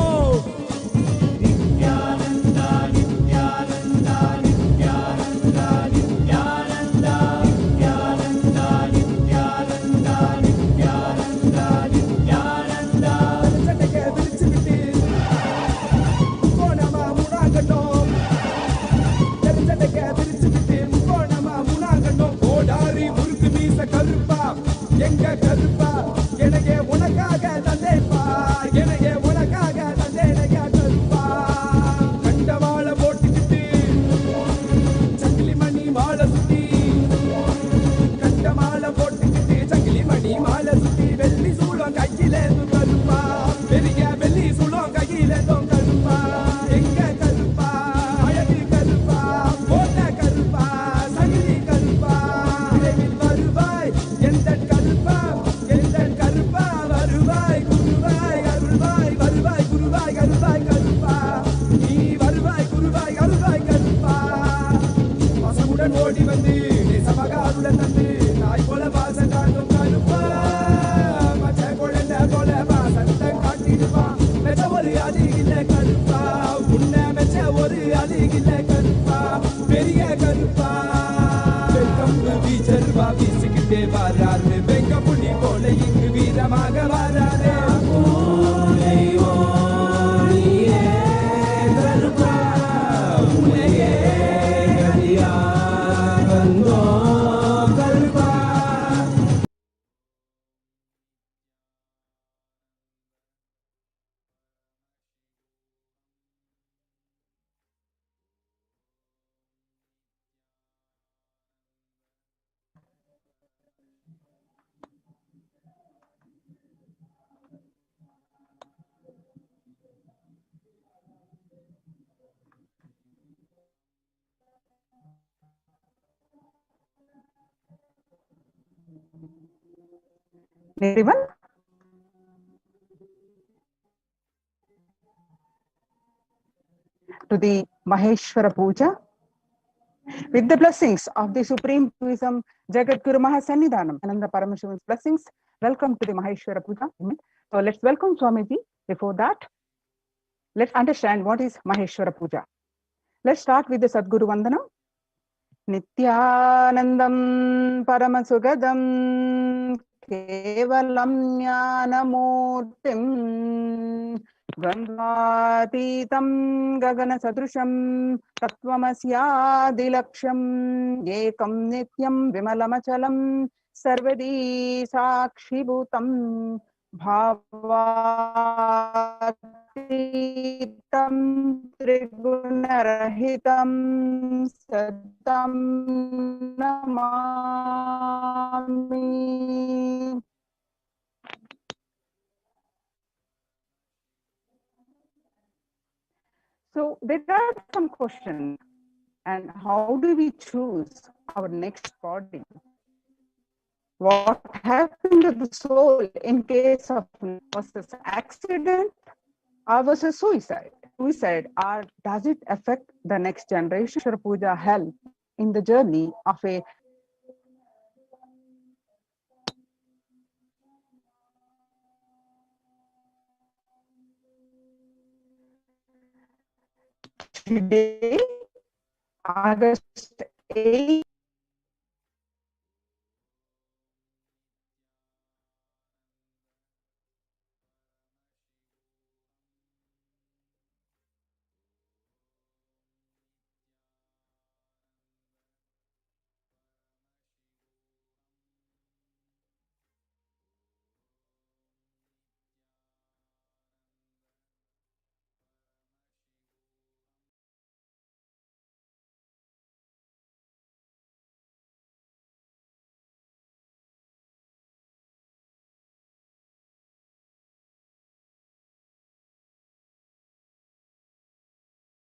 நித்யானந்தா நித்யானந்தா நித்யானந்தா நித்யானந்தா நித்யானந்தா நித்யானந்தா நித்யானந்தா நித்யானந்தா சட்டைக்க விரிச்சு விட்டு முக்கோணமா மூணாங்கட்டும், சட்டைக்க விரிச்சு விட்டு முக்கோணமா மூணாங்கட்டும். கோடாரி முறுக்கு மீச கருப்பா எங்க கருப்பா, எனக்கு உனக்காக தந்தேப்பா, எனக்கு உனக்காக தந்தேனையா கருப்பா. கண்டவாள போட்டுக்கிட்டு சங்கிலி மணி மாலை சுத்தி, கண்ட மாலை போட்டுக்கிட்டு சங்கிலி மணி மாலை சுத்தி, வெள்ளி சூளம் கையில கருப்பா, பெரிய வெள்ளி சூளம் கையில கருப்பா. எங்க கருப்பா, அழகு கருப்பா, போட்ட கருப்பா, சங்கிலி கருப்பா, விரைவில் வருவாய் எந்த கருப்பா, எந்த கருப்பா வருவாய் குருவாய் அருள்வாய், வருவாய் குருவாய் அருள்வாய் கருப்பா, நீ வருவாய் குருவாய் அருள்வாய் கருப்பா. பசமுடன் ஓடி வந்து நேசமாக அருள தந்து நாய் போல வாசம் காட்டும் கருப்பா, மச்ச குழந்தை போல வாசத்தை காட்டிடுவான். மெச்ச ஒரு அழகில்ல கருப்பா, உன்னை மெச்ச ஒரு அழகில்ல கருப்பா, பெரிய கருப்பா. வெங்கம்பு வீச்சருவா வீசிக்கிட்டே வாராரு, வெங்க புலி போல இங்கு வீரமாக வாராரு. கருப்பா உன்னையே அடியா வந்தோ கருப்பா. Everyone, to the Maheshwara Puja with the blessings of the Supreme Tourism Jagat Guru Mahasannidhanam Nithyananda Paramashivan's blessings. Welcome to the Maheshwara Puja. So let's welcome Swamiji. Before that, let's understand what is Maheshwara Puja. Let's start with the Sadguru Vandanam. Nithyanandam Paramasugadam Kevalam Jnanamurtim Gandhatitam Gagana Sadrusham Tattvamasyadilaksham Ekam Nityam Vimalamachalam Sarvadi Sakshibhutam Bhavatitam Trigunarahitam Satam Namami. So there are some questions, and how do we choose our next body? What happened to the soul in case of was this accident or was it suicide? Suicide, or does it affect the next generation? Maheshwara Puja help in the journey of a today, August 8,